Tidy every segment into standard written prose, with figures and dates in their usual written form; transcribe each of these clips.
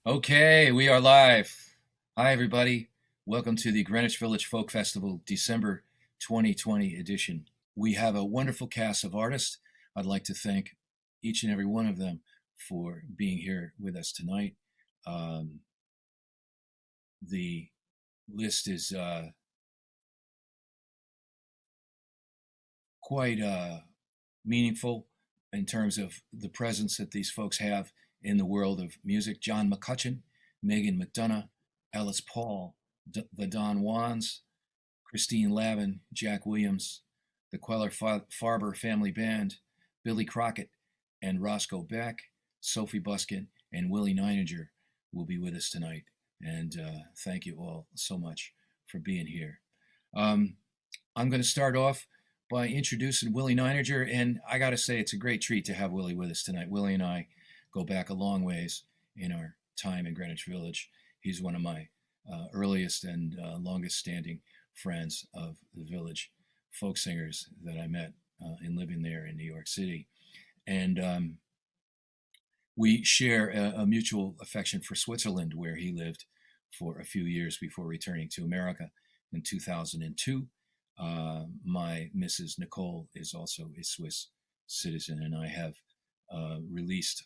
Okay, we are live. Hi, everybody. Welcome to the Greenwich Village Folk Festival, December 2020 edition. We have a wonderful cast of artists. I'd like to thank each and every one of them for being here with us tonight. The list is quite meaningful in terms of the presence that these folks have in the world of music. John McCutcheon, Megon McDonough, Ellis Paul, the Don Juans, Christine Lavin, Jack Williams, the Queler Farber Family Band, Billy Crockett and Roscoe Beck, Sophie Buskin, and Willie Nininger will be with us tonight. And thank you all so much for being here. I'm going to start off by introducing Willie Nininger, and I got to say it's a great treat to have Willie with us tonight. Willie and I go back a long ways in our time in Greenwich Village. He's one of my earliest and longest standing friends of the village folk singers that I met in living there in New York City. And we share a mutual affection for Switzerland, where he lived for a few years before returning to America in 2002. My Mrs. Nicole is also a Swiss citizen, and I have released,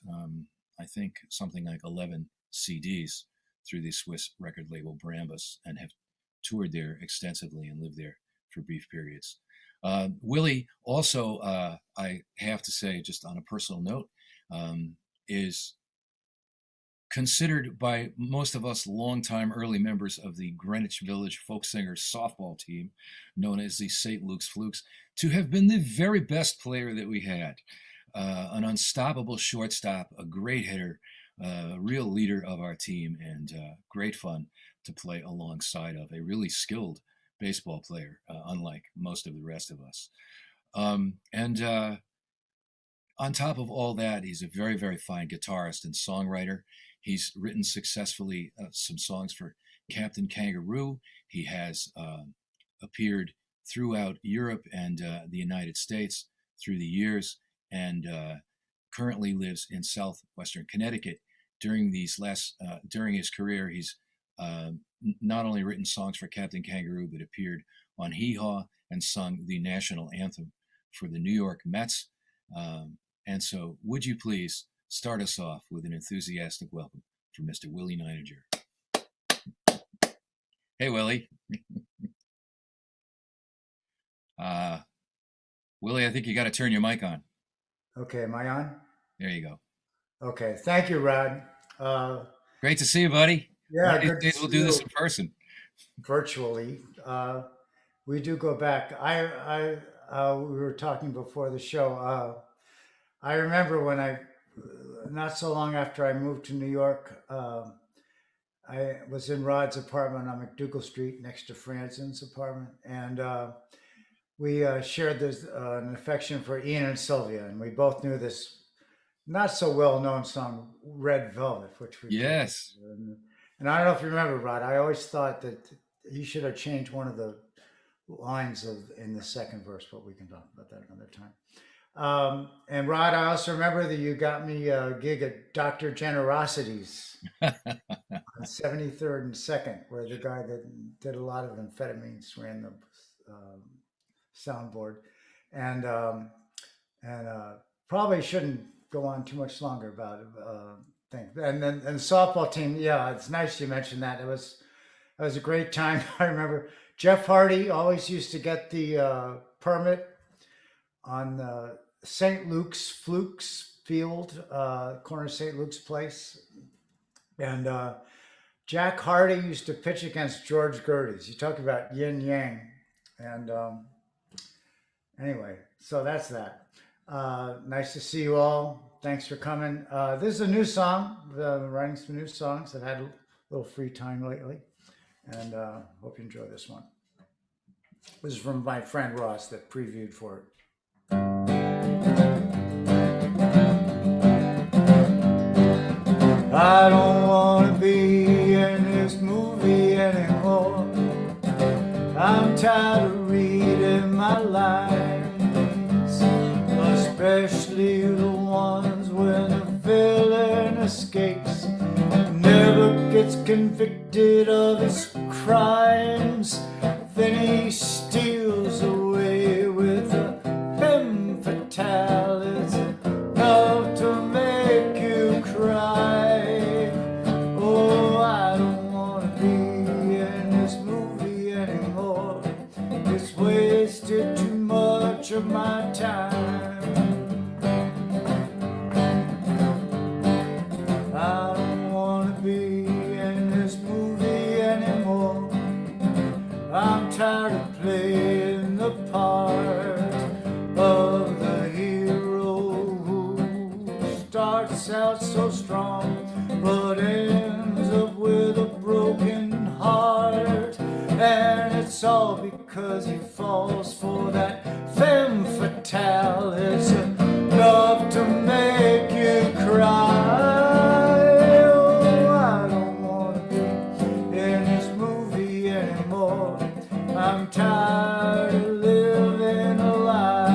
I think, something like 11 CDs through the Swiss record label Brambus, and have toured there extensively and lived there for brief periods. Willie also, I have to say, just on a personal note, is considered by most of us longtime early members of the Greenwich Village Folk Singers softball team, known as the St. Luke's Flukes, to have been the very best player that we had. An unstoppable shortstop, a great hitter, a real leader of our team, and great fun to play alongside of a really skilled baseball player, unlike most of the rest of us. And on top of all that, he's a very, very fine guitarist and songwriter. He's written successfully some songs for Captain Kangaroo. He has appeared throughout Europe and the United States through the years, and currently lives in southwestern Connecticut. During his career, he's not only written songs for Captain Kangaroo, but appeared on Hee Haw and sung the national anthem for the New York Mets. And so, would you please start us off with an enthusiastic welcome for Mr. Willie Nininger. Hey, Willie. Willie, I think you got to turn your mic on. Okay, am I on? There you go. Okay, thank you, Rod. Great to see you, buddy. Yeah, One of these days we'll do this in person. Virtually. We do go back. We were talking before the show. I remember when not so long after I moved to New York, I was in Rod's apartment on McDougal Street next to Franzen's apartment, and we shared an affection for Ian and Sylvia, and we both knew this not so well-known song, Red Velvet, which we yes. And I don't know if you remember, Rod, I always thought that he should have changed one of the lines in the second verse, but we can talk about that another time. And Rod, I also remember that you got me a gig at Dr. Generosity's on 73rd and 2nd, where the guy that did a lot of amphetamines ran the soundboard. And probably shouldn't go on too much longer about things. And then the softball team, yeah, it's nice you mentioned that. It was a great time. I remember Jeff Hardy always used to get the permit on St. Luke's Flukes field, corner of St. Luke's Place. And Jack Hardy used to pitch against George Gerdes. You talk about yin yang. And anyway, so that's that. Nice to see you all. Thanks for coming. This is a new song. Writing some new songs. I've had a little free time lately, and hope you enjoy this one. This is from my friend Ross that previewed for it. I don't want to be in this movie anymore. I'm tired of reading my lines, especially the ones when the villain escapes. Never gets convicted of his crimes, then he steals away with a femme fatale. It's enough to make you cry. Oh, I don't want to be in this movie anymore. It's wasted too much of my time. I don't want to be in this movie anymore. I'm tired of playing the part of the hero who starts out so strong but ends up with a broken heart. And it's all because he falls for that femme fatale. It's enough to make you cry. Oh, I don't want to be in this movie anymore. I'm tired of living a lie.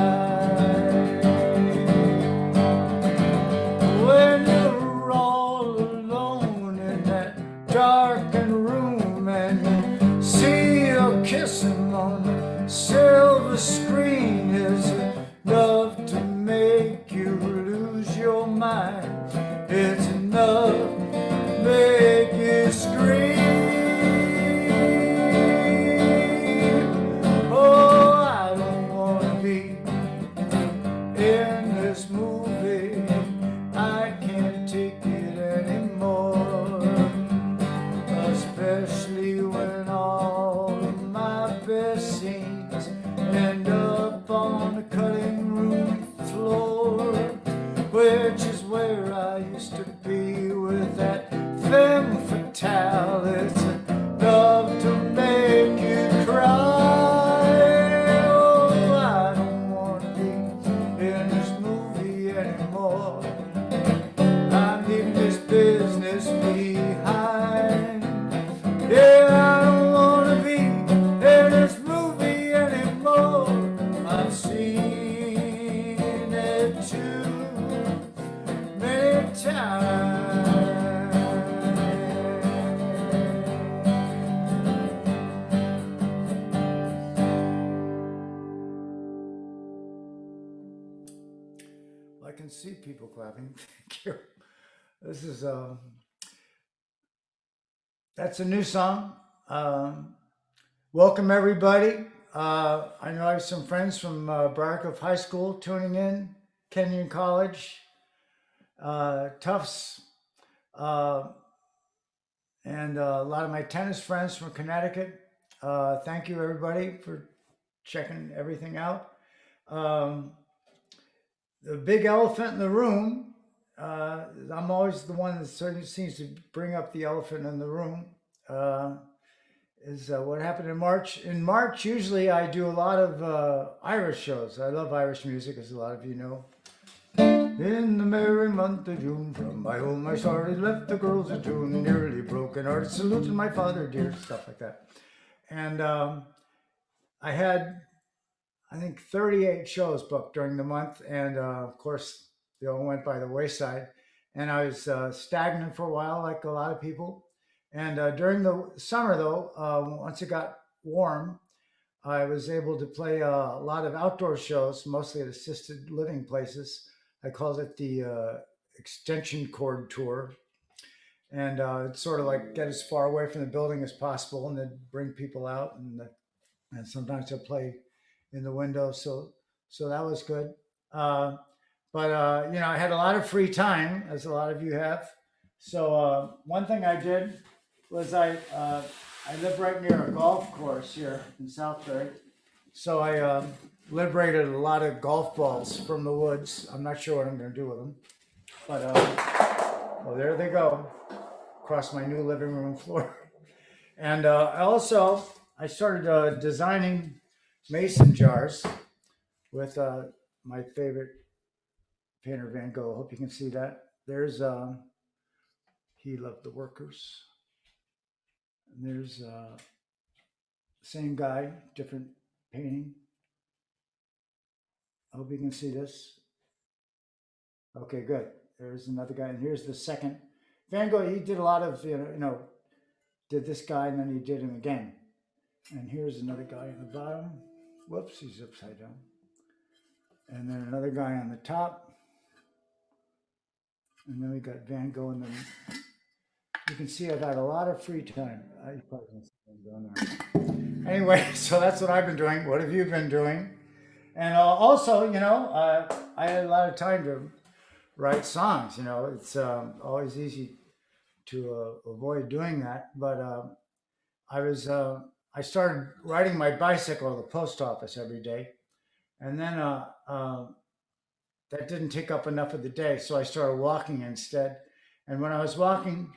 When you're all alone in that darkened room and you see her kissing on the silver screen, is enough to make you lose your mind. It's enough to make you scream. Oh, I don't want to be in this movie. I can't take it anymore. Especially when all of my best scenes end up on the cutting room floor, which is where I used to be with that femme fatale. It's enough to make you cry. Oh, I don't want to be in this movie anymore. I'm leaving this business behind. Yeah, I don't want to be in this movie anymore. I've seen it too many times. I can see people clapping. Thank you. This is that's a new song. Welcome everybody. I know I have some friends from Briarcliff High School tuning in, Kenyon College, Tufts, and a lot of my tennis friends from Connecticut. Thank you everybody for checking everything out. The big elephant in the room, I'm always the one that sort of seems to bring up the elephant in the room, is what happened in March. In March, usually I do a lot of Irish shows. I love Irish music, as a lot of you know. In the merry month of June, from my home I started, left the girls a tune, nearly broken hearted, saluted my father dear, stuff like that. And I had, I think, 38 shows booked during the month, and of course, they all went by the wayside. And I was stagnant for a while, like a lot of people. And during the summer, though, once it got warm, I was able to play a lot of outdoor shows, mostly at assisted living places. I called it the extension cord tour. And it's sort of like get as far away from the building as possible and then bring people out. And sometimes I'll play in the window. So that was good. But you know, I had a lot of free time, as a lot of you have. So one thing I did was I live right near a golf course here in Southbury. So I liberated a lot of golf balls from the woods. I'm not sure what I'm going to do with them. But well, there they go, across my new living room floor. And I started designing mason jars with my favorite painter, Van Gogh. Hope you can see that. There's He Loved the Workers. And there's same guy, different painting. I hope you can see this. Okay, good. There's another guy, and here's the second. Van Gogh, he did a lot of did this guy, and then he did him again. And here's another guy on the bottom. Whoops, he's upside down. And then another guy on the top. And then we got Van Gogh in the. You can see I got a lot of free time. I probably can see him down there. Anyway, so that's what I've been doing. What have you been doing? And also, I had a lot of time to write songs. It's always easy to avoid doing that. But I started riding my bicycle to the post office every day. And then that didn't take up enough of the day. So I started walking instead. And when I was walking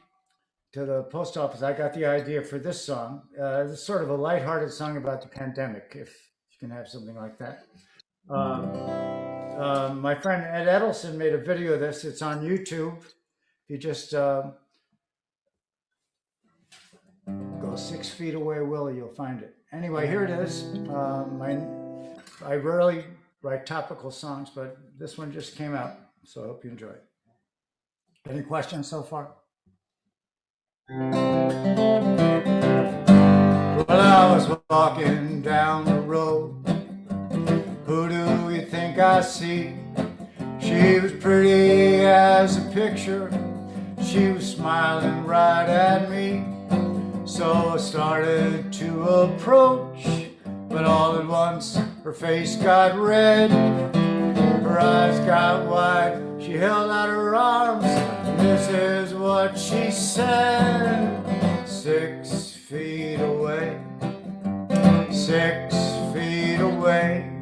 to the post office, I got the idea for this song. It's sort of a lighthearted song about the pandemic, if you can have something like that. My friend Ed Edelson made a video of this. It's on YouTube. If you just go 6 feet away, Willie, you'll find it. Anyway, here it is. I rarely write topical songs, but this one just came out, so I hope you enjoy it. Any questions so far? Well, I was walking down the road. Who do you think I see? She was pretty as a picture. She was smiling right at me. So I started to approach, but all at once her face got red. Her eyes got wide. She held out her arms. This is what she said. 6 feet away, 6 feet away.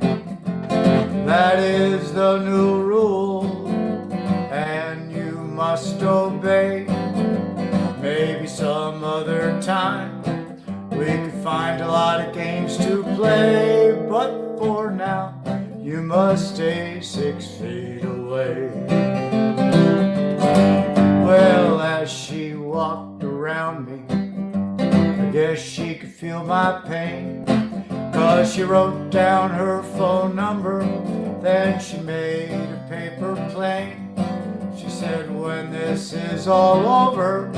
That is the new rule, and you must obey. Maybe some other time we could find a lot of games to play, but for now you must stay 6 feet away. Well, as she walked around me, I guess she could feel my pain, 'cause she wrote down her phone number, then she made a paper plane. She said, when this is all over,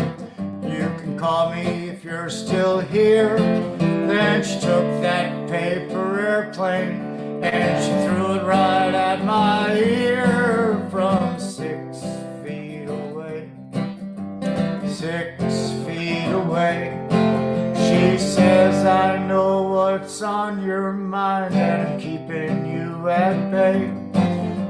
you can call me if you're still here. Then she took that paper airplane and she threw it right at my ear. From 6 feet away, 6 feet away. She says, I know what's on your mind and I'm keeping you at bay.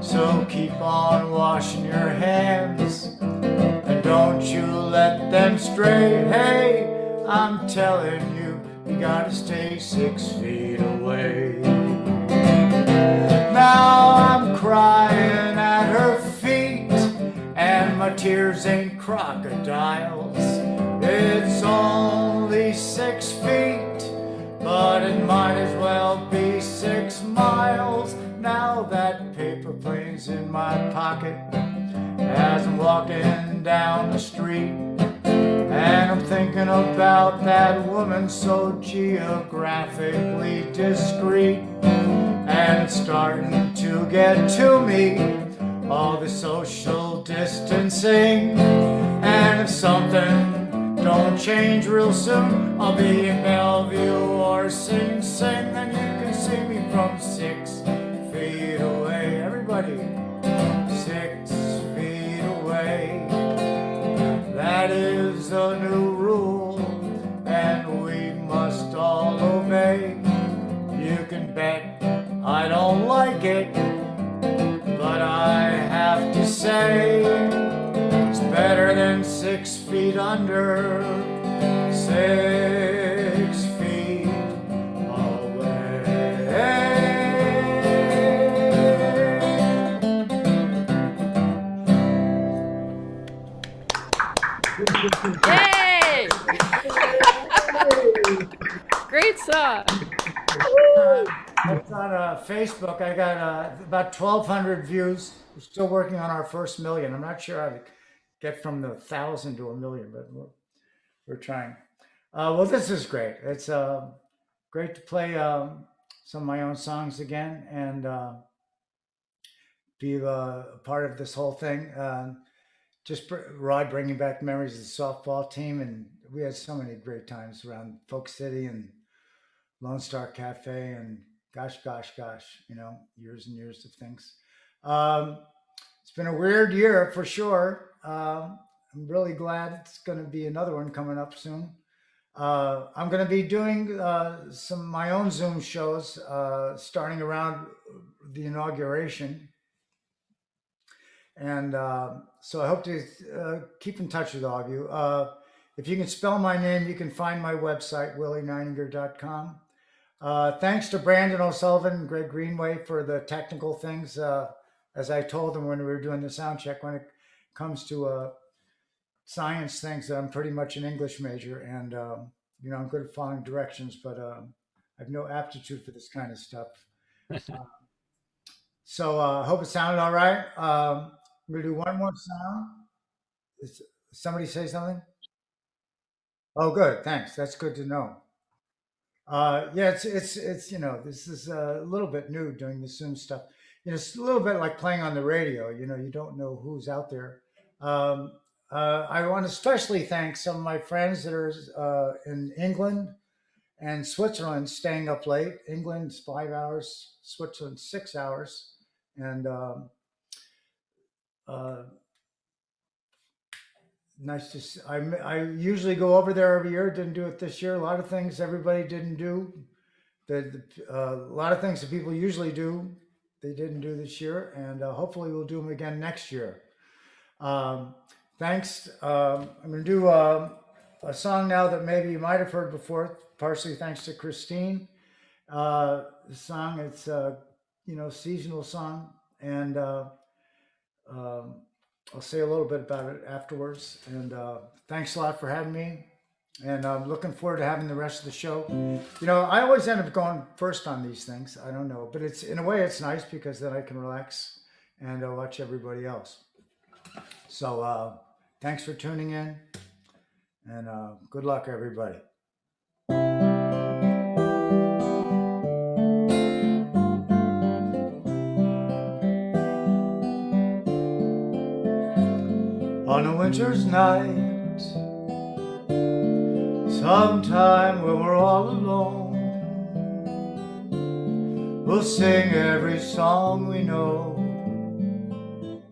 So keep on washing your hands and don't you let them stray. Hey, I'm telling you, you gotta stay 6 feet away. Now I'm crying at her feet and my tears ain't crocodiles. It's only 6 feet, but it might as well be 6 miles. Now that paper plane's in my pocket as I'm walking down the street, and I'm thinking about that woman so geographically discreet. And it's starting to get to me, all the social distancing. And if something don't change real soon, I'll be in Bellevue or Sing Sing. Then you can see me from 6 feet away. Everybody, 6 feet away. That is a new rule, and we must all obey. You can bet I don't like it, but I have to say it's better than 6 feet under, 6 feet away. Yay! Great song. It's on Facebook. I got about 1,200 views. We're still working on our first million. I'm not sure how to get from the 1,000 to a million, but we're trying. Well, this is great. It's great to play some of my own songs again and be a part of this whole thing. Rod bringing back memories of the softball team and we had so many great times around Folk City and Lone Star Cafe and gosh, years and years of things. Um, it's been a weird year for sure. I'm really glad it's going to be another one coming up soon. I'm going to be doing some my own Zoom shows starting around the inauguration, and so I hope to keep in touch with all of you. If you can spell my name, you can find my website, willienininger.com. Thanks to Brandon O'Sullivan and Greg Greenway for the technical things. As I told them when we were doing the sound check, when it comes to science things, I'm pretty much an English major, and I'm good at following directions, but I have no aptitude for this kind of stuff. So I hope it sounded all right. I'm gonna do one more sound. Is somebody say something? Oh, good. Thanks. That's good to know. Yeah, it's this is a little bit new doing the Zoom stuff. It's a little bit like playing on the radio. You don't know who's out there. Um, I want to especially thank some of my friends that are in England and Switzerland, staying up late. England's 5 hours, Switzerland 6 hours, and uh, nice to see. I usually go over there every year. Didn't do it this year. A lot of things everybody didn't do. A lot of things that people usually do, they didn't do this year, and hopefully we'll do them again next year. Thanks. I'm going to do a song now that maybe you might have heard before, partially thanks to Christine. The song, it's a seasonal song, and I'll say a little bit about it afterwards. And thanks a lot for having me. And I'm looking forward to having the rest of the show. I always end up going first on these things. I don't know, but it's in a way it's nice because then I can relax and watch everybody else. So thanks for tuning in, and good luck, everybody. On a winter's night, sometime when we're all alone, we'll sing every song we know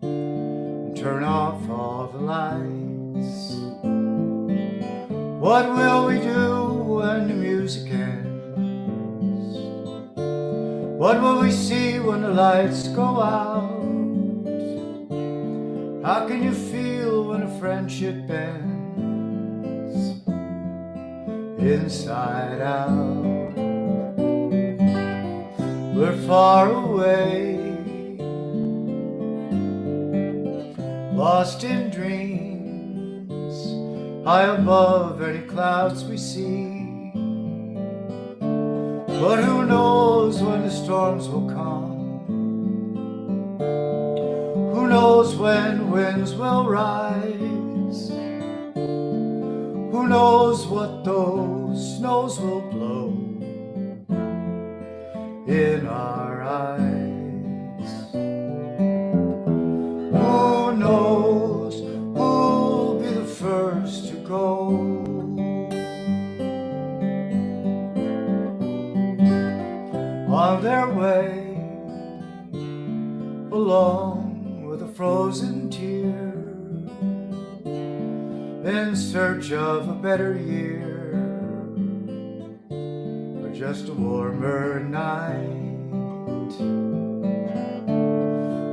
and turn off all the lights. What will we do when the music ends? What will we see when the lights go out? How can you feel when a friendship ends inside out? We're far away, lost in dreams, high above any clouds we see. But who knows when the storms will come? Who knows when winds will rise? Who knows what those snows will blow in our eyes? Who knows who'll be the first to go? On their way along with a frozen tear, in search of a better year, or just a warmer night.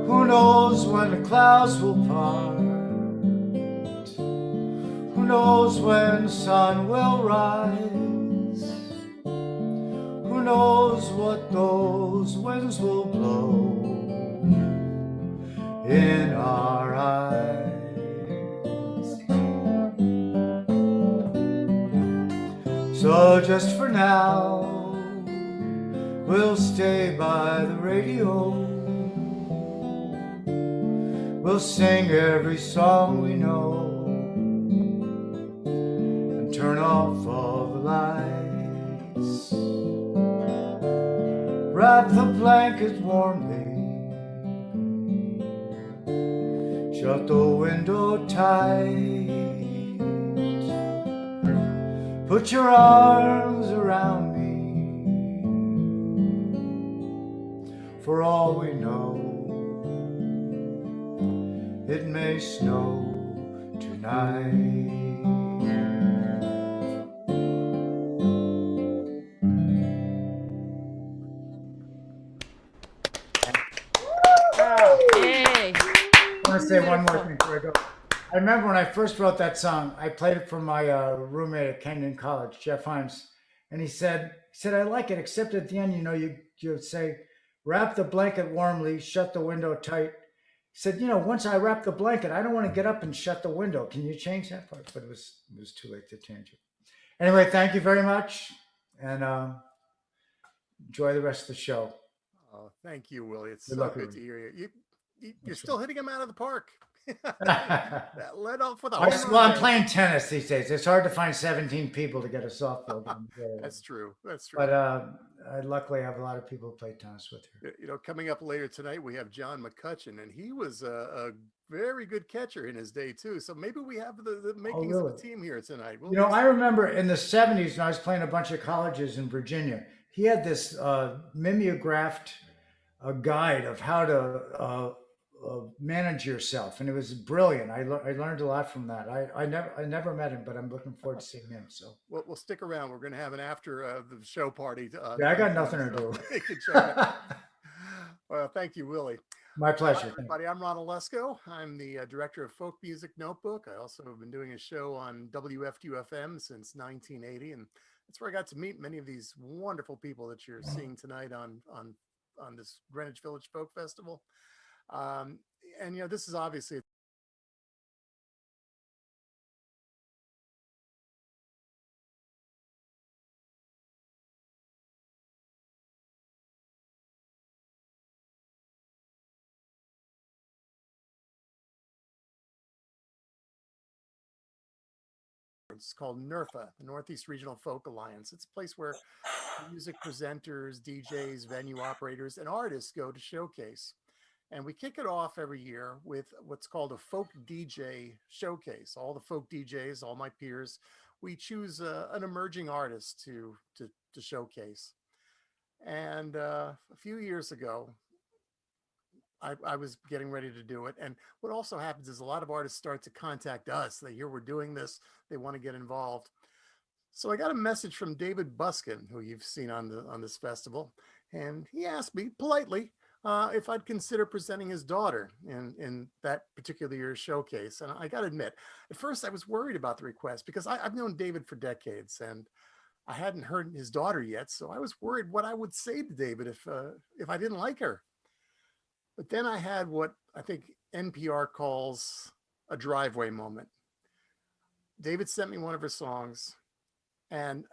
Who knows when the clouds will part? Who knows when the sun will rise? Who knows what those winds will blow in our eyes? So just for now, we'll stay by the radio. We'll sing every song we know and turn off all the lights. Wrap the blanket warmly, shut the window tight. Put your arms around me. For all we know, it may snow tonight. Yay. I want to say one more thing before I go. I remember when I first wrote that song, I played it for my roommate at Kenyon College, Jeff Himes, and he said, I like it, except at the end, you would say, wrap the blanket warmly, shut the window tight. He said, once I wrap the blanket, I don't want to get up and shut the window. Can you change that part? But it was too late to change it. Anyway, thank you very much, and enjoy the rest of the show. Oh, thank you, Willie. It's Good so luck, good Willie. to hear you. You're That's still right. hitting them out of the park. That led off with a home Well, run I'm there. playing tennis these days. It's hard to find 17 people to get a softball game. That's true. That's true. But I luckily have a lot of people to play tennis with here. Coming up later tonight, we have John McCutcheon, and he was a very good catcher in his day too. So maybe we have the makings of really? a team here tonight. I remember in the 70s when I was playing a bunch of colleges in Virginia, he had this mimeographed guide of how to manage yourself, and it was brilliant. I learned a lot from that. I never met him, but I'm looking forward to seeing him. So we'll stick around. We're going to have an after the show party. Yeah, I got nothing to do. Well, thank you, Willie. My pleasure. Hi, everybody. I'm Ron Olesko. I'm the director of Folk Music Notebook. I also have been doing a show on WFUFM since 1980, and that's where I got to meet many of these wonderful people that you're seeing tonight on this Greenwich Village Folk Festival. And this is obviously it's called NERFA, the Northeast Regional Folk Alliance. It's a place where music presenters, DJs, venue operators, and artists go to showcase. And we kick it off every year with what's called a folk DJ showcase. All the folk DJs, all my peers, we choose an emerging artist to showcase. And a few years ago, I was getting ready to do it. And what also happens is a lot of artists start to contact us. They hear we're doing this. They want to get involved. So I got a message from David Buskin, who you've seen on this festival. And he asked me politely if I'd consider presenting his daughter in that particular year's showcase. And I got to admit, at first I was worried about the request because I've known David for decades and I hadn't heard his daughter yet. So I was worried what I would say to David if I didn't like her. But then I had what I think NPR calls a driveway moment. David sent me one of her songs, and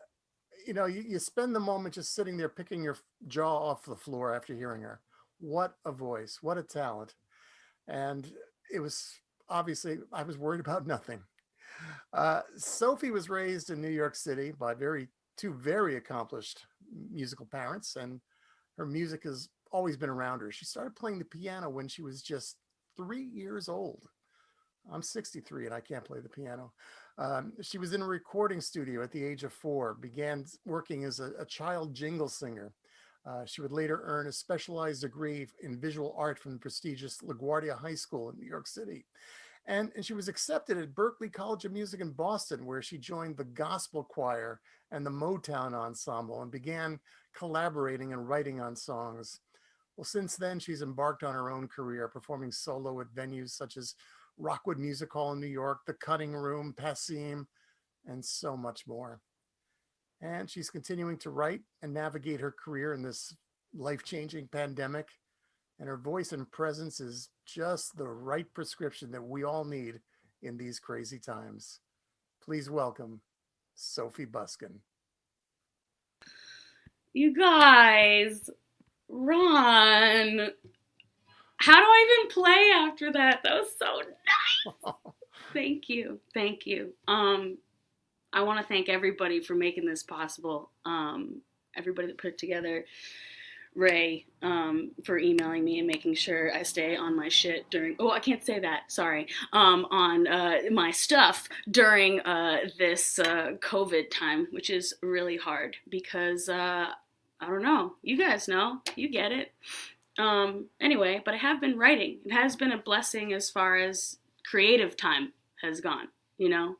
you spend the moment just sitting there picking your jaw off the floor after hearing her. What a voice, what a talent. And it was obviously, I was worried about nothing. Sophie was raised in New York City by two very accomplished musical parents, and her music has always been around her. She started playing the piano when she was just 3 years old. I'm 63 and I can't play the piano. She was in a recording studio at the age of 4, began working as a child jingle singer. She would later earn a specialized degree in visual art from the prestigious LaGuardia High School in New York City. And she was accepted at Berklee College of Music in Boston, where she joined the gospel choir and the Motown ensemble and began collaborating and writing on songs. Well, since then, she's embarked on her own career, performing solo at venues such as Rockwood Music Hall in New York, The Cutting Room, Passim, and so much more. And she's continuing to write and navigate her career in this life-changing pandemic. And her voice and presence is just the right prescription that we all need in these crazy times. Please welcome Sophie Buskin. You guys, Ron, how do I even play after that? That was so nice. Thank you. Thank you. I want to thank everybody for making this possible. Everybody that put it together. Ray for emailing me and making sure I stay on my shit during. Oh, I can't say that. Sorry. On my stuff during this COVID time, which is really hard because I don't know. You guys know. You get it. Anyway, but I have been writing. It has been a blessing as far as creative time has gone. You know.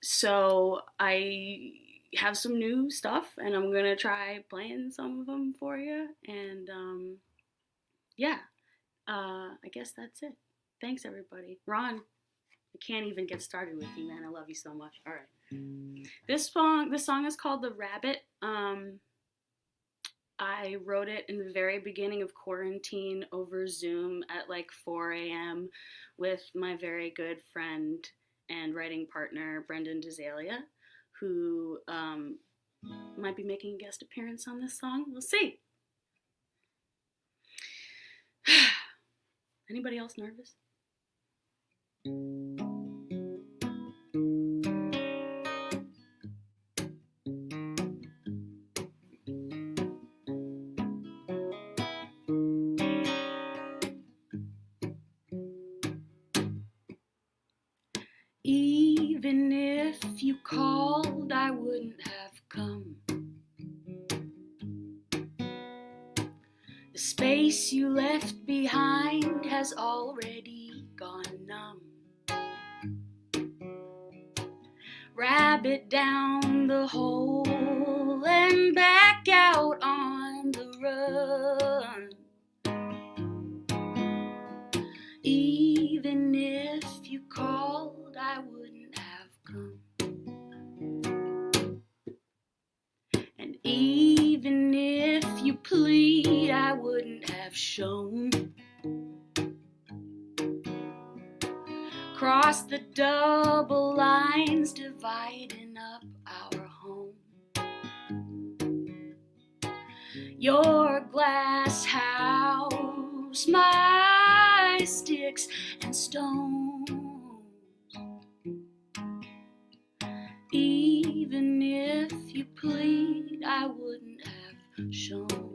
So I have some new stuff, and I'm gonna try playing some of them for you. And yeah, I guess that's it. Thanks, everybody. Ron, I can't even get started with you, man. I love you so much. All right, this song is called "The Rabbit." I wrote it in the very beginning of quarantine over Zoom at like 4 a.m. with my very good friend and writing partner, Brendan Desalia, who might be making a guest appearance on this song. We'll see. Anybody else nervous? Even if you called, I wouldn't have come. The space you left behind has already gone numb. Rabbit down the hole and back out on the run. Even if you called, I wouldn't have come. And even if you plead, I wouldn't have shown. Cross the double lines dividing up our home. Your glass house, my sticks and stones. Even if you plead, I wouldn't have shown.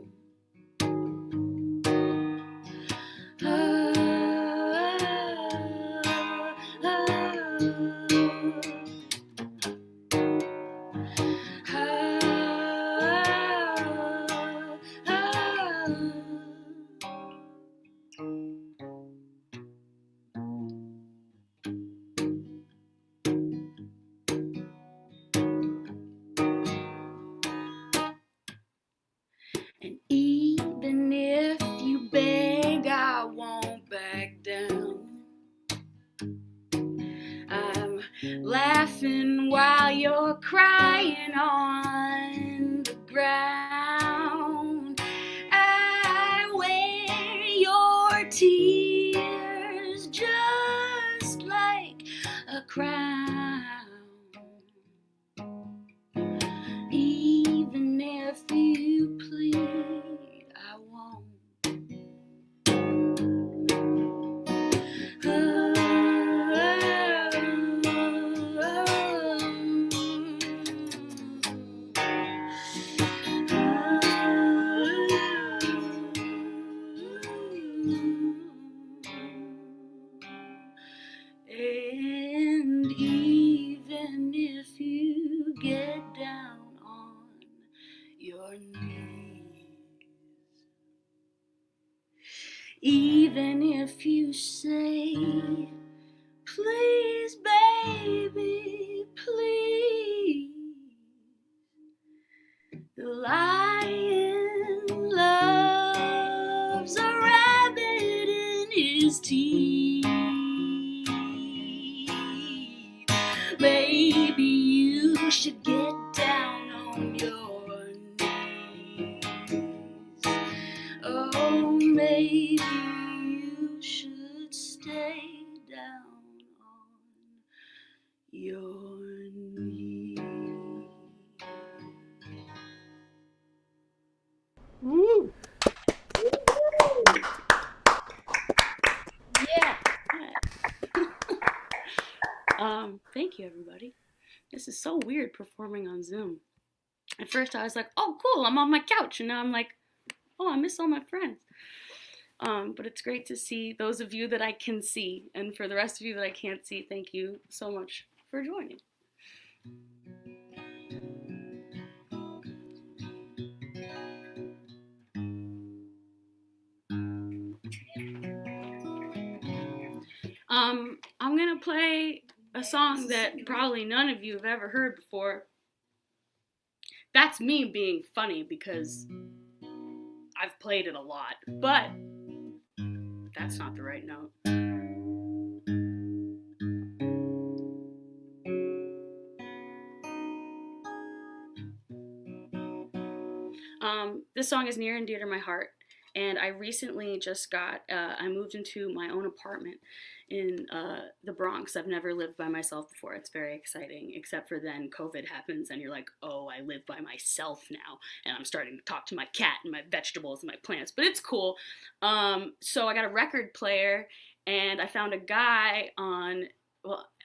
And even if you beg, I won't back down. I'm laughing while you're crying on the ground. I wear your tears just like a crown. Even if you plead, I won't. And even if you get down on your knees, even if you say, please, baby, please, the lion loves a rabbit in his teeth. Maybe you should get down on your knees. Oh, maybe you should stay down on your knees. Woo! Yeah. Thank you, everybody. This is so weird performing on Zoom. At first I was like, oh, cool, I'm on my couch. And now I'm like, oh, I miss all my friends. But it's great to see those of you that I can see. And for the rest of you that I can't see, thank you so much for joining. I'm gonna play a song that probably none of you have ever heard before. That's me being funny because I've played it a lot, but that's not the right note. This song is near and dear to my heart, and I recently just I moved into my own apartment in the Bronx. I've never lived by myself before. It's very exciting, except for then COVID happens and you're like, oh, I live by myself now, and I'm starting to talk to my cat and my vegetables and my plants, but it's cool. So I got a record player, and I found a guy on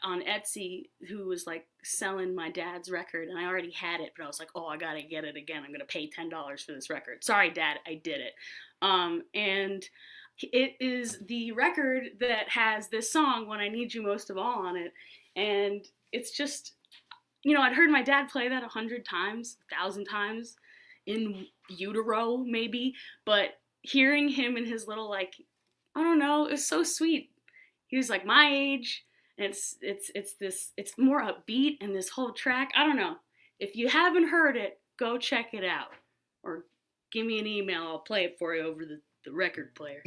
Etsy who was like selling my dad's record, and I already had it, but I was like, oh, I gotta get it again. I'm gonna pay $10 for this record. Sorry, Dad, I did it. And it is the record that has this song, When I Need You Most of All, on it. And it's just, I'd heard my dad play that 100 times, 1,000 times in utero, maybe, but hearing him in his little, I don't know, it was so sweet. He was like my age, and it's more upbeat, and this whole track, I don't know. If you haven't heard it, go check it out, or give me an email. I'll play it for you over the record player.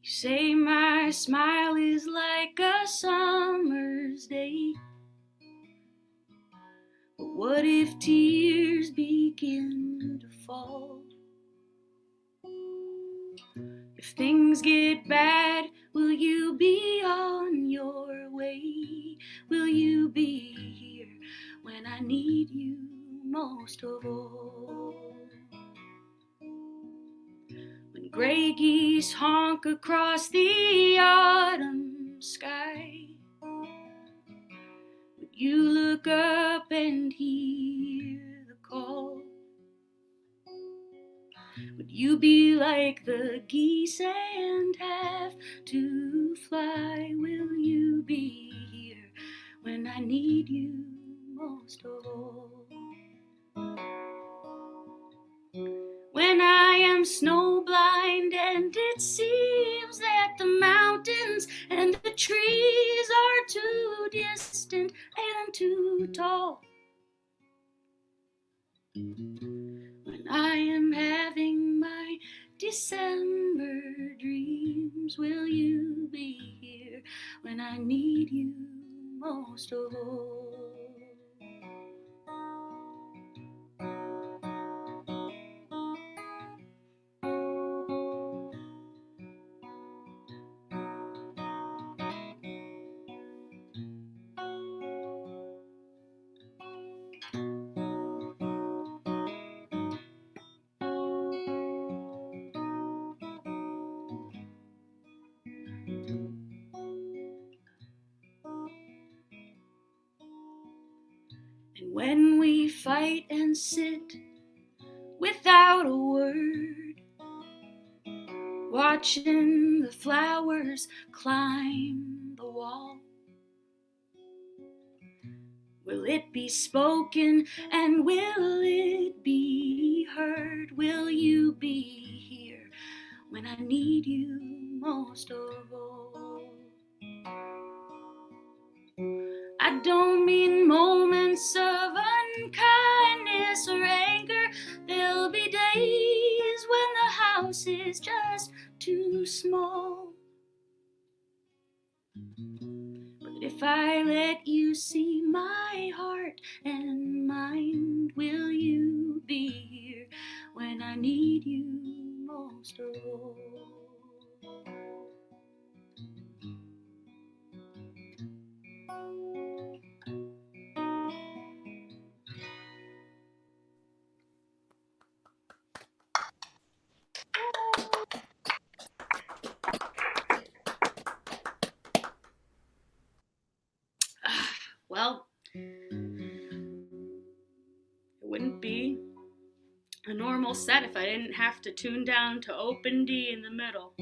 You say my smile is like a summer's day, but what if tears begin to fall? If things get bad, will you be on your way? Will you be here when I need you most of all? When gray geese honk across the autumn sky, would you look up and hear the call? Would you be like the geese and have to fly? Will you be here when I need you most of all? When I am snowblind and it seems that the mountains and the trees are too distant and too tall. When I am having my December dreams, will you be here when I need you most of all? And when we fight and sit without a word, watching the flowers climb the wall, will it be spoken and will it be heard? Will you be here when I need you most of all? I don't mean moments of unkindness or anger. There'll be days when the house is just too small. But if I let you see my heart and mind, will you be here when I need you most of all? be a normal set if I didn't have to tune down to open D in the middle.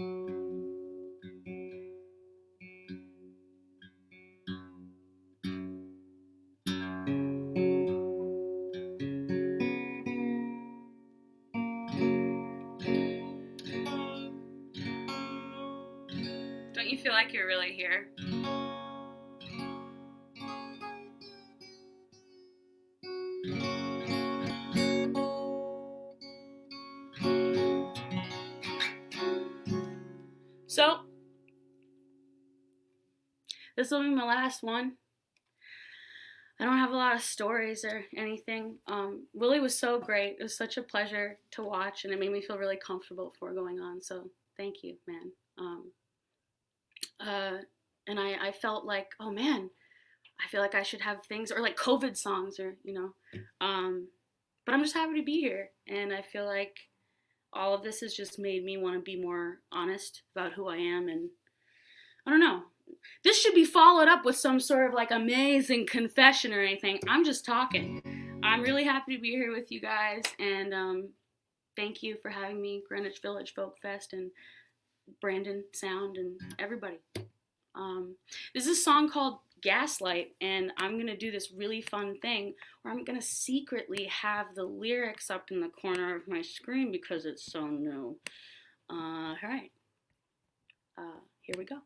Don't you feel like you're really here? So, this will be my last one. I don't have a lot of stories or anything. Willie was so great. It was such a pleasure to watch, and it made me feel really comfortable before going on. So, thank you, man. And I felt like, oh man, I feel like I should have things, or like COVID songs, or, you know. But I'm just happy to be here, and I feel like all of this has just made me want to be more honest about who I am, and I don't know. This should be followed up with some sort of like amazing confession or anything. I'm just talking. I'm really happy to be here with you guys, and thank you for having me, Greenwich Village Folk Fest, and Brandon Sound, and everybody. This is a song called Gaslight, and I'm gonna do this really fun thing where I'm gonna secretly have the lyrics up in the corner of my screen because it's so new. All right, here we go.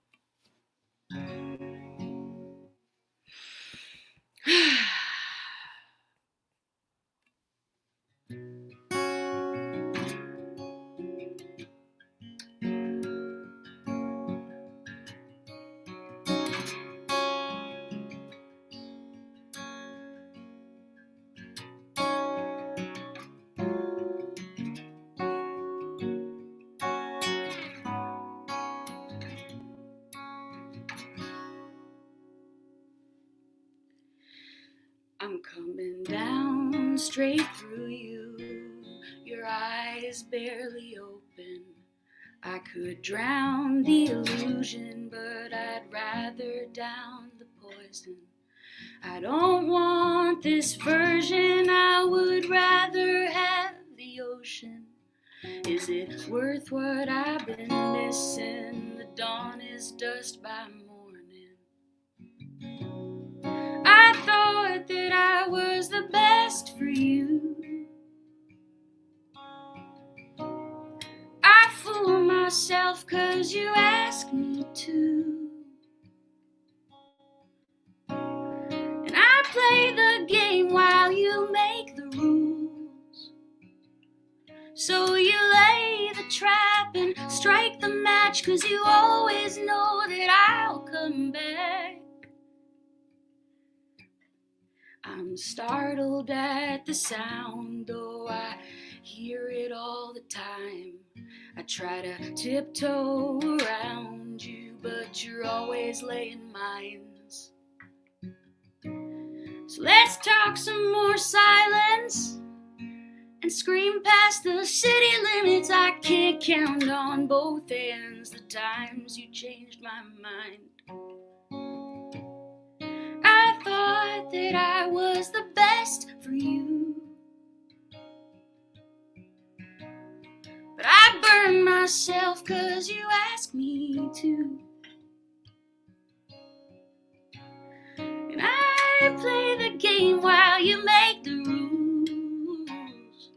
I'm coming down straight through you, your eyes barely open. I could drown the illusion, but I'd rather down the poison. I don't want this version, I would rather have the ocean. Is it worth what I've been missing? The dawn is dust by morning. I thought that I was the best for you. I fool myself 'cause you ask me to. And I play the game while you make the rules. So you lay the trap and strike the match, 'cause you always know that I'll come back. I'm startled at the sound, though I hear it all the time. I try to tiptoe around you, but you're always laying mines. So let's talk some more silence and scream past the city limits. I can't count on both hands the times you changed my mind. I thought that I was the best for you, but I burn myself 'cause you asked me to. And I play the game while you make the rules.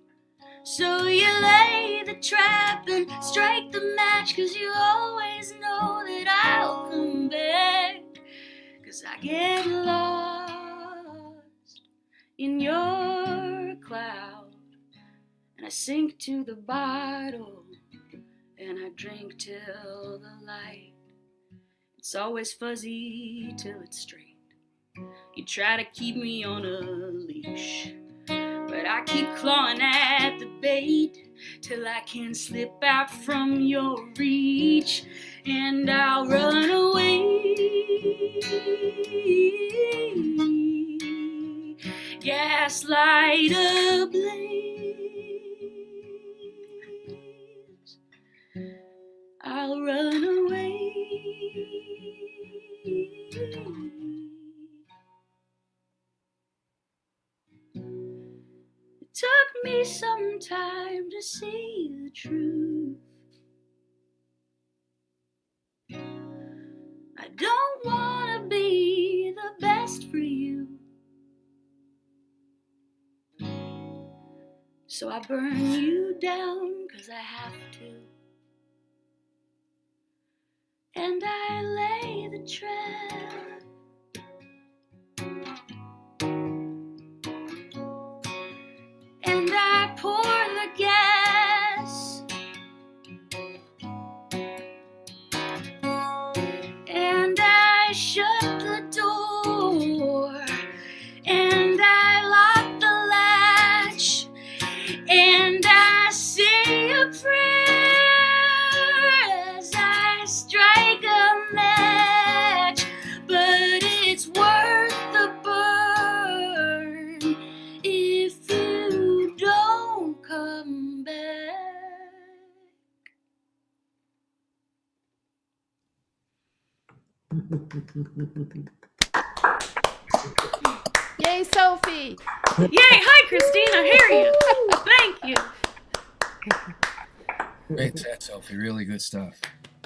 So you lay the trap and strike the match, 'cause you always know that I'll come back. 'Cause I get lost in your cloud, and I sink to the bottle, and I drink till the light. It's always fuzzy till it's straight. You try to keep me on a leash, but I keep clawing at the bait till I can slip out from your reach, and I'll run away. Gaslight ablaze, I'll run away. It took me some time to see the truth. I don't want to be the best for you, so I burn you down 'cause I have to. And I lay the trap, and I pour the gas, and I shut the door, and I lock the latch, and I say a prayer as I strike a match, but it's worth the burn if you don't come back. Yay, Sophie! Yay! Hi, Christina. Hear you. Thank you. Great set, Sophie. Really good stuff.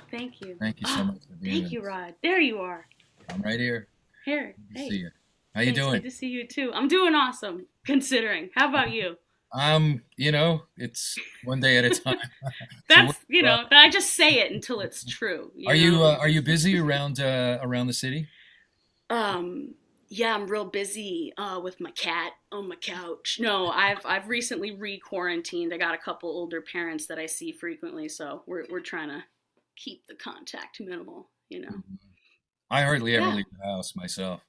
Thank you. Thank you so much for being Thank with you, us. Rod. There you are. I'm right here. Here. Good to Hey. see you. How you Thanks, doing? Good to see you too. I'm doing awesome, considering. How about you? It's one day at a time. That's I just say it until it's true. Are you busy around the city? Yeah, I'm real busy with my cat on my couch. No, I've recently re-quarantined. I got a couple older parents that I see frequently, so we're trying to keep the contact minimal, I hardly ever Yeah. leave the house myself.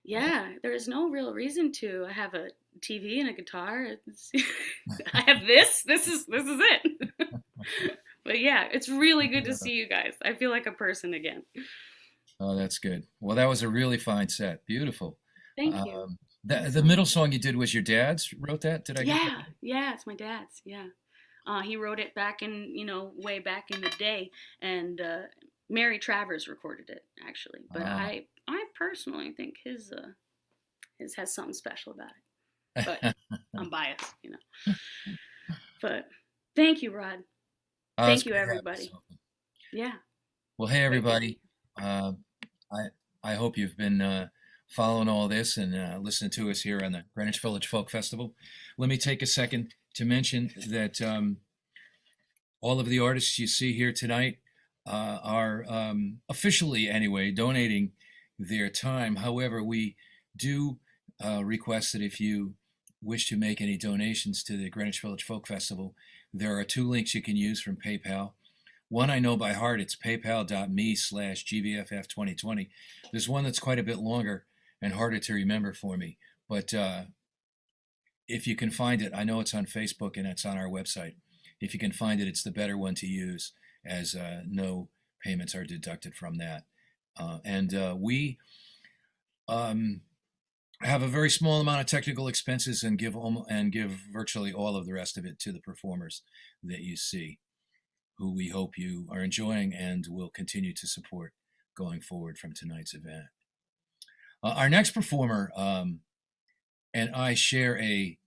Yeah, there's no real reason to. I have a TV and a guitar. I have this. This is it. But yeah, it's really good to see you guys. I feel like a person again. Oh, that's good. Well, that was a really fine set. Beautiful. Thank you. The middle song you did was your dad's wrote that? Did I get that? Yeah, it's my dad's. Yeah. He wrote it back in, way back in the day, and Mary Travers recorded it actually. But I personally think his has something special about it. But I'm biased, But thank you, Rod. Oh, Thank it's you, good to have you, everybody. Sophie. Yeah. Well, hey everybody. I hope you've been following all this and listening to us here on the Greenwich Village Folk Festival. Let me take a second to mention that all of the artists you see here tonight are officially, anyway, donating their time. However, we do request that if you wish to make any donations to the Greenwich Village Folk Festival, there are 2 links you can use from PayPal. One I know by heart, it's paypal.me/GVFF2020. There's one that's quite a bit longer and harder to remember for me. But if you can find it, I know it's on Facebook and it's on our website. If you can find it, it's the better one to use, as no payments are deducted from that. We have a very small amount of technical expenses and give virtually all of the rest of it to the performers that you see, who we hope you are enjoying and will continue to support going forward from tonight's event. Our next performer and I share an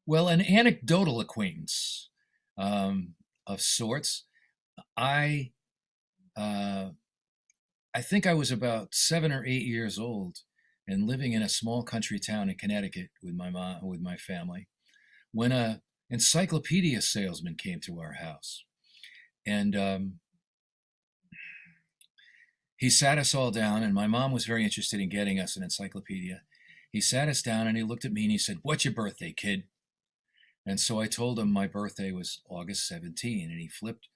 anecdotal acquaintance of sorts. I think I was about 7 or 8 years old and living in a small country town in Connecticut with my mom, with my family, when a encyclopedia salesman came to our house. And he sat us all down, and my mom was very interested in getting us an encyclopedia. He sat us down and he looked at me and he said, "What's your birthday, kid?" And so I told him my birthday was August 17, and he flipped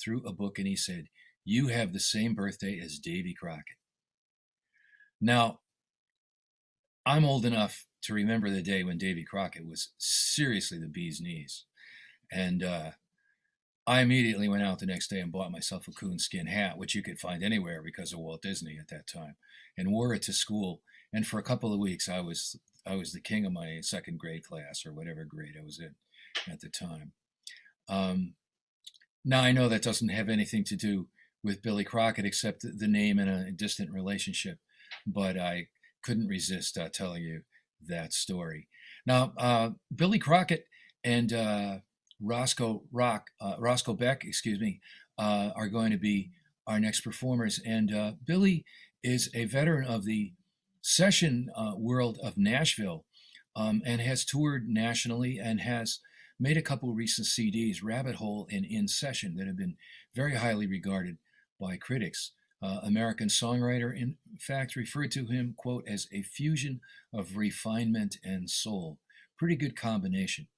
through a book and he said, "You have the same birthday as Davy Crockett." Now, I'm old enough to remember the day when Davy Crockett was seriously the bee's knees. And I immediately went out the next day and bought myself a coonskin hat, which you could find anywhere because of Walt Disney at that time, and wore it to school. And for a couple of weeks, I was the king of my second grade class, or whatever grade I was in at the time. Now, I know that doesn't have anything to do with Billy Crockett, except the name in a distant relationship, but I couldn't resist telling you that story. Now, Billy Crockett and Roscoe Beck, are going to be our next performers. And Billy is a veteran of the session world of Nashville, and has toured nationally and has made a couple recent CDs, Rabbit Hole and In Session, that have been very highly regarded by critics. American songwriter, in fact, referred to him, quote, as a fusion of refinement and soul. Pretty good combination.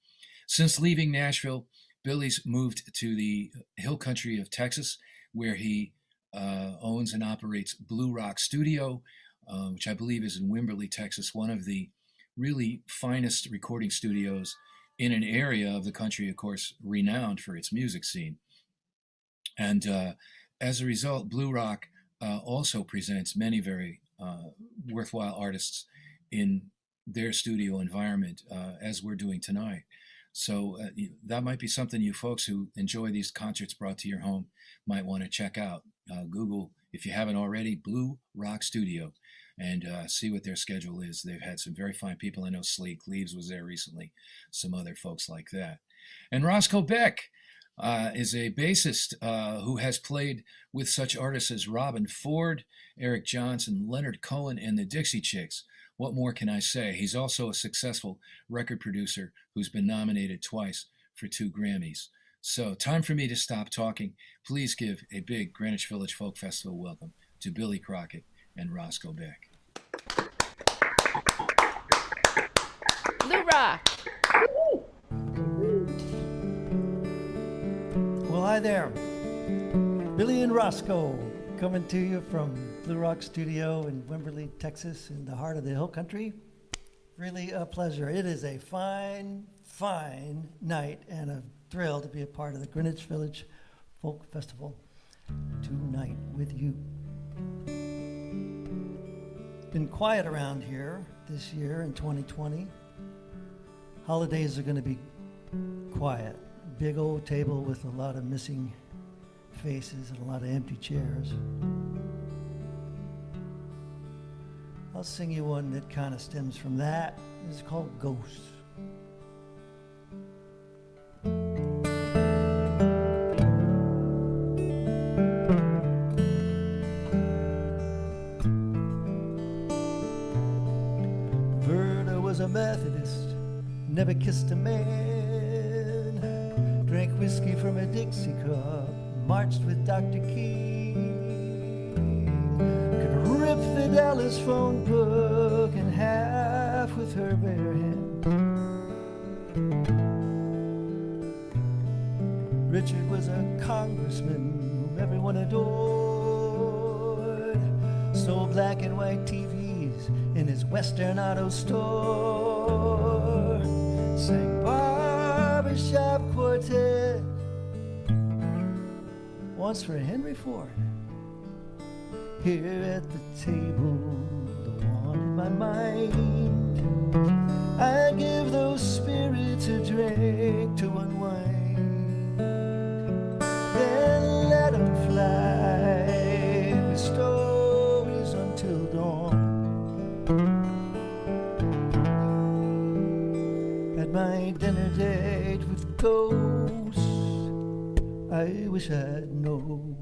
Since leaving Nashville, Billy's moved to the hill country of Texas, where he owns and operates Blue Rock Studio, which I believe is in Wimberley, Texas, one of the really finest recording studios in an area of the country, of course, renowned for its music scene. And as a result, Blue Rock also presents many very worthwhile artists in their studio environment, as we're doing tonight. So that might be something you folks who enjoy these concerts brought to your home might want to check out. Google, if you haven't already, Blue Rock Studio, and see what their schedule is. They've had some very fine people. I know Sleek Leaves was there recently, some other folks like that. And Roscoe Beck is a bassist who has played with such artists as Robin Ford, Eric Johnson, Leonard Cohen, and the Dixie Chicks. What more can I say? He's also a successful record producer who's been nominated twice for 2 Grammys. So, time for me to stop talking. Please give a big Greenwich Village Folk Festival welcome to Billy Crockett and Roscoe Beck. Blue Rock. Well, hi there. Billy and Roscoe coming to you from Blue Rock Studio in Wimberley, Texas, in the heart of the hill country. Really a pleasure. It is a fine, fine night and a thrill to be a part of the Greenwich Village Folk Festival tonight with you. Been quiet around here this year in 2020. Holidays are going to be quiet. Big old table with a lot of missing faces and a lot of empty chairs. I'll sing you one that kind of stems from that. It's called Ghosts. Verna was a Methodist, never kissed a man, drank whiskey from a Dixie cup, marched with Dr. King, could rip Fidela's phone book in half with her bare hand. Richard was a congressman whom everyone adored, sold black and white TVs in his Western Auto store, sang barbershop quartet once for Henry Ford. Here at the table, the one in my mind, I give those spirits a drink to unwind, then let them fly with stories until dawn. At my dinner date with ghosts, I wish I'd known.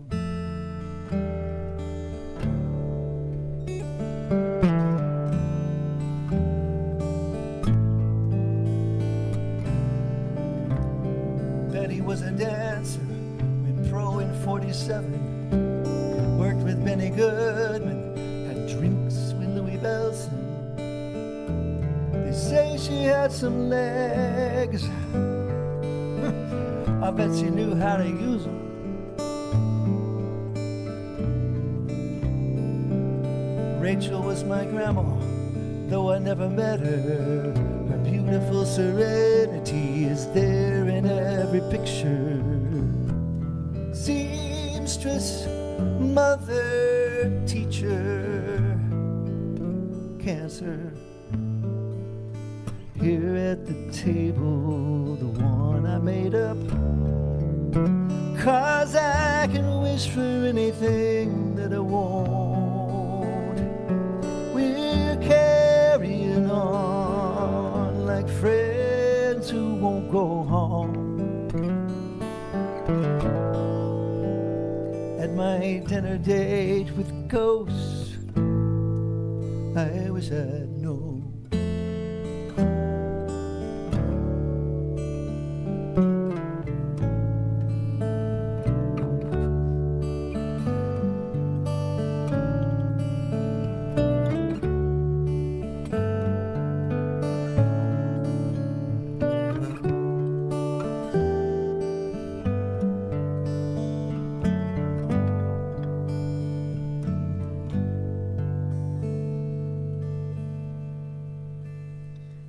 Betty was a dancer, went pro in 47, worked with Benny Goodman, had drinks with Louis Belson. They say she had some legs, I bet she knew how to use them. Rachel was my grandma, though I never met her. Her beautiful serenity is there in every picture. Seamstress, mother, teacher, cancer. Here at the table, the one I made up, 'cause I can wish for anything that I want. We're carrying on like friends who won't go home. At my dinner date with ghosts, I wish I'd known.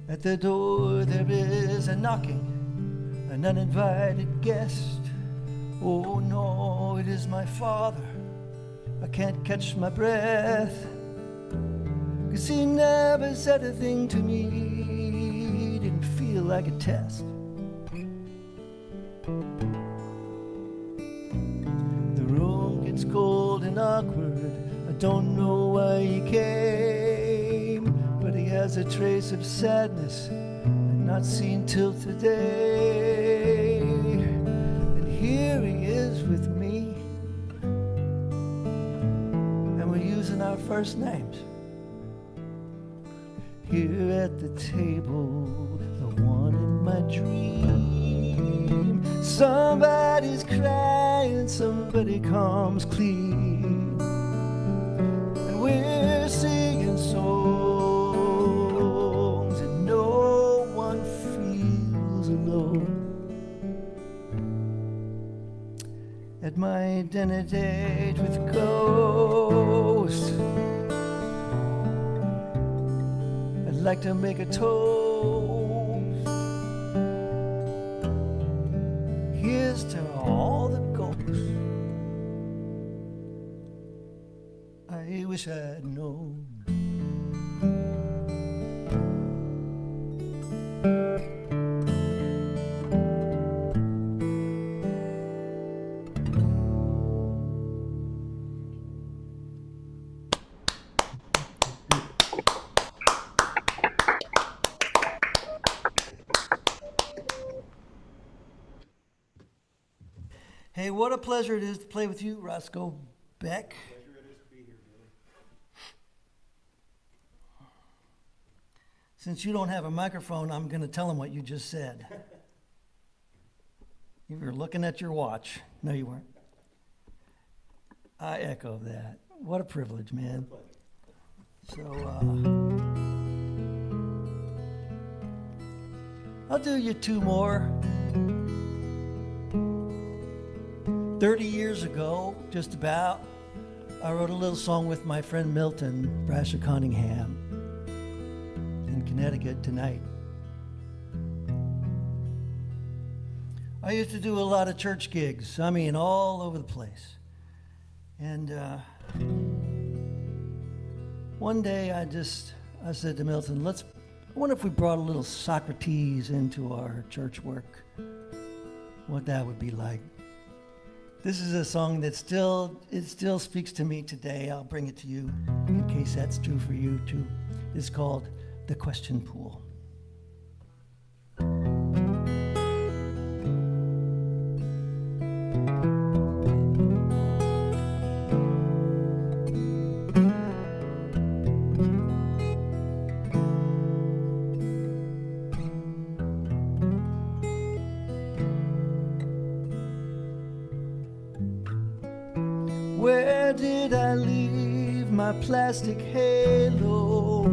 At the door there is a knocking, an uninvited guest. Oh no, it is my father. I can't catch my breath, 'cause he never said a thing to me. Didn't feel like a test. The room gets cold and awkward. I don't know why he came, but he has a trace of sadness I've not seen till today. And here he is with me, and we're using our first names. Here at the table, the one in my dream. Somebody's crying, somebody comes clean, and we're singing songs, and no one feels alone. At my dinner date with ghosts, I'd like to make a toast. Here's to all the ghosts I wish I'd known. Hey, what a pleasure it is to play with you, Roscoe. Beck. Pleasure it is to be here, Billy. Since you don't have a microphone, I'm going to tell them what you just said. You were looking at your watch. No, you weren't. I echo that. What a privilege, man. So, I'll do you two more. 30 years ago, just about, I wrote a little song with my friend Milton Brasher Cunningham in Connecticut tonight. I used to do a lot of church gigs, I mean, all over the place. And one day I said to Milton, I wonder if we brought a little Socrates into our church work, what that would be like. This is a song that still speaks to me today. I'll bring it to you in case that's true for you too. It's called The Question Pool. Where did I leave my plastic halo?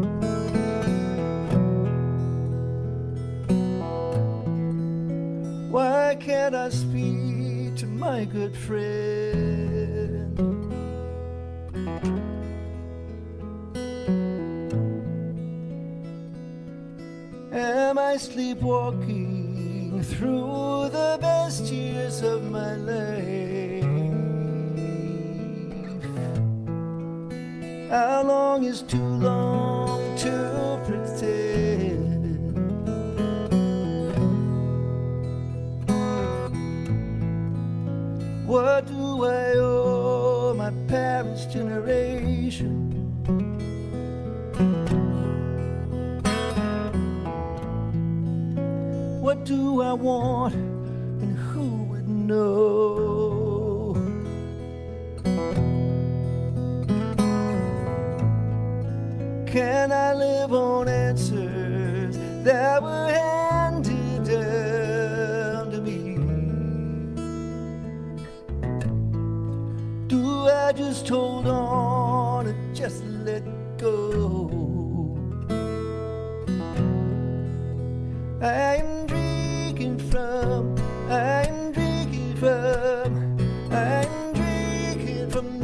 Why can't I speak to my good friend? Am I sleepwalking through the best years of my life? How long is too long to pretend? What do I owe my parents' generation? What what do I want, and who would know? Can I live on answers that were handed down to me? Do I just hold on and just let go? I'm drinking from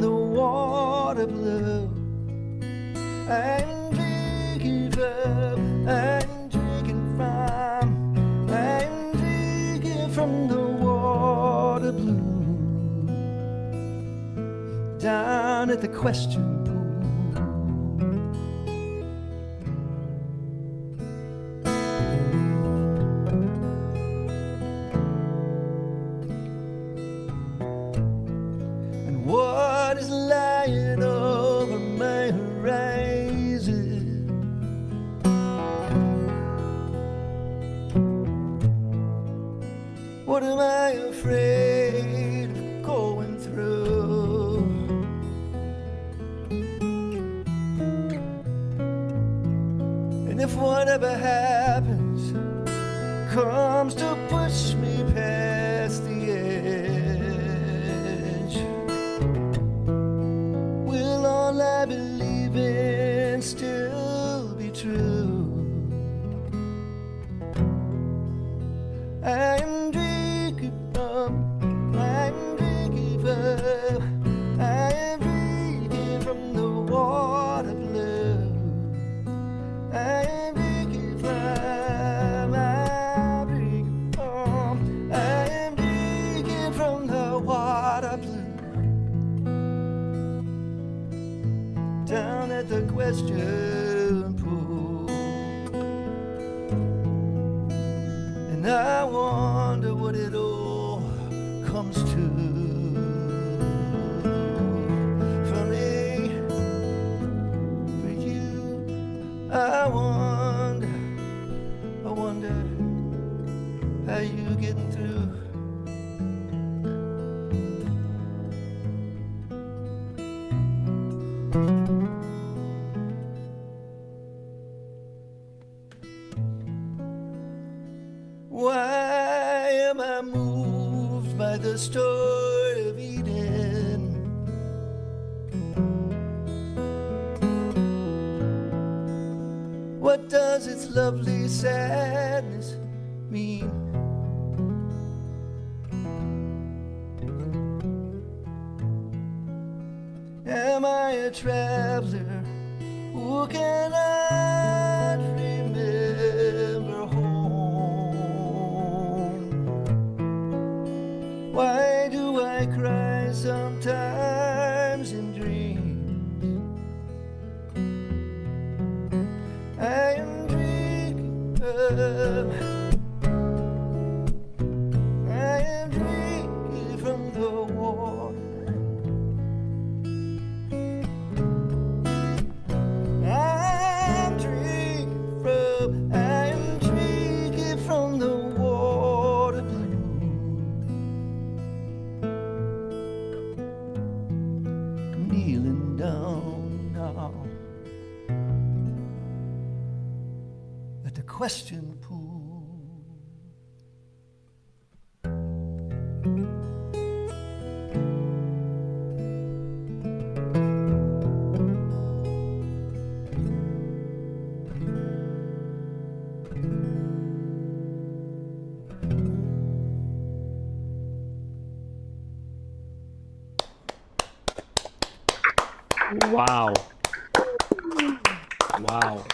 the water blue. I'm drinking from the water blue. Down at the question pool. And what is lying over my horizon? What am I afraid of going through? And if whatever happens comes to push me past the edge, will all I believe in still be true? I'm drinking from the water blue. I'm drinking from the water blue. Down at the question pool. And I wonder what it all comes to. For me, for you, I wonder how you getting through. Why am I moved by the story of Eden? What does its lovely sadness mean? Am I a traveler who cannot remember home? Why do I cry sometimes in dreams? I am drinking from the water. I'm drinking from the water blue. Kneeling down now at the question pool. Wow. Wow.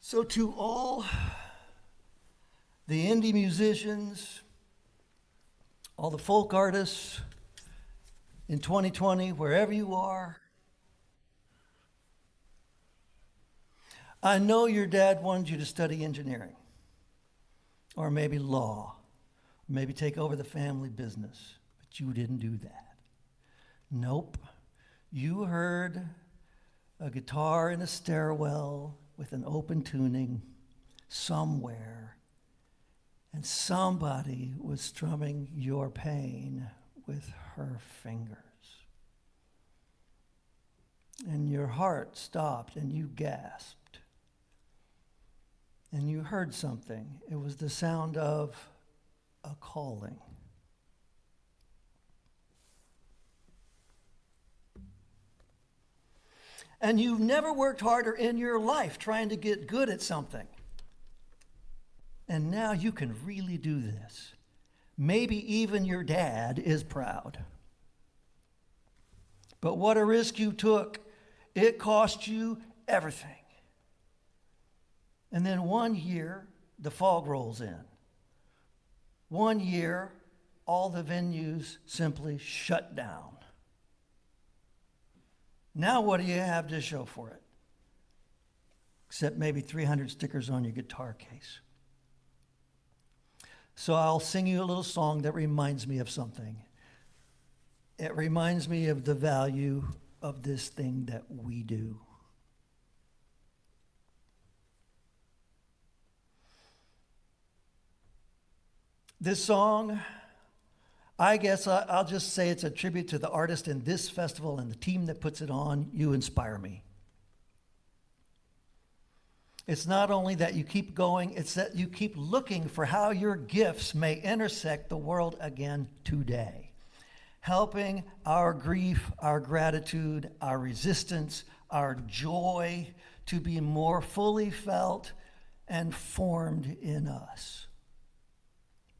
So to all the indie musicians, all the folk artists in 2020, wherever you are, I know your dad wanted you to study engineering, or maybe law, maybe take over the family business, but you didn't do that. Nope. You heard a guitar in a stairwell with an open tuning somewhere, and somebody was strumming your pain with her fingers. And your heart stopped and you gasped. And you heard something. It was the sound of a calling. And you've never worked harder in your life trying to get good at something. And now you can really do this. Maybe even your dad is proud. But what a risk you took. It cost you everything. And then one year, the fog rolls in. One year, all the venues simply shut down. Now what do you have to show for it? Except maybe 300 stickers on your guitar case. So I'll sing you a little song that reminds me of something. It reminds me of the value of this thing that we do. This song, I guess I'll just say it's a tribute to the artist in this festival and the team that puts it on. You inspire me. It's not only that you keep going, it's that you keep looking for how your gifts may intersect the world again today. Helping our grief, our gratitude, our resistance, our joy to be more fully felt and formed in us.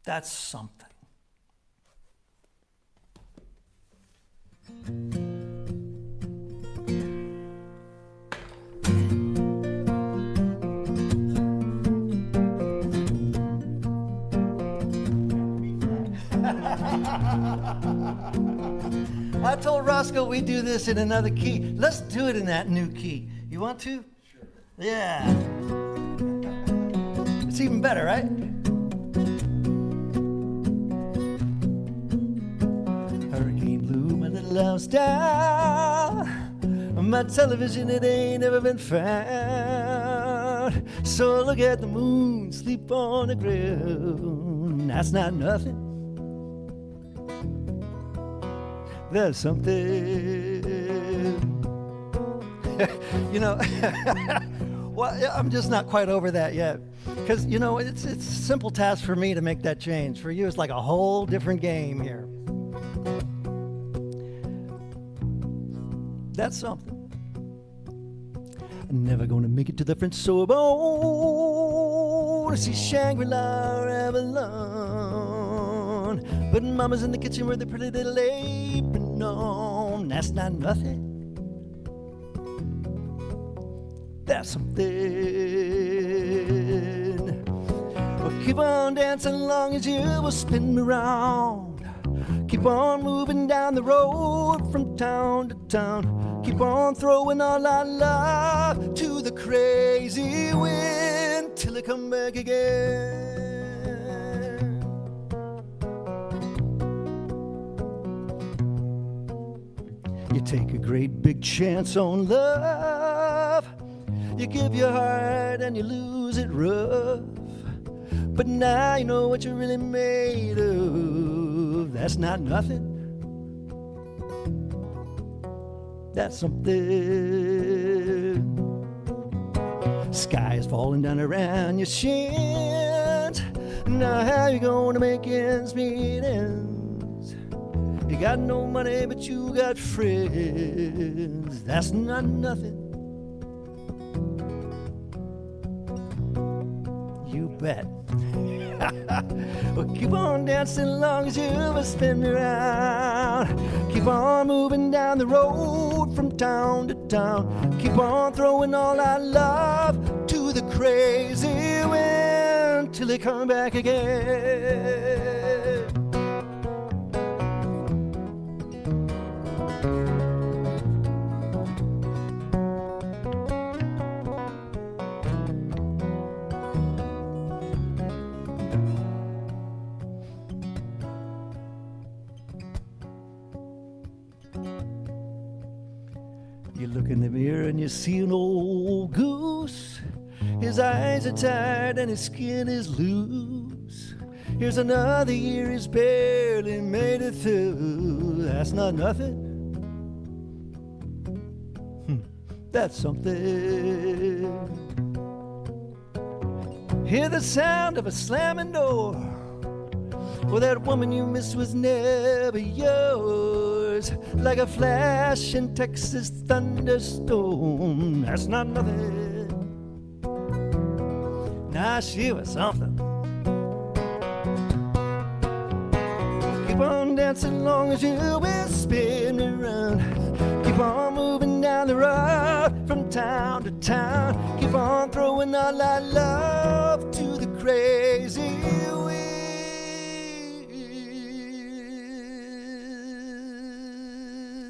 That's something. I told Roscoe we'd do this in another key. Let's do it in that new key. You want to? Sure. Yeah. It's even better, right? Hurricane blew my little house down. My television, it ain't ever been found. So look at the moon, sleep on the ground. That's not nothing. There's something. You know, well, I'm just not quite over that yet. Because, you know, it's a simple task for me to make that change. For you, it's like a whole different game here. That's something. I'm never gonna make it to the French Sorbonne to see Shangri-La or Avalon. But Mama's in the kitchen with a pretty little apron on. That's not nothing. That's something. Well, keep on dancing long as you will spin around. Keep on moving down the road from town to town. Keep on throwing all our love to the crazy wind till it come back again. You take a great big chance on love. You give your heart and you lose it rough. But now you know what you're really made of. That's not nothing. That's something. Sky is falling down around your shins. Now how you gonna make ends meet ends? You got no money but you got friends. That's not nothing. You bet. Well, keep on dancing long as you'll spin around. Keep on moving down the road from town to town. Keep on throwing all our love to the crazy wind till they come back again. You look in the mirror and you see an old goose. His eyes are tired and his skin is loose. Here's another year, he's barely made it through. That's not nothing. That's something. Hear the sound of a slamming door. Well, that woman you missed was never yours. Like a flash in Texas thunderstorm. That's not nothing. Nah, she was something. Keep on dancing long as you will spin around. Keep on moving down the road from town to town. Keep on throwing all that love to the crazy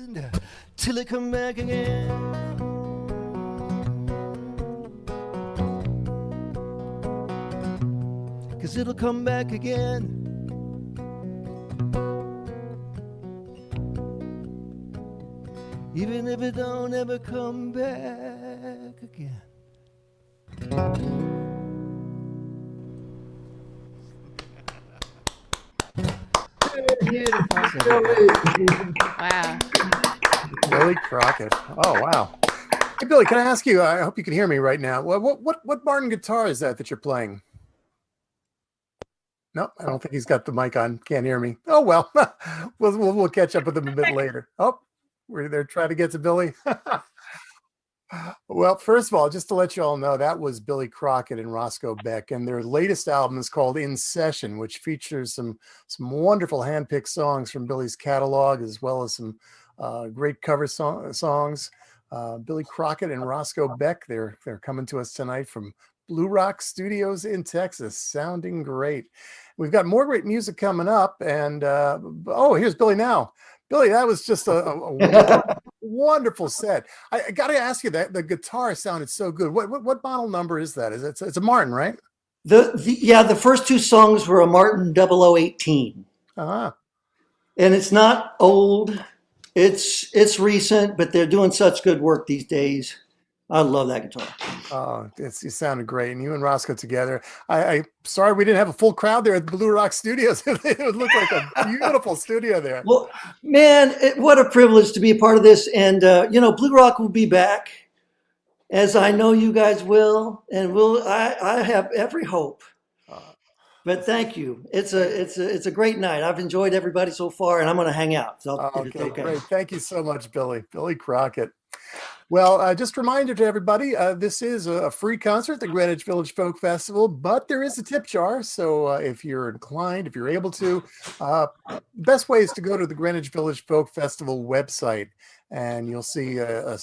wind till it come back again. 'Cause it'll come back again. Even if it don't ever come back again. Wow. Billy Crockett. Oh, wow. Hey, Billy, can I ask you, I hope you can hear me right now. What Martin guitar is that you're playing? No, I don't think he's got the mic on. Can't hear me. Oh, well, we'll catch up with him a bit later. Oh, we're there trying to get to Billy. Well, first of all, just to let you all know, that was Billy Crockett and Roscoe Beck, and their latest album is called In Session, which features some wonderful handpicked songs from Billy's catalog, as well as some great cover songs. Billy Crockett and Roscoe Beck, they're coming to us tonight from Blue Rock Studios in Texas, sounding great. We've got more great music coming up, and here's Billy now. Billy, that was just a wonderful set. I got to ask you, that the guitar sounded so good. What model number is that? It's a Martin, right? The first two songs were a Martin 0018. Uh-huh. And it's not old. It's recent, but they're doing such good work these days. I love that guitar. Oh, it sounded great. And you and Roscoe together. I sorry we didn't have a full crowd there at the Blue Rock Studios. It would look like a beautiful studio there. Well, man, what a privilege to be a part of this. And, Blue Rock will be back, as I know you guys will. And I have every hope. But thank you. It's a great night. I've enjoyed everybody so far, and I'm going to hang out. So okay, great. Thank you so much, Billy Crockett. Well, just a reminder to everybody, this is a free concert, the Greenwich Village Folk Festival, but there is a tip jar. So if you're inclined, if you're able to, best way is to go to the Greenwich Village Folk Festival website, and you'll see a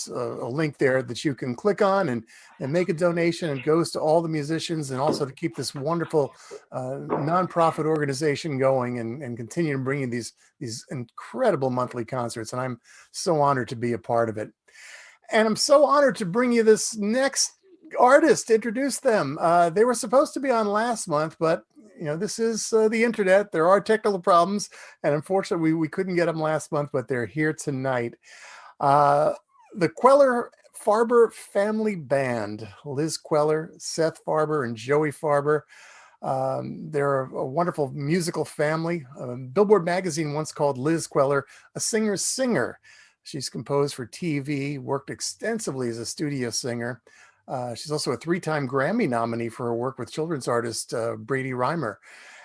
link there that you can click on and make a donation. And goes to all the musicians, and also to keep this wonderful nonprofit organization going and continue to bring you these incredible monthly concerts. And I'm so honored to be a part of it. And I'm so honored to bring you this next artist, introduce them. They were supposed to be on last month, but this is the internet. There are technical problems, and unfortunately we couldn't get them last month, but they're here tonight. The Queler Farber family band, Liz Queler, Seth Farber, and Joey Farber. They're a wonderful musical family. Billboard magazine once called Liz Queler a singer's singer. She's composed for TV, worked extensively as a studio singer. She's also a 3-time Grammy nominee for her work with children's artist Brady Reimer.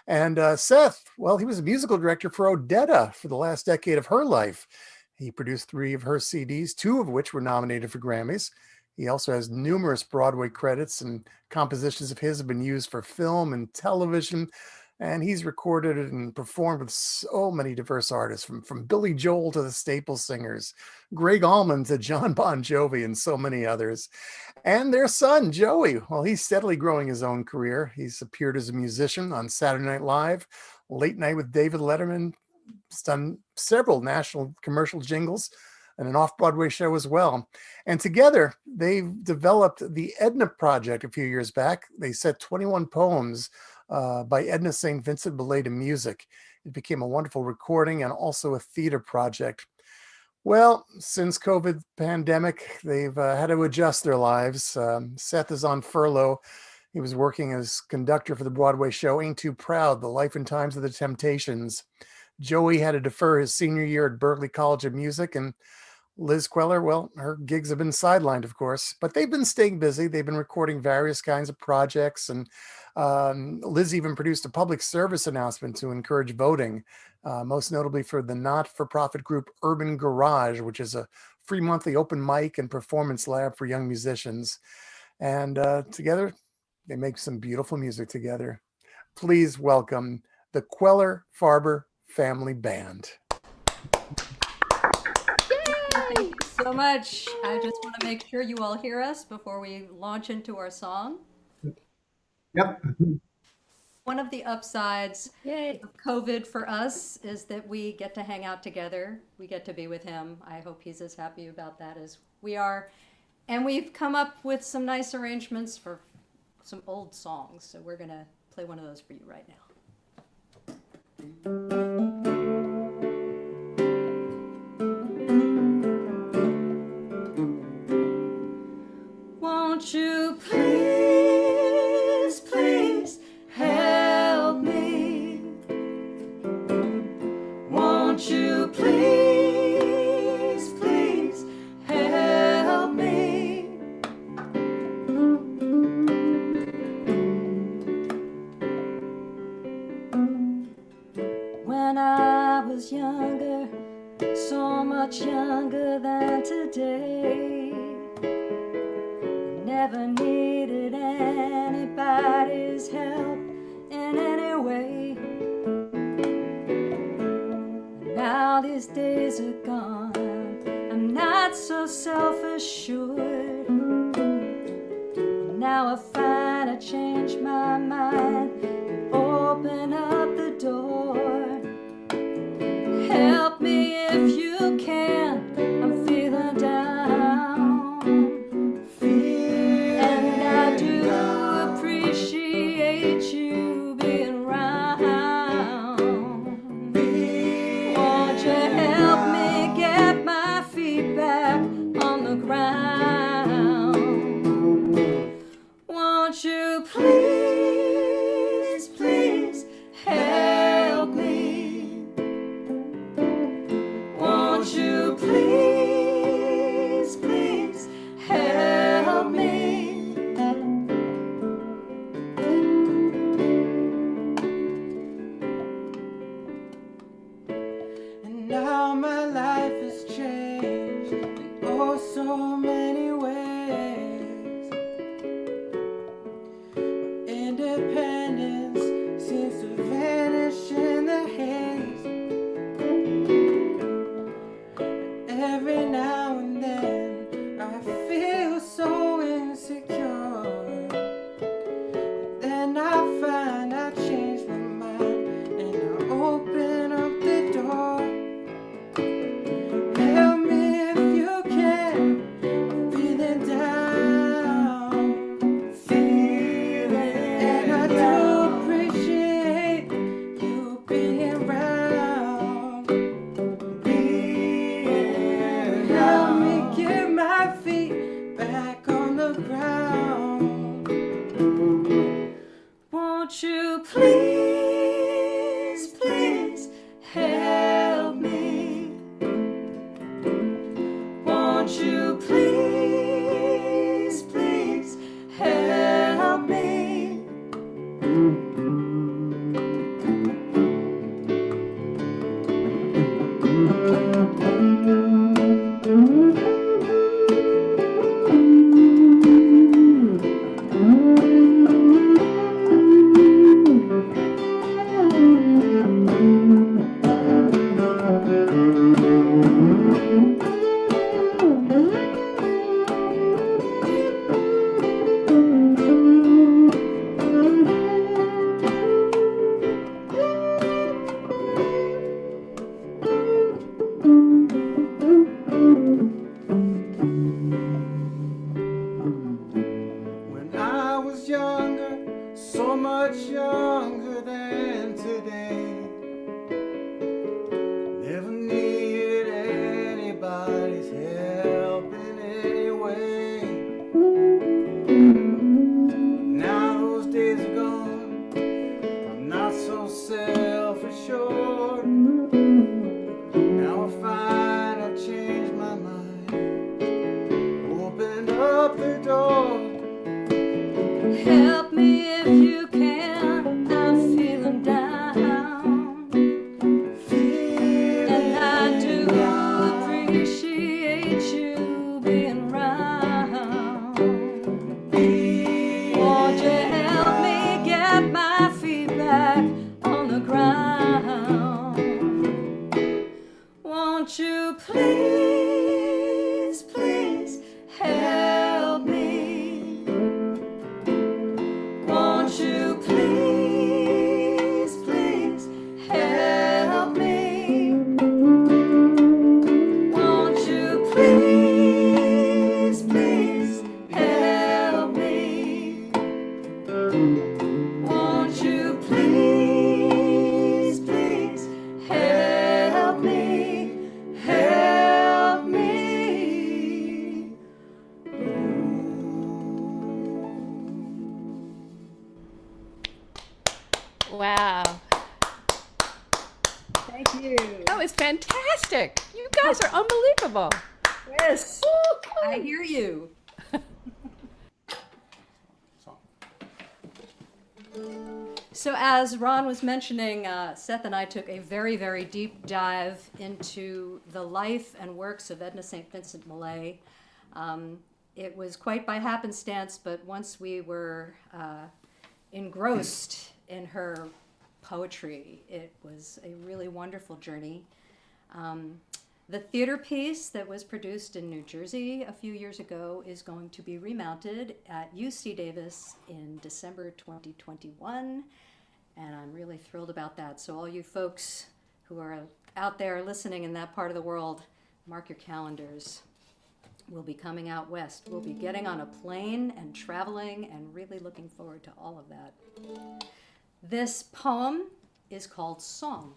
And Seth, well, he was a musical director for Odetta for the last decade of her life. He produced 3 of her CDs, 2 of which were nominated for Grammys. He also has numerous Broadway credits, and compositions of his have been used for film and television. And he's recorded and performed with so many diverse artists, from Billy Joel to the Staple Singers, Greg Allman to John Bon Jovi, and so many others. And their son, Joey, well, he's steadily growing his own career. He's appeared as a musician on Saturday Night Live, Late Night with David Letterman. He's done several national commercial jingles and an off-Broadway show as well. And together, they've developed the Edna Project a few years back. They set 21 poems by Edna St. Vincent Ballet to music. It became a wonderful recording and also a theater project. Well, since COVID pandemic, they've had to adjust their lives. Seth is on furlough. He was working as conductor for the Broadway show Ain't Too Proud, The Life and Times of the Temptations. Joey had to defer his senior year at Berklee College of Music, and Liz Queller, well, her gigs have been sidelined, of course, but they've been staying busy. They've been recording various kinds of projects, and Liz even produced a public service announcement to encourage voting, most notably for the not-for-profit group Urban Garage, which is a free monthly open mic and performance lab for young musicians. And together, they make some beautiful music together. Please welcome the Queller Farber Family Band. Thank you so much. I just want to make sure you all hear us before we launch into our song. Yep. One of the upsides Yay. of COVID for us is that we get to hang out together. We get to be with him. I hope he's as happy about that as we are. And we've come up with some nice arrangements for some old songs. So we're going to play one of those for you right now. Won't you please, please help me? Won't you please, please help me? When I was younger, so much younger than today, never needed anybody's help in any way. Now these days are gone, I'm not so self-assured. Now I find I changed my mind and open up the door. Help me if you can, I'm feeling down. And I do appreciate you being around. Won't you help me get my feet back on the ground? Won't you please, please help me? Won't you please, please help me? And now my life has changed in oh so many ways. Independence seems to vanish in the haze. Every now and then I feel so insecure. Then I find I change my mind and I open up the door. Help me if you can, I'm feeling down. And I do appreciate you being around. Help me get my feet back on the ground. Won't you please, please help me? Won't you please, please help me? Wow. Thank you. That was fantastic. You guys are unbelievable. Yes, I hear you. So as Ron was mentioning, Seth and I took a very, very deep dive into the life and works of Edna St. Vincent Millay. It was quite by happenstance, but once we were engrossed in her poetry, it was a really wonderful journey. The theater piece that was produced in New Jersey a few years ago is going to be remounted at UC Davis in December 2021, and I'm really thrilled about that. So all you folks who are out there listening in that part of the world, mark your calendars. We'll be coming out west. We'll be getting on a plane and traveling and really looking forward to all of that. This poem is called Song.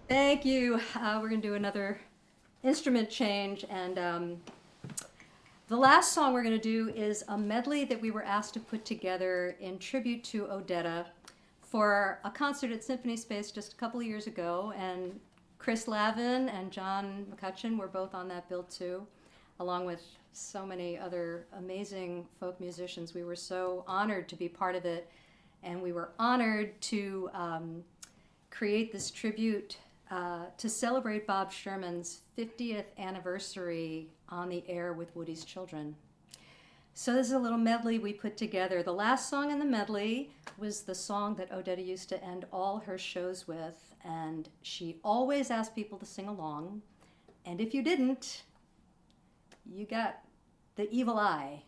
Thank you. We're going to do another instrument change, and the last song we're going to do is a medley that we were asked to put together in tribute to Odetta for a concert at Symphony Space just a couple of years ago, and Chris Lavin and John McCutcheon were both on that bill too. along with so many other amazing folk musicians. We were so honored to be part of it, and we were honored to create this tribute to celebrate Bob Sherman's 50th anniversary on the air with Woody's Children. So this is a little medley we put together. The last song in the medley was the song that Odetta used to end all her shows with, and she always asked people to sing along. And if you didn't, you got the evil eye.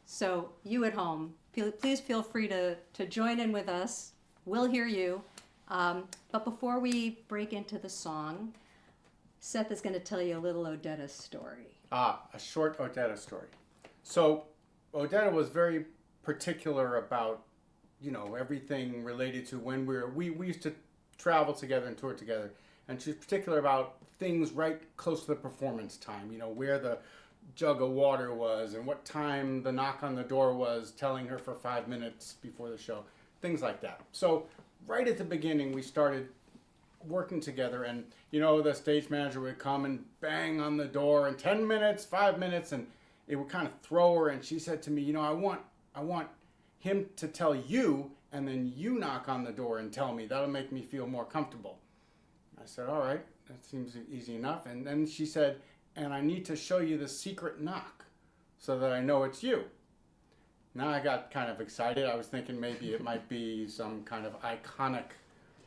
So you at home, please feel free to join in with us. We'll hear you. But before we break into the song, Seth is going to tell you a little Odetta story. A short Odetta story. So Odetta was very particular about, everything related to when we used to travel together and tour together. And she's particular about things right close to the performance time, where the jug of water was and what time the knock on the door was telling her for 5 minutes before the show, things like that. So right at the beginning, we started working together, and the stage manager would come and bang on the door in 10 minutes, 5 minutes, and it would kind of throw her. And she said to me, I want him to tell you, and then you knock on the door and tell me. That'll make me feel more comfortable. I said, all right, that seems easy enough. And then she said, and I need to show you the secret knock so that I know it's you. Now I got kind of excited. I was thinking maybe it might be some kind of iconic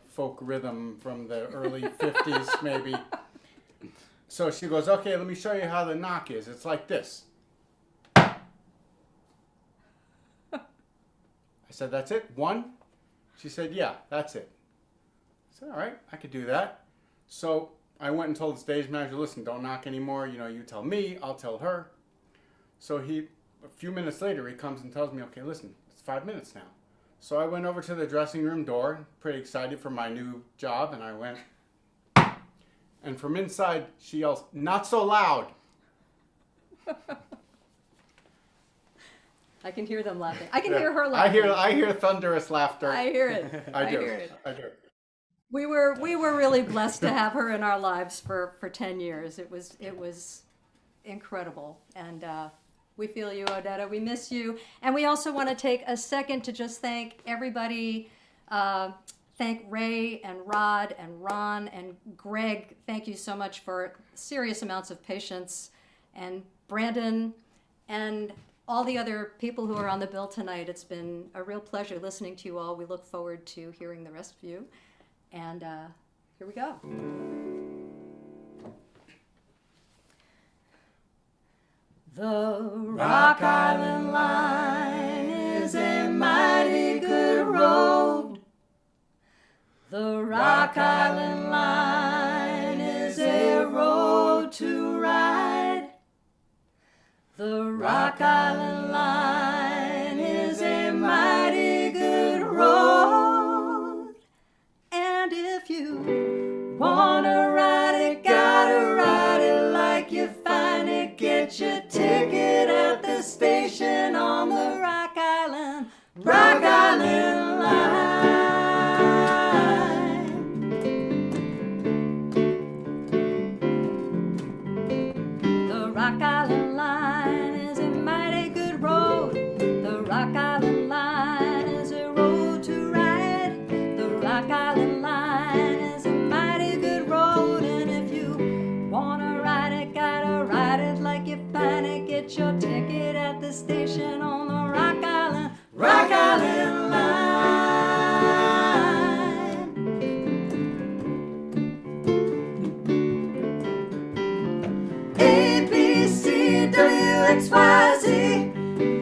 folk rhythm from the early 50s, maybe. So she goes, okay, let me show you how the knock is. It's like this. I said, that's it? One? She said, yeah, that's it. I said, all right, I could do that. So I went and told the stage manager, listen, don't knock anymore. You tell me, I'll tell her. So a few minutes later, he comes and tells me, okay, listen, it's 5 minutes now. So I went over to the dressing room door, pretty excited for my new job, and I went. And from inside, she yells, not so loud. I can hear them laughing. I can hear her laughing. I hear thunderous laughter. I hear it. I do. hear it. I do. We were really blessed to have her in our lives for 10 years. It was incredible, and we feel you, Odetta. We miss you, and we also want to take a second to just thank everybody. Thank Ray and Rod and Ron and Greg. Thank you so much for serious amounts of patience, and Brandon and all the other people who are on the bill tonight. It's been a real pleasure listening to you all. We look forward to hearing the rest of you. And here we go. The Rock Island Line is a mighty good road. The Rock Island Line is a road to ride. The Rock Island Line is a mighty good road. And if you wanna ride it, gotta ride it like you find it. Get your ticket at the station on the Rock Island Line. The Rock Island Line is a mighty good road. The Rock Island Line is a road to ride. The Rock Island Line is a mighty good road. And if you wanna ride it, gotta ride it like you find it. Get your ticket at the station on the Rock Island Line. A, B, C, W, X, Y, Z.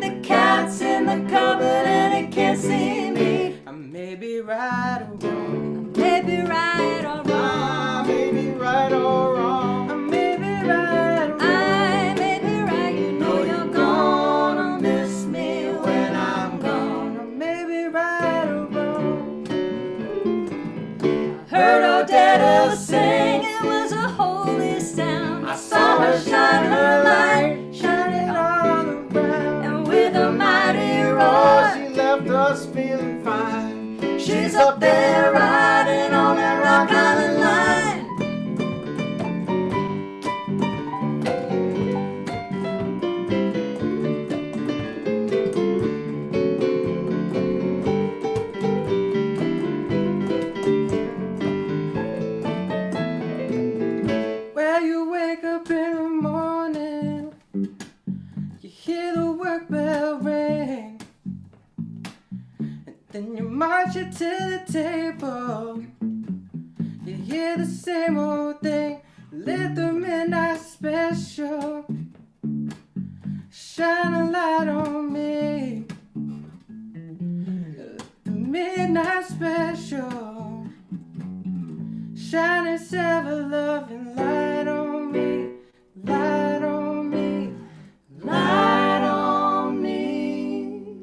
The cat's in the cupboard and it can't see me. I may be right or wrong. I may be right or wrong. I may be right or wrong. I may be right or wrong. I may be right. You know you're gonna miss me when I'm gone. I may be right or wrong. Heard Odetta sing, it was a holy sound. I saw her shine her light, shine it all around. And with a mighty roar, She left us feeling fine. she's up there riding on that Rock Island Line. when you march it to the table. You hear the same old thing, lit the midnight special. Shine a light on me. The midnight special. Shining seven loving light on me. Light on me. Light on me.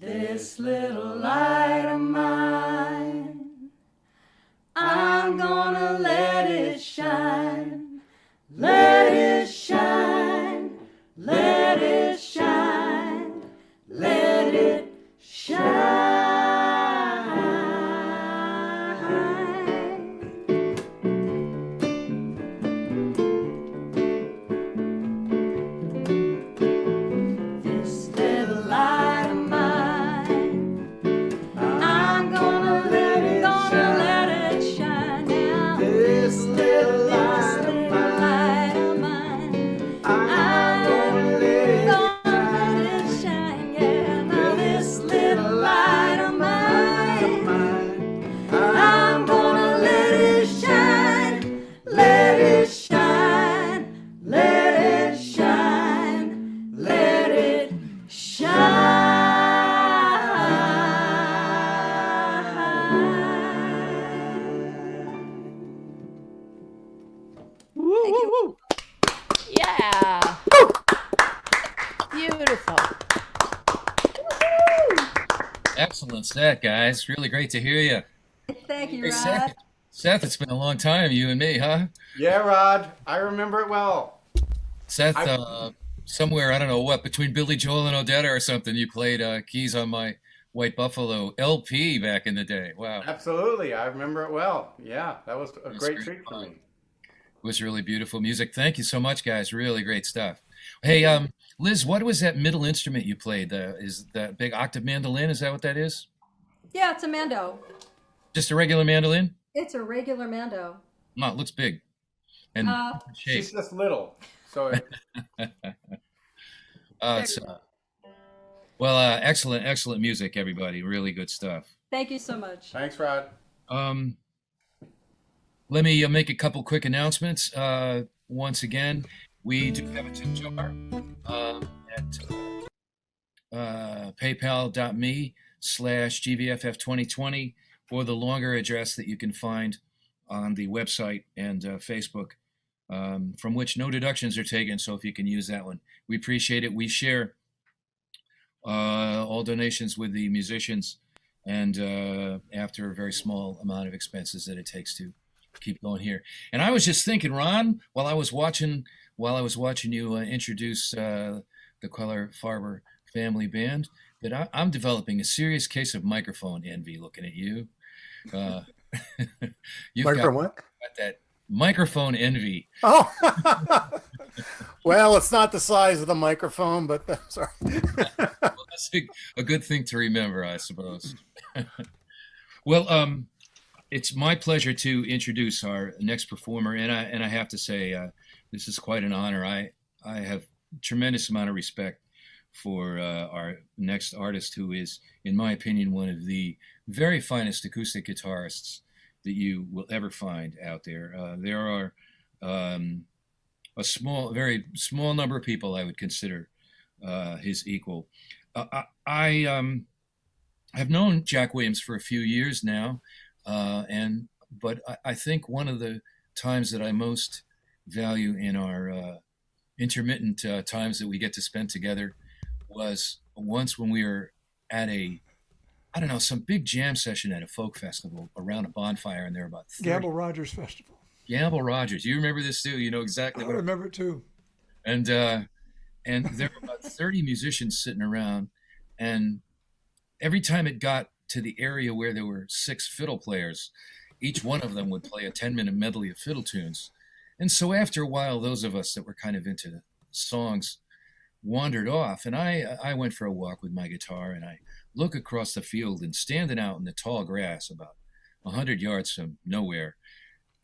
This little light of mine, I'm gonna let it shine. Let it shine. Let it shine. Let it shine. This little light of mine, I'm gonna let it shine now. This little light of mine, I'm gonna let it shine, yeah. Now this little light of mine, I'm gonna let it shine, let it shine, let it shine, let it shine. Yeah. Beautiful. Excellent set, guys. Really great to hear you. Thank you, Hey, Rod. Seth, it's been a long time, you and me, huh? Yeah, Rod, I remember it well. Seth, I- somewhere, I don't know what, between Billy Joel and Odetta or something, you played keys on my White Buffalo LP back in the day. Wow. It Absolutely, I remember it well. Yeah, that was a was great great treat for fun. me. Was really beautiful music. Thank you so much, guys. Really great stuff. Hey, Liz, what was that middle instrument you played? Is that big octave mandolin? Is that what that is? Yeah, it's a mando. Just a regular mandolin? It's a regular mando. No, it looks big and Uh, good shape. She's just little, so it, It's, well, excellent music, everybody. Really good stuff. Thank you so much. thanks, Rod. Um, Let me make a couple quick announcements. Once again, we do have a tip jar at paypal.me/GVFF2020 or the longer address that you can find on the website and Facebook, from which no deductions are taken. So if you can use that one, we appreciate it. We share all donations with the musicians, and after a very small amount of expenses that it takes to keep going here. And I was just thinking, Ron, while I was watching you introduce the Queller Farber family band, that I'm developing a serious case of microphone envy. Looking at you, you've Microphone what? got that microphone envy. Oh, well, it's not the size of the microphone, but sorry. Well, that's a good thing to remember, I suppose. Well, it's my pleasure to introduce our next performer, and I have to say, this is quite an honor. I have tremendous amount of respect for our next artist, who is, in my opinion, one of the very finest acoustic guitarists that you will ever find out there. There are very small number of people I would consider his equal. I have known Jack Williams for a few years now, but I think one of the times that I most value in our intermittent times that we get to spend together was once when we were at some big jam session at a folk festival around a bonfire, and there were about 30. Gamble Rogers Festival. Gamble Rogers. You remember this too? You know exactly I what. remember it too. And there were about 30 musicians sitting around, and every time it got to the area where there were 6 fiddle players, each one of them would play a 10-minute medley of fiddle tunes. And so after a while, those of us that were kind of into songs wandered off, and I went for a walk with my guitar, and I look across the field, and standing out in the tall grass about 100 yards from nowhere,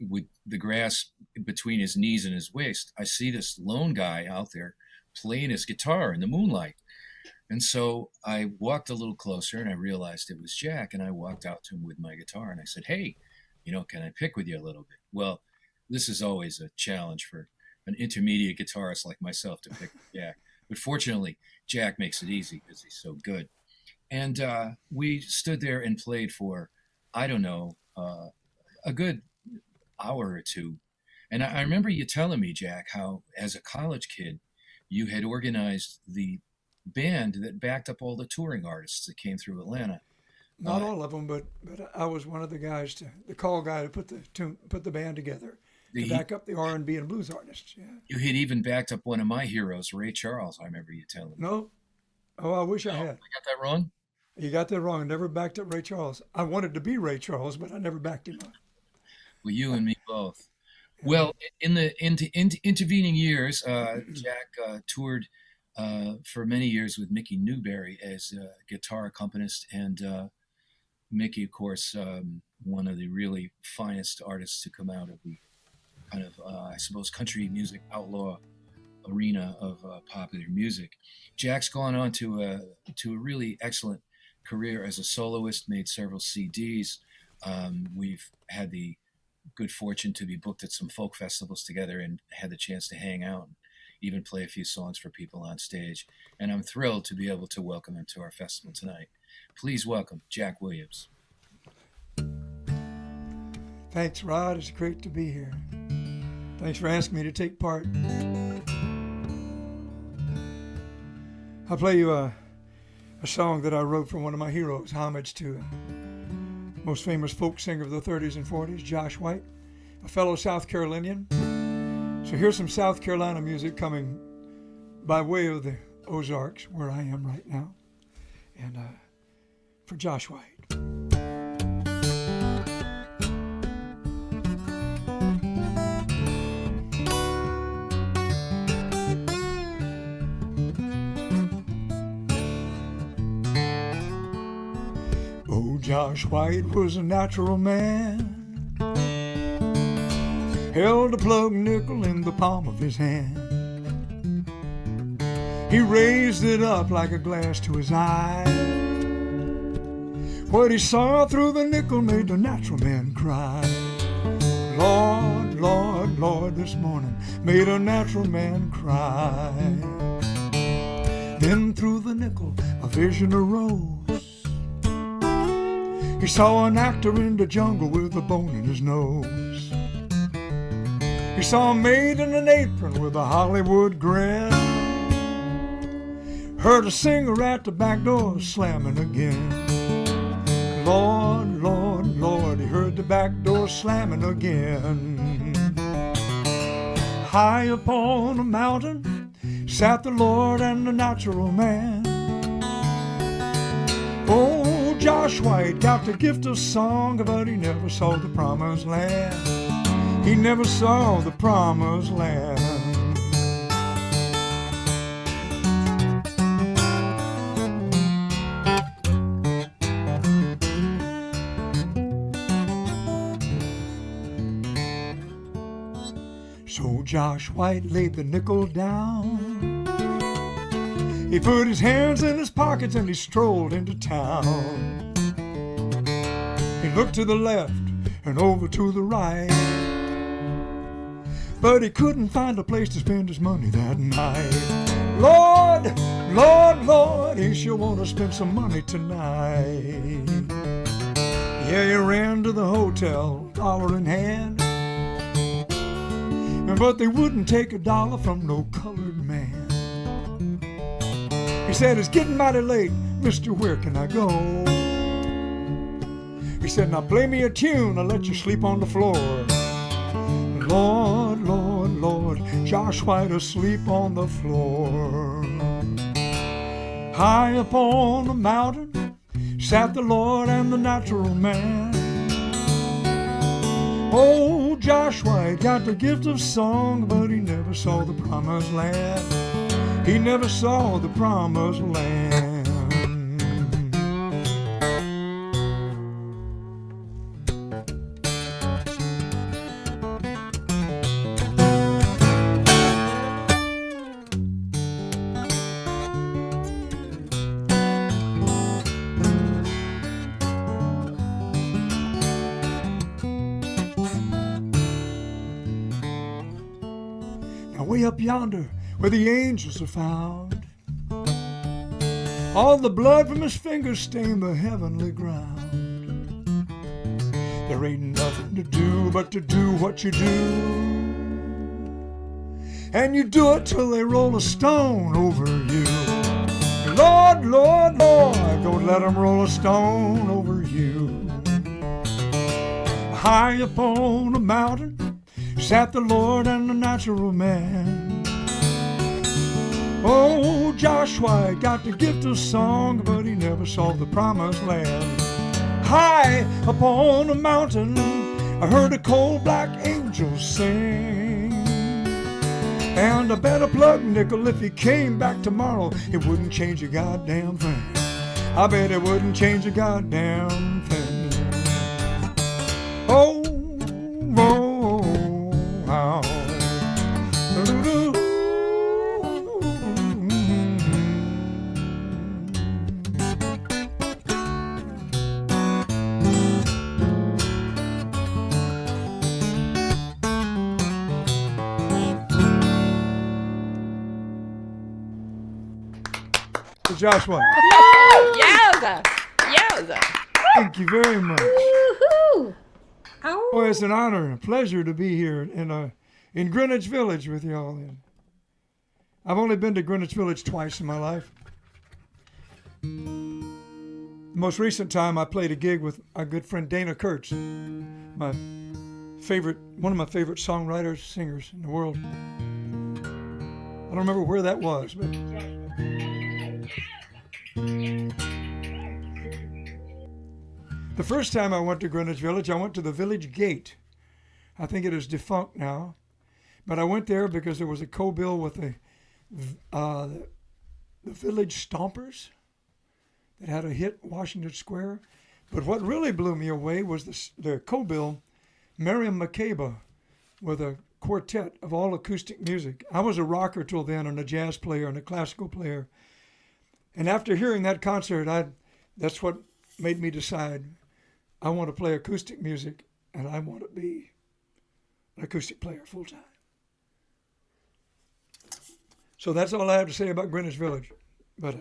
with the grass between his knees and his waist, I see this lone guy out there playing his guitar in the moonlight. And so I walked a little closer and I realized it was Jack. And I walked out to him with my guitar and I said, hey, can I pick with you a little bit? Well, this is always a challenge for an intermediate guitarist like myself to pick with Jack. But fortunately, Jack makes it easy because he's so good. And we stood there and played for, I don't know, a good hour or two. And I remember you telling me, Jack, how as a college kid, you had organized the band that backed up all the touring artists that came through Atlanta. Not all of them, but I was one of the guys, the call guy to put the band together, to back up the R&B and blues artists. Yeah. You had even backed up one of my heroes, Ray Charles. I remember you telling me. No, I wish I had. I got that wrong. You got that wrong. I never backed up Ray Charles. I wanted to be Ray Charles, but I never backed him up. Well, you and me both. Well, in the intervening years, Jack toured for many years with Mickey Newberry as a guitar accompanist, and Mickey, of course, one of the really finest artists to come out of the kind of, I suppose, country music outlaw arena of popular music. Jack's gone on to a really excellent career as a soloist, made several CDs. We've had the good fortune to be booked at some folk festivals together and had the chance to hang out and even play a few songs for people on stage. And I'm thrilled to be able to welcome him to our festival tonight. Please welcome Jack Williams. Thanks, Rod. It's great to be here. Thanks for asking me to take part. I'll play you a song that I wrote for one of my heroes, homage to most famous folk singer of the 30s and 40s, Josh White, a fellow South Carolinian. So here's some South Carolina music coming by way of the Ozarks, where I am right now, and for Josh White. Josh White was a natural man, held a plug nickel in the palm of his hand. He raised it up like a glass to his eye. What he saw through the nickel made the natural man cry. Lord, Lord, Lord, this morning made a natural man cry. Then through the nickel a vision arose. He saw an actor in the jungle with a bone in his nose. He saw a maid in an apron with a Hollywood grin. Heard a singer at the back door slamming again. Lord, Lord, Lord, he heard the back door slamming again. High upon a mountain sat the Lord and the natural man. Oh, Josh White got the gift of song, but he never saw the promised land. He never saw the promised land. So Josh White laid the nickel down. He put his hands in his pockets and he strolled into town. He looked to the left and over to the right, but he couldn't find a place to spend his money that night. Lord, Lord, Lord, he sure want to spend some money tonight. Yeah, he ran to the hotel, dollar in hand, but they wouldn't take $1 from no colored man. He said, it's getting mighty late, mister, where can I go? He said, now play me a tune, I'll let you sleep on the floor. Lord, Lord, Lord, Josh White asleep on the floor. High upon the mountain sat the Lord and the natural man. Oh, Josh White got the gift of song, but he never saw the promised land. He never saw the promised land. way up yonder where the angels are found. All the blood from his fingers stained the heavenly ground. There ain't nothing to do but to do what you do. And you do it till they roll a stone over you. Lord, Lord, Lord, don't let them roll a stone over you. High up on a mountain sat the Lord and the natural man. Oh, Joshua got the gift of song, but he never saw the promised land. High up on a mountain, I heard a cold black angel sing. And I bet a plug nickel if he came back tomorrow, it wouldn't change a goddamn thing. I bet it wouldn't change a goddamn thing. Oh, oh, oh, oh. Joshua. Yowza! Yowza! Thank you very much. Woohoo! Boy, it's an honor and a pleasure to be here in Greenwich Village with y'all. I've only been to Greenwich Village twice in my life. The most recent time I played a gig with our good friend Dana Kurtz, one of my favorite songwriters, singers in the world. I don't remember where that was, but the first time I went to Greenwich Village, I went to the Village Gate. I think it is defunct now, but I went there because there was a co-bill with the Village Stompers that had a hit, Washington Square. But what really blew me away was the co-bill, Miriam Makeba, with a quartet of all acoustic music. I was a rocker till then, and a jazz player and a classical player. And after hearing that concert, that's what made me decide I want to play acoustic music, and I want to be an acoustic player full time. So that's all I have to say about Greenwich Village. But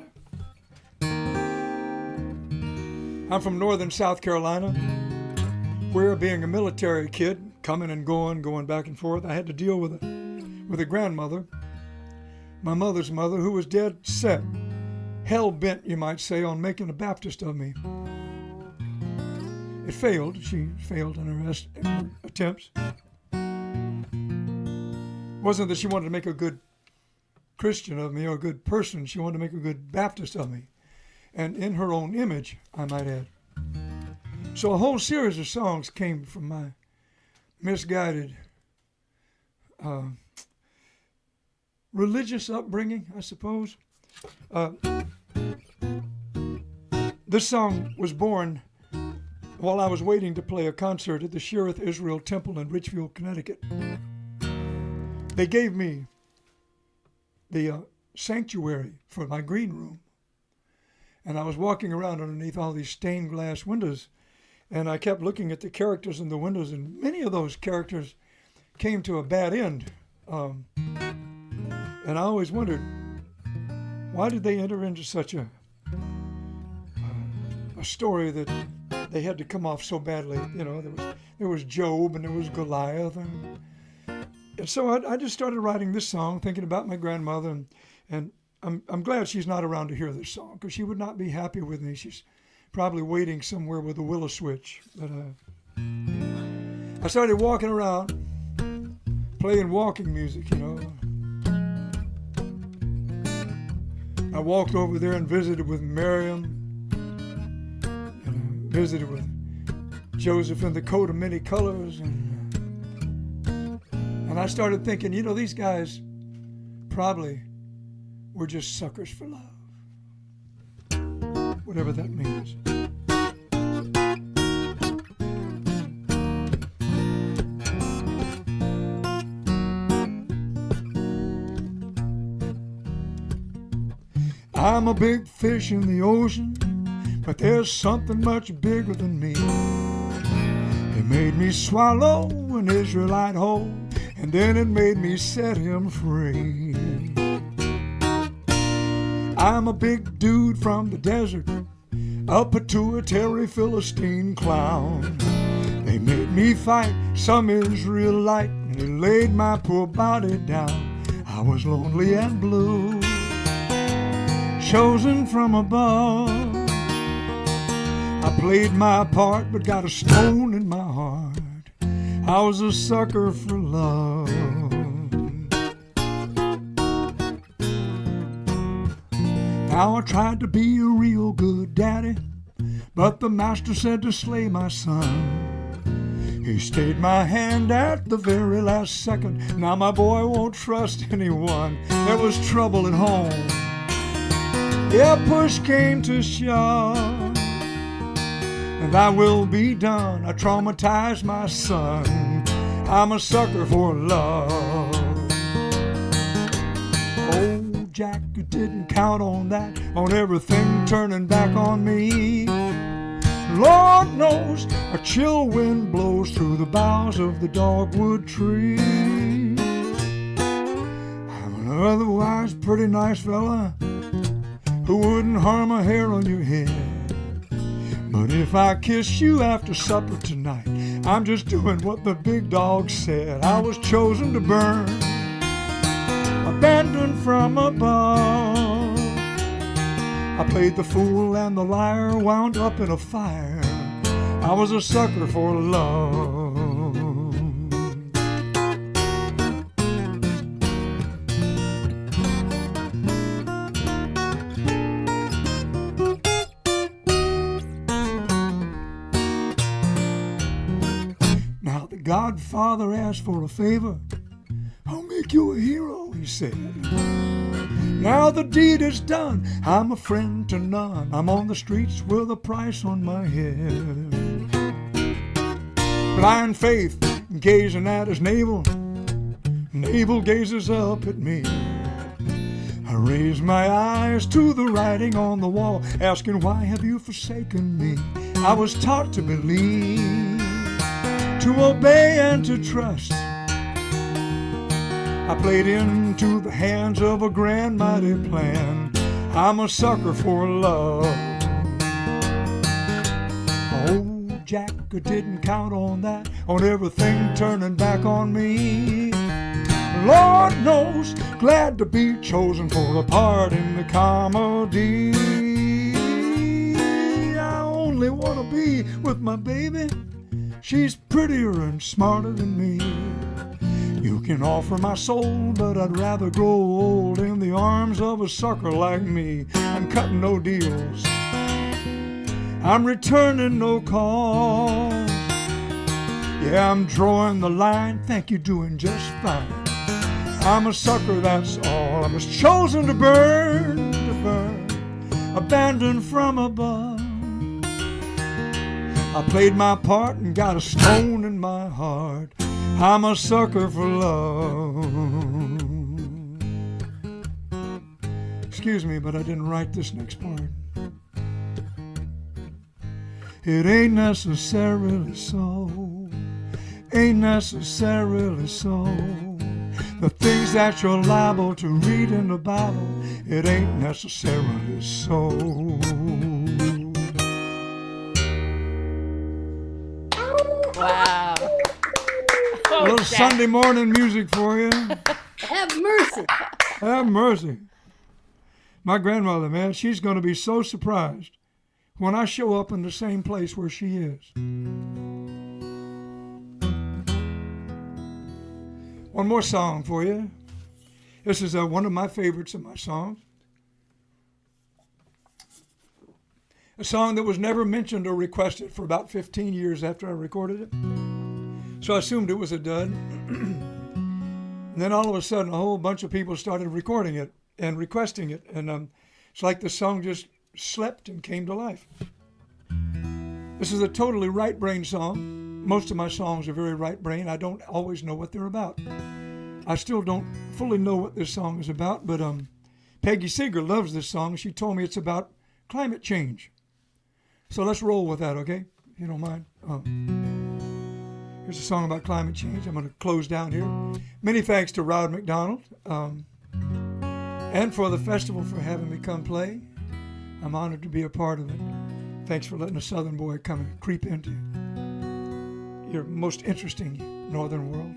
I'm from northern South Carolina, where being a military kid, coming and going back and forth, I had to deal with a grandmother, my mother's mother, who was dead set, hell-bent, you might say, on making a Baptist of me. It failed. She failed in her attempts. It wasn't that she wanted to make a good Christian of me or a good person. She wanted to make a good Baptist of me. And in her own image, I might add. So a whole series of songs came from my misguided religious upbringing, I suppose. This song was born while I was waiting to play a concert at the Shearith Israel Temple in Richfield, Connecticut. They gave me the sanctuary for my green room. And I was walking around underneath all these stained glass windows, and I kept looking at the characters in the windows, and many of those characters came to a bad end. And I always wondered, why did they enter into such a story that they had to come off so badly? You know, there was Job and there was Goliath, and so I just started writing this song, thinking about my grandmother, and I'm glad she's not around to hear this song, because she would not be happy with me. She's probably waiting somewhere with a willow switch. But I started walking around, playing walking music, you know. I walked over there and visited with Miriam, and visited with Joseph in the coat of many colors, and I started thinking, you know, these guys probably were just suckers for love, whatever that means. I'm a big fish in the ocean, but there's something much bigger than me. He made me swallow an Israelite whole and then it made me set him free. I'm a big dude from the desert, a pituitary Philistine clown. They made me fight some Israelite, and they laid my poor body down. I was lonely and blue, chosen from above. I played my part, but got a stone in my heart. I was a sucker for love. Now I tried to be a real good daddy, but the master said to slay my son. He stayed my hand at the very last second. Now my boy won't trust anyone. There was trouble at home. Yeah, push came to shove, and thy will be done. I traumatized my son. I'm a sucker for love. Oh, Jack, you didn't count on that, on everything turning back on me. Lord knows a chill wind blows through the boughs of the dogwood tree. I'm an otherwise pretty nice fella who wouldn't harm a hair on your head. But if I kiss you after supper tonight, I'm just doing what the big dog said. I was chosen to burn, abandoned from above. I played the fool and the liar, wound up in a fire. I was a sucker for love. Now the Godfather asked for a favor. I'll make you a hero, he said. Now the deed is done, I'm a friend to none. I'm on the streets with a price on my head. Blind faith gazing at his navel, navel gazes up at me. I raise my eyes to the writing on the wall, asking why have you forsaken me? I was taught to believe, to obey and to trust. I played into the hands of a grand mighty plan. I'm a sucker for love. Oh, Jack, I didn't count on that, on everything turning back on me. Lord knows, glad to be chosen for a part in the comedy. I only want to be with my baby. She's prettier and smarter than me. You can offer my soul, but I'd rather grow old in the arms of a sucker like me. I'm cutting no deals, I'm returning no calls. Yeah, I'm drawing the line, think you're doing just fine. I'm a sucker, that's all. I was chosen to burn, abandoned from above. I played my part and got a stone in my heart. I'm a sucker for love. Excuse me, but I didn't write this next part. It ain't necessarily so. Ain't necessarily so. The things that you're liable to read in the Bible, it ain't necessarily so. Wow. A little Sunday morning music for you. Have mercy. Have mercy. My grandmother, man, she's going to be so surprised when I show up in the same place where she is. One more song for you. This is one of my favorites of my songs. A song that was never mentioned or requested for about 15 years after I recorded it. So I assumed it was a dud. And then all of a sudden, a whole bunch of people started recording it and requesting it. And it's like the song just slept and came to life. This is a totally right brain song. Most of my songs are very right brain. I don't always know what they're about. I still don't fully know what this song is about, but Peggy Seeger loves this song. She told me it's about climate change. So let's roll with that, okay? If you don't mind. Here's a song about climate change. I'm going to close down here. Many thanks to Rod McDonald and for the festival for having me come play. I'm honored to be a part of it. Thanks for letting a Southern boy come and creep into your most interesting northern world.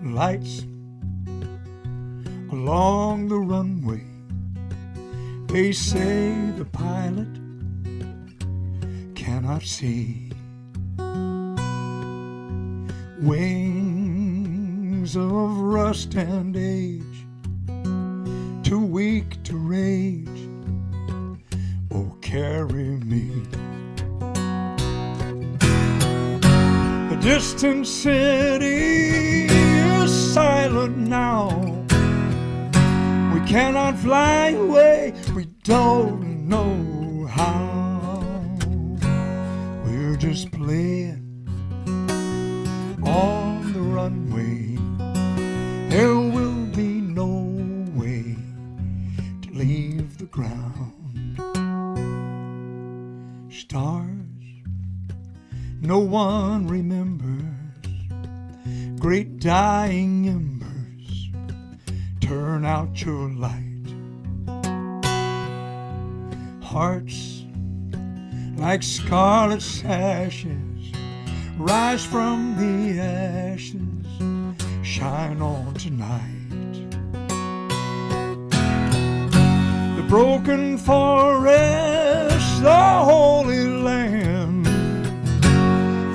Lights along the runway, they say the pilot cannot see. Wings of rust and age, too weak to rage, oh carry me. The distant city is silent now. We cannot fly away, we don't know how. We're just playing on the runway. There will be no way to leave the ground. Stars no one remembers, great dying embers, turn out your light. Hearts like scarlet sashes rise from the ashes, shine on tonight. The broken forest, the holy land,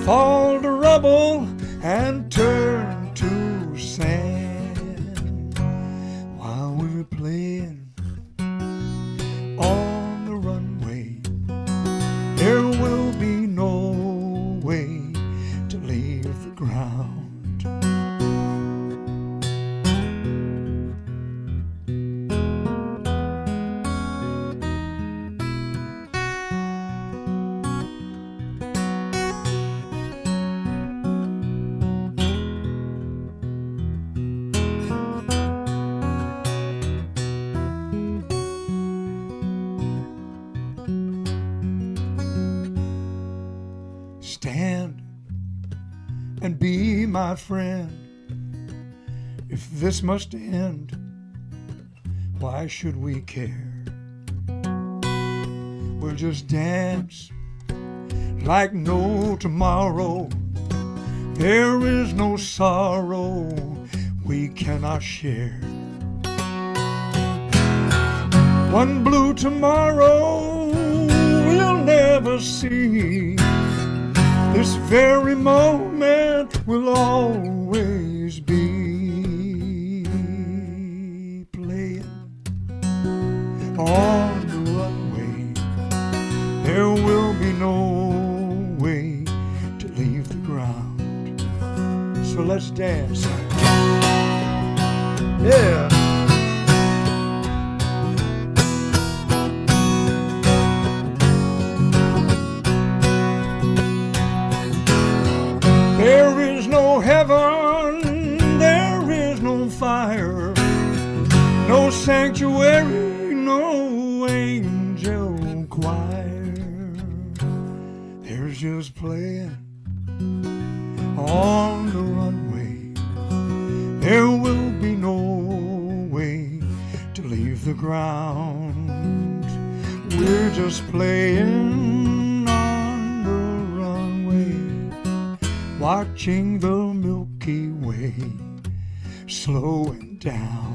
fall to rubble and turn to sand while we're playing on the runway. There will be no way to leave the ground. Stand and be my friend. If this must end, why should we care? We'll just dance like no tomorrow. There is no sorrow we cannot share. One blue tomorrow we'll never see. This very moment will always be playing on the runway. There will be no way to leave the ground. So let's dance. Yeah. There is no heaven, there is no fire, no sanctuary, no angel choir. There's just playing on the runway. There will be no way to leave the ground. We're just playing on the runway, watching the Milky Way slowing down.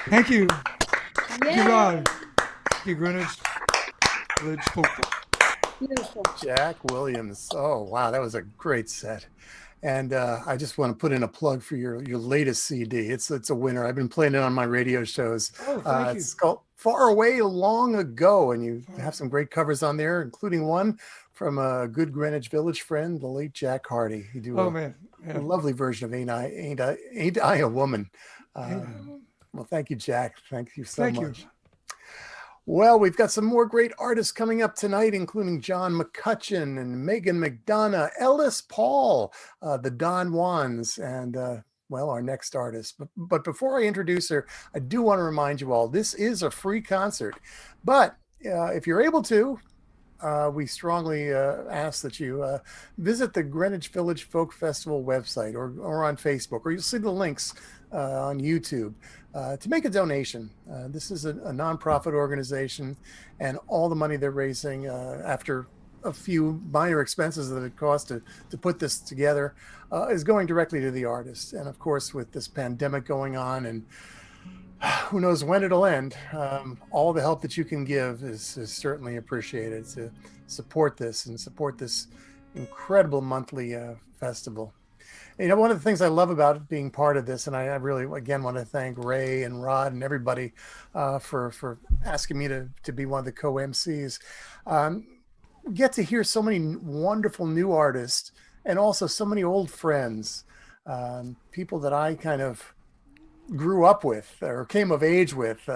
Thank you. Thank you, Rod. Thank you, Greenwich Village Folk Festival. Beautiful. Jack Williams. Oh, wow. That was a great set. And I just want to put in a plug for your latest CD. It's a winner. I've been playing it on my radio shows. Oh, thank you. It's called Far Away Long Ago. And you have some great covers on there, including one from a good Greenwich Village friend, the late Jack Hardy. You do a lovely version of Ain't I a Woman. Well, thank you, Jack. Thank you so much. Well, we've got some more great artists coming up tonight, including John McCutcheon and Megon McDonough, Ellis Paul, the Don Juans, and our next artist. But before I introduce her, I do want to remind you all, this is a free concert. But if you're able to, we strongly ask that you visit the Greenwich Village Folk Festival website or on Facebook, or you'll see the links on YouTube to make a donation. This is a nonprofit organization, and all the money they're raising after a few minor expenses that it costs to put this together is going directly to the artist. And of course, with this pandemic going on and who knows when it'll end, all the help that you can give is certainly appreciated to support this incredible monthly festival. You know, one of the things I love about being part of this, and I really, again, want to thank Ray and Rod and everybody for asking me to be one of the co-MCs. Get to hear so many wonderful new artists and also so many old friends, people that I kind of grew up with or came of age with,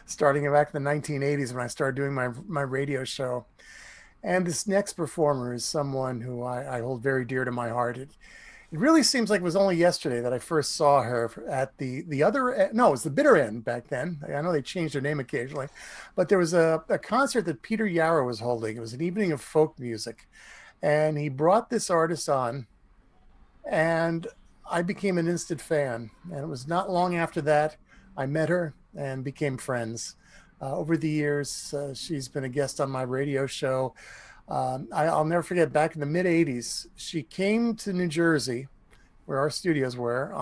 starting back in the 1980s when I started doing my radio show. And this next performer is someone who I hold very dear to my heart. It really seems like it was only yesterday that I first saw her at the other, no, it was the Bitter End back then. I know they changed their name occasionally, but there was a concert that Peter Yarrow was holding. It was an evening of folk music, and he brought this artist on, and I became an instant fan. And it was not long after that I met her and became friends. Over the years, she's been a guest on my radio show. I'll never forget, back in the mid-'80s, she came to New Jersey, where our studios were,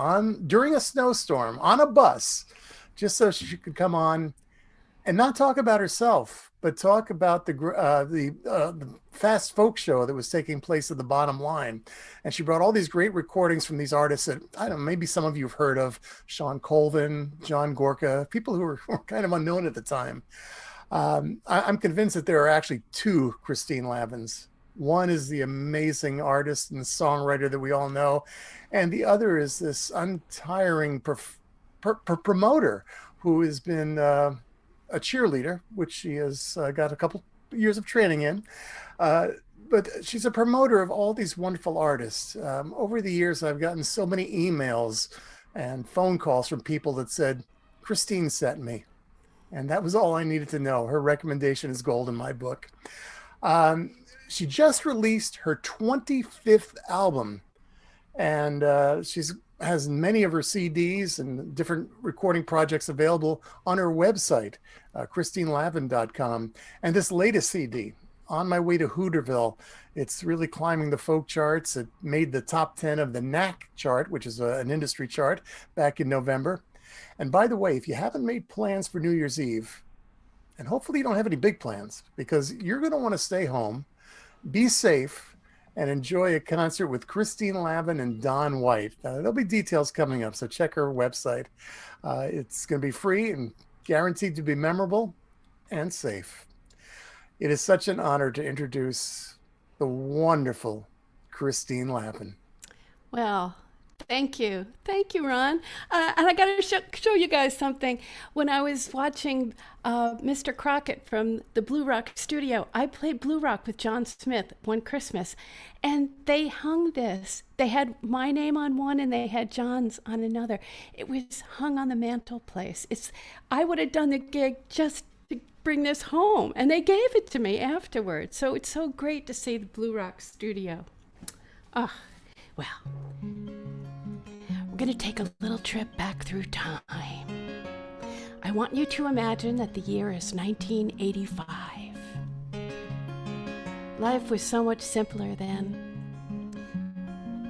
during a snowstorm on a bus, just so she could come on and not talk about herself, but talk about the fast folk show that was taking place at the Bottom Line. And she brought all these great recordings from these artists that, I don't know, maybe some of you have heard of: Sean Colvin, John Gorka, people who were kind of unknown at the time. I'm convinced that there are actually two Christine Lavins. One is the amazing artist and songwriter that we all know, and the other is this untiring promoter who has been a cheerleader, which she has got a couple years of training in. But she's a promoter of all these wonderful artists. Over the years, I've gotten so many emails and phone calls from people that said, "Christine sent me." And that was all I needed to know. Her recommendation is gold in my book. She just released her 25th album, and has many of her CDs and different recording projects available on her website, ChristineLavin.com. And this latest CD, On My Way to Hooterville, it's really climbing the folk charts. It made the top 10 of the NAC chart, which is an industry chart, back in November. And by the way, if you haven't made plans for New Year's Eve, and hopefully you don't have any big plans, because you're going to want to stay home, be safe, and enjoy a concert with Christine Lavin and Don White. There'll be details coming up, so check her website. It's going to be free and guaranteed to be memorable and safe. It is such an honor to introduce the wonderful Christine Lavin. Well, thank you, Ron. And I got to show you guys something. When I was watching Mr. Crockett from the Blue Rock studio, I played Blue Rock with John Smith one Christmas, and they hung this. They had my name on one, and they had John's on another. It was hung on the mantelpiece. I would have done the gig just to bring this home, and they gave it to me afterwards. So it's so great to see the Blue Rock studio. Oh, well. We're going to take a little trip back through time. I want you to imagine that the year is 1985. Life was so much simpler then.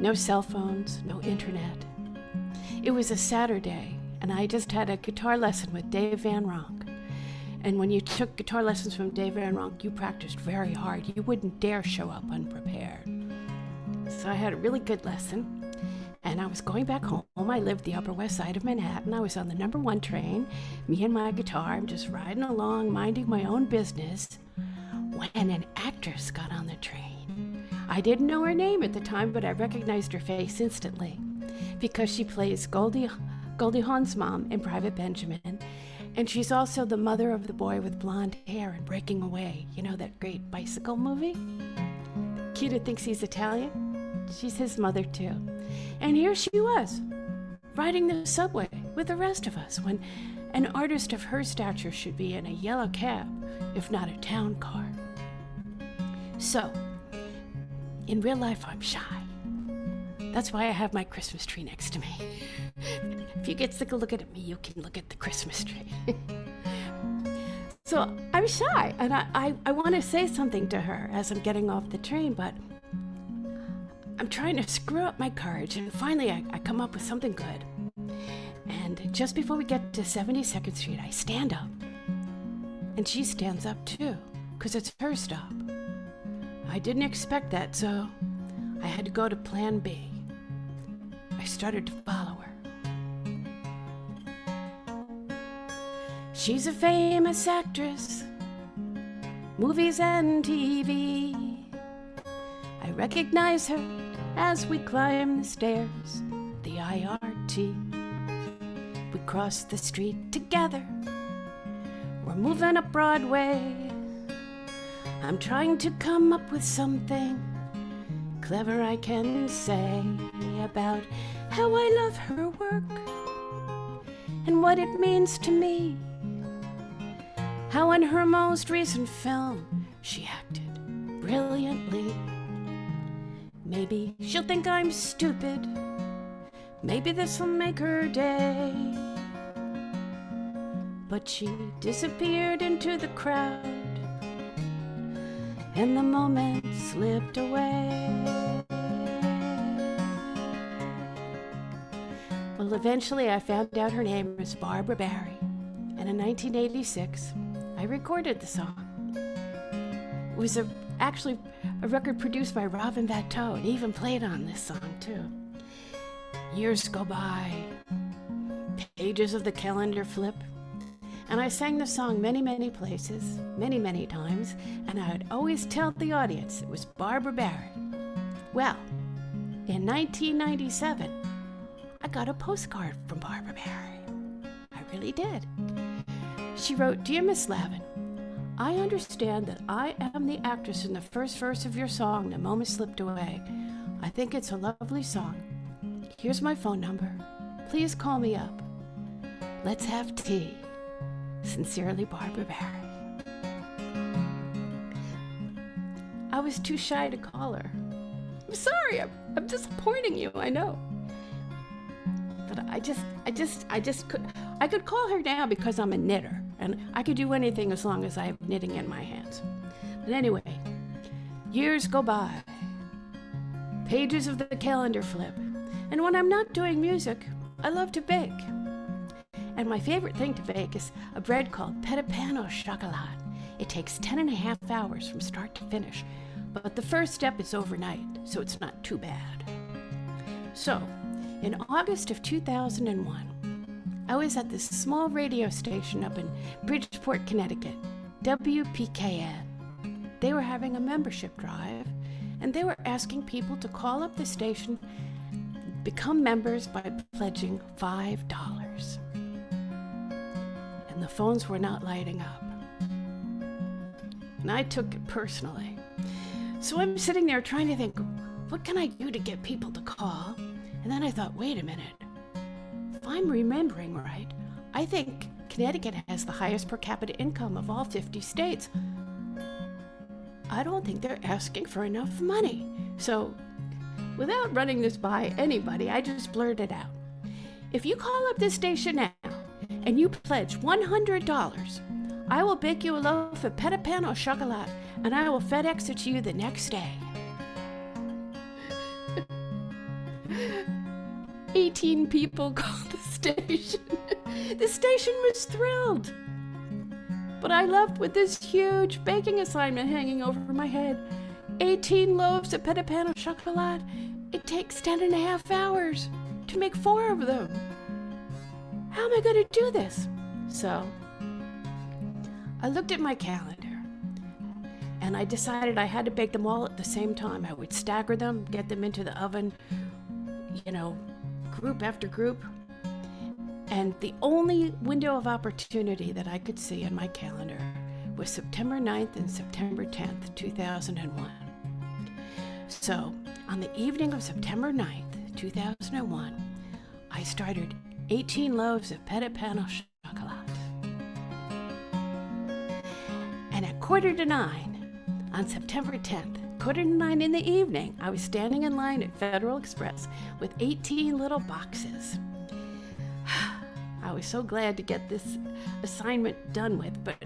No cell phones, no internet. It was a Saturday, and I just had a guitar lesson with Dave Van Ronk. And when you took guitar lessons from Dave Van Ronk, you practiced very hard. You wouldn't dare show up unprepared. So I had a really good lesson, and I was going back home. I lived the Upper West Side of Manhattan. I was on the number 1 train, me and my guitar. I'm just riding along, minding my own business, when an actress got on the train. I didn't know her name at the time, but I recognized her face instantly because she plays Goldie Hawn's mom in Private Benjamin, and she's also the mother of the boy with blonde hair in Breaking Away. You know that great bicycle movie? Kid who thinks he's Italian? She's his mother too. And here she was, riding the subway with the rest of us, when an artist of her stature should be in a yellow cab, if not a town car. So, in real life, I'm shy. That's why I have my Christmas tree next to me. If you get sick of looking at me, you can look at the Christmas tree. So I'm shy, and I want to say something to her as I'm getting off the train, but I'm trying to screw up my courage, and finally I come up with something good. And just before we get to 72nd Street, I stand up. And she stands up too, because it's her stop. I didn't expect that, so I had to go to plan B. I started to follow her. She's a famous actress, movies and TV. I recognize her as we climb the stairs, the IRT. We cross the street together. We're moving up Broadway. I'm trying to come up with something clever I can say about how I love her work and what it means to me. How in her most recent film she acted brilliantly. Maybe she'll think I'm stupid. Maybe this'll make her day. But she disappeared into the crowd, and the moment slipped away. Well, eventually I found out her name was Barbara Barry, and in 1986 I recorded the song. It was actually a record produced by Robin Bateau, and even played on this song too. Years go by, pages of the calendar flip, and I sang the song many, many places, many, many times, and I would always tell the audience it was Barbara Barry. Well, in 1997, I got a postcard from Barbara Barry. I really did. She wrote, "Dear Miss Lavin, I understand that I am the actress in the first verse of your song, The Moment Slipped Away. I think it's a lovely song. Here's my phone number. Please call me up. Let's have tea. Sincerely, Barbara Barry." I was too shy to call her. I'm sorry, I'm disappointing you, I know. But I could call her now because I'm a knitter, and I could do anything as long as I have knitting in my hands. But anyway, years go by, pages of the calendar flip, and when I'm not doing music, I love to bake. And my favorite thing to bake is a bread called petit pain au chocolat. It takes 10.5 hours from start to finish, but the first step is overnight, so it's not too bad. So, in August of 2001, I was at this small radio station up in Bridgeport, Connecticut, WPKN. They were having a membership drive, and they were asking people to call up the station, become members by pledging $5. And the phones were not lighting up. And I took it personally. So I'm sitting there trying to think, what can I do to get people to call? And then I thought, wait a minute. If I'm remembering right, I think Connecticut has the highest per capita income of all 50 states. I don't think they're asking for enough money. So, without running this by anybody, I just blurted out, if you call up this station now and you pledge $100, I will bake you a loaf of petit pain au chocolat, and I will FedEx it to you the next day. 18 people called the station. The station was thrilled. but I left with this huge baking assignment hanging over my head. 18 loaves of petit pain au chocolat. It takes 10.5 hours to make 4 of them. How am I going to do this? So I looked at my calendar and I decided I had to bake them all at the same time. I would stagger them, get them into the oven, group after group. And the only window of opportunity that I could see in my calendar was September 9th and September 10th, 2001. So on the evening of September 9th, 2001, I started 18 loaves of petit pain au chocolat. And at 8:45 on September 10th, 8:45 in the evening, I was standing in line at Federal Express with 18 little boxes. I was so glad to get this assignment done with, but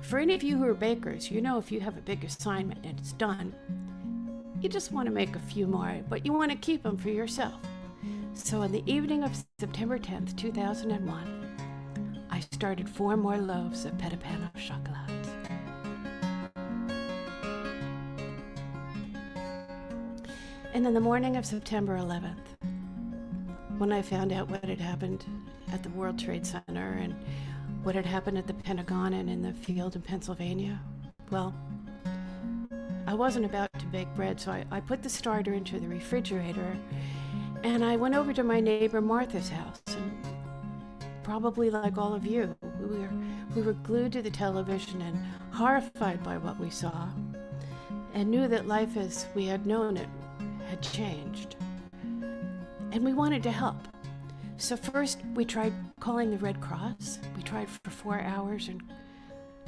for any of you who are bakers, if you have a big assignment and it's done, you just want to make a few more, but you want to keep them for yourself. So on the evening of September 10th, 2001, I started 4 more loaves of petit pain au chocolat. And on the morning of September 11th, when I found out what had happened at the World Trade Center and what had happened at the Pentagon and in the field in Pennsylvania, well, I wasn't about to bake bread, so I put the starter into the refrigerator and I went over to my neighbor Martha's house. And probably like all of you, we were glued to the television and horrified by what we saw and knew that life as we had known it had changed. And we wanted to help. So first we tried calling the Red Cross. We tried for 4 hours and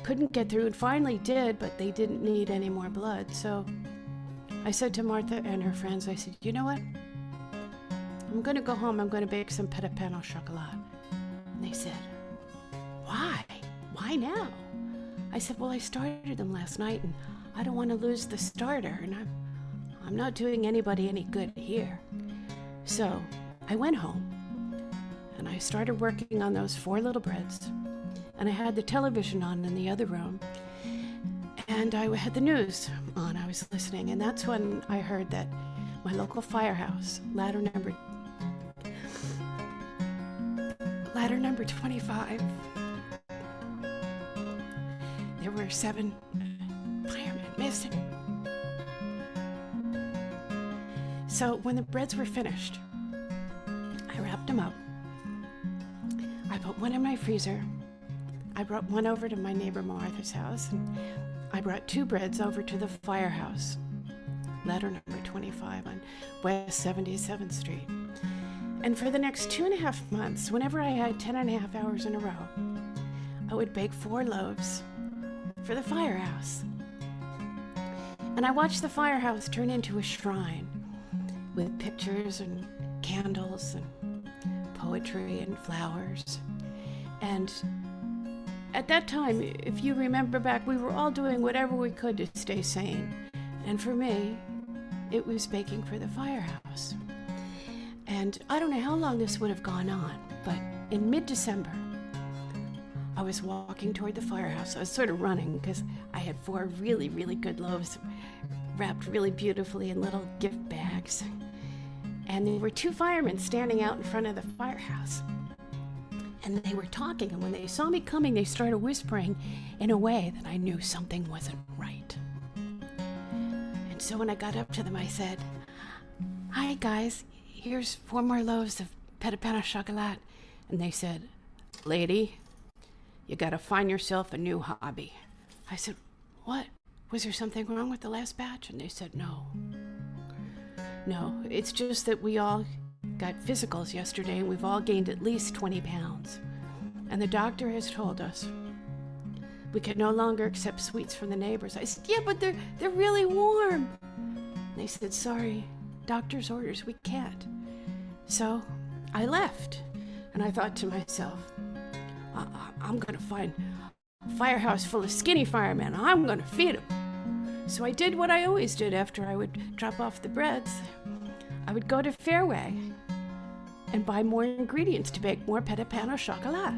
couldn't get through, and finally did, but they didn't need any more blood. So I said to Martha and her friends, I said, you know what? I'm going to go home. I'm going to bake some petit pain au chocolat. And they said, why? Why now? I said, well, I started them last night and I don't want to lose the starter, and I'm not doing anybody any good here. So I went home and I started working on those 4 little breads, and I had the television on in the other room and I had the news on. I was listening, and that's when I heard that my local firehouse, ladder number 25, there were 7 firemen missing. So when the breads were finished, I wrapped them up. I put one in my freezer. I brought one over to my neighbor Martha's house, and I brought 2 breads over to the firehouse, ladder number 25 on West 77th Street. And for the next 2.5 months, whenever I had 10.5 hours in a row, I would bake 4 loaves for the firehouse. And I watched the firehouse turn into a shrine with pictures and candles and poetry and flowers. And at that time, if you remember back, we were all doing whatever we could to stay sane. And for me, it was baking for the firehouse. And I don't know how long this would have gone on, but in mid-December, I was walking toward the firehouse. I was sort of running because I had 4 really, really good loaves wrapped really beautifully in little gift bags. And there were 2 firemen standing out in front of the firehouse. And they were talking, and when they saw me coming, they started whispering in a way that I knew something wasn't right. And so when I got up to them, I said, "Hi guys, here's 4 more loaves of petit pain au chocolat." And they said, "Lady, you gotta find yourself a new hobby." I said, "What? Was there something wrong with the last batch?" And they said, No, it's just that we all got physicals yesterday and we've all gained at least 20 pounds. And the doctor has told us we can no longer accept sweets from the neighbors. I said, "Yeah, but they're really warm." And they said, "Sorry, doctor's orders, we can't." So I left, and I thought to myself, I'm going to find a firehouse full of skinny firemen. I'm going to feed them. So I did what I always did after I would drop off the breads. I would go to Fairway and buy more ingredients to bake more petit pain au chocolat.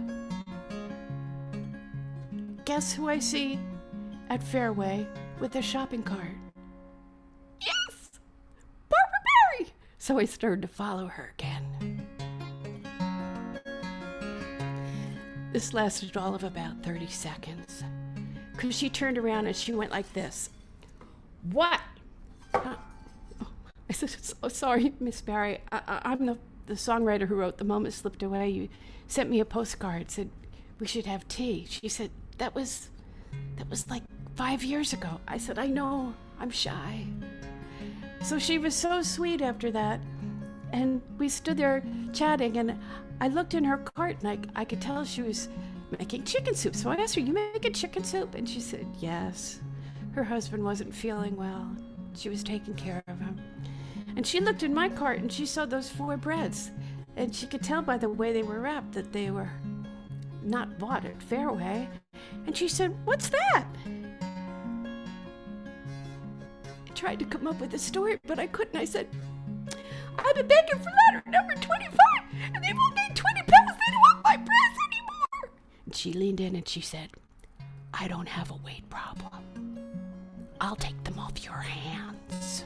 guess who I see at Fairway with a shopping cart? Yes! Barbara Barry! So I started to follow her again. This lasted all of about 30 seconds. Because she turned around and she went like this. What? I said, "So sorry, Miss Barry. I'm the songwriter who wrote The Moment Slipped Away. You sent me a postcard, said we should have tea." She said, that was like 5 years ago. I said, "I know, I'm shy." So she was so sweet after that. And we stood there chatting, and I looked in her cart, and I could tell she was making chicken soup. So I asked her, "You making chicken soup?" And she said, yes. Her husband wasn't feeling well. She was taking care of him. And she looked in my cart, and she saw those 4 breads. And she could tell by the way they were wrapped that they were not bought at Fairway. And she said, "What's that?" I tried to come up with a story, but I couldn't. I said, "I've been begging for letter number 25, and they've only gained 20 pounds. They don't want my breasts anymore." And she leaned in and she said, "I don't have a weight problem. I'll take them off your hands."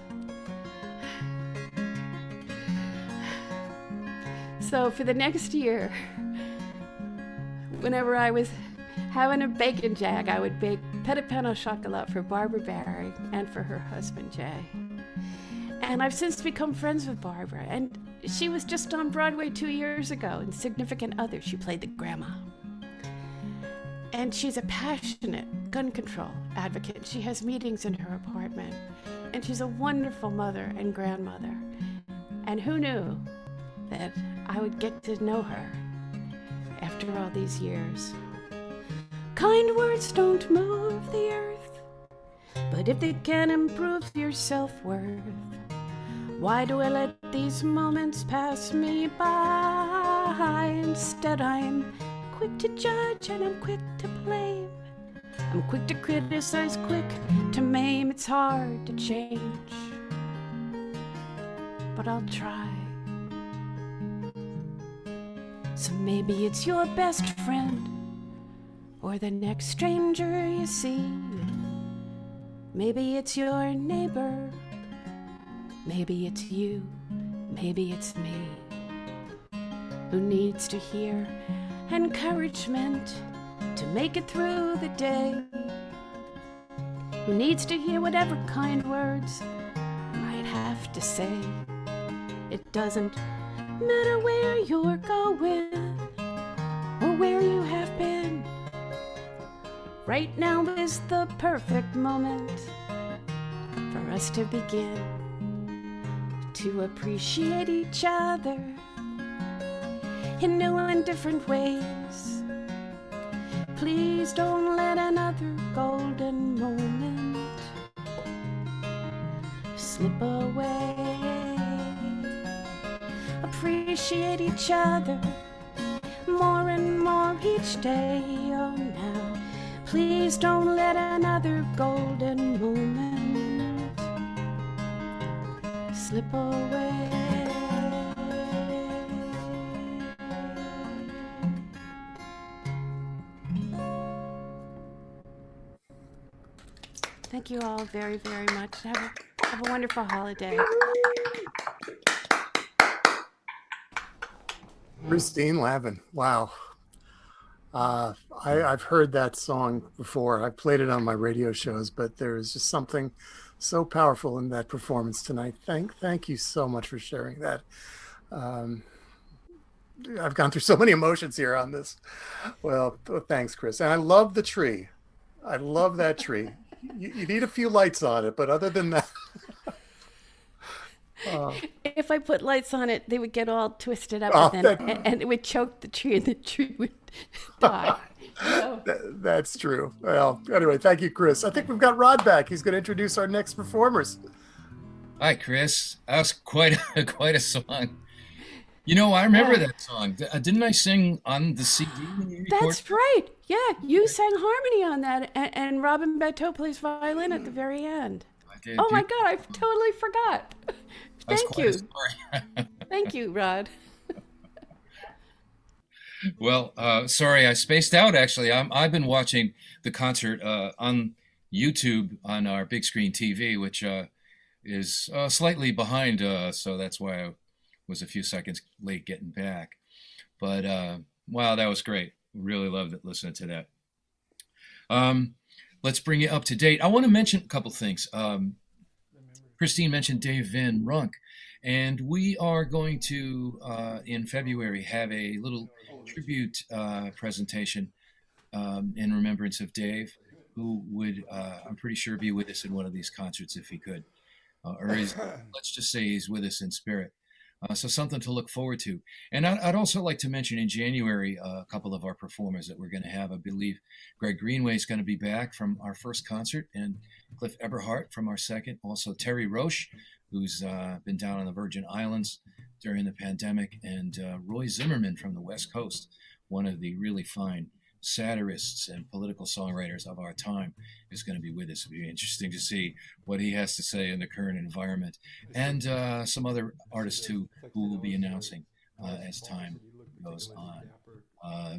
So for the next year, whenever I was having a bacon jag, I would bake petit pain au chocolat for Barbara Barry and for her husband, Jay. And I've since become friends with Barbara, and she was just on Broadway 2 years ago in Significant Other. She played the grandma. And she's a passionate gun control advocate. She has meetings in her apartment, and she's a wonderful mother and grandmother. And who knew that I would get to know her after all these years? Kind words don't move the earth, but if they can improve your self-worth, why do I let these moments pass me by? Instead, I'm quick to judge and I'm quick to blame. I'm quick to criticize, quick to maim. It's hard to change, but I'll try. So maybe it's your best friend or the next stranger you see. Maybe it's your neighbor. Maybe it's you. Maybe it's me. Who needs to hear encouragement to make it through the day? Who needs to hear whatever kind words I might have to say? It doesn't matter where you're going or where you have been. Right now is the perfect moment for us to begin to appreciate each other in new and different ways. Please don't let another golden moment slip away. Appreciate each other more and more each day. Oh, now, please don't let another golden moment slip away. Thank you all very, very much. Have a wonderful holiday. Christine Lavin. Wow. I've heard that song before. I've played it on my radio shows, but there is just something so powerful in that performance tonight. Thank you so much for sharing that. I've gone through so many emotions here on this. Well, thanks, Chris. And I love the tree. I love that tree. You need a few lights on it, but other than that. If I put lights on it, they would get all twisted up and it would choke the tree and the tree would die. So. That's true. Well, anyway, thank you, Chris. I think we've got Rod back. He's going to introduce our next performers. Hi, Chris. That was quite a song. You know, I remember that song. Didn't I sing on the CD when you recorded? That's right. Yeah, you sang harmony on that, and Robin Bateau plays violin at the very end. I did. Oh my God, I totally forgot. Thank you. Thank Thank you, Rod. Well, sorry, I spaced out. Actually, I've been watching the concert on YouTube on our big screen TV, which is slightly behind, so that's why I was a few seconds late getting back. But wow, that was great. Really loved it listening to that. Let's bring you up to date. I want to mention a couple things. Christine mentioned Dave Van Runk, and we are going to, in February, have a little tribute presentation in remembrance of Dave, who would, I'm pretty sure, be with us in one of these concerts if he could. Or let's just say he's with us in spirit. So something to look forward to. And I'd also like to mention in January a couple of our performers that we're going to have. I believe Greg Greenway is going to be back from our first concert, and Cliff Eberhardt from our second. Also Terry Roche, who's been down on the Virgin Islands during the pandemic, and Roy Zimmerman from the West Coast, one of the really fine satirists and political songwriters of our time, is going to be with us. It'll be interesting to see what he has to say in the current environment, and some other artists who will be announcing as time goes on.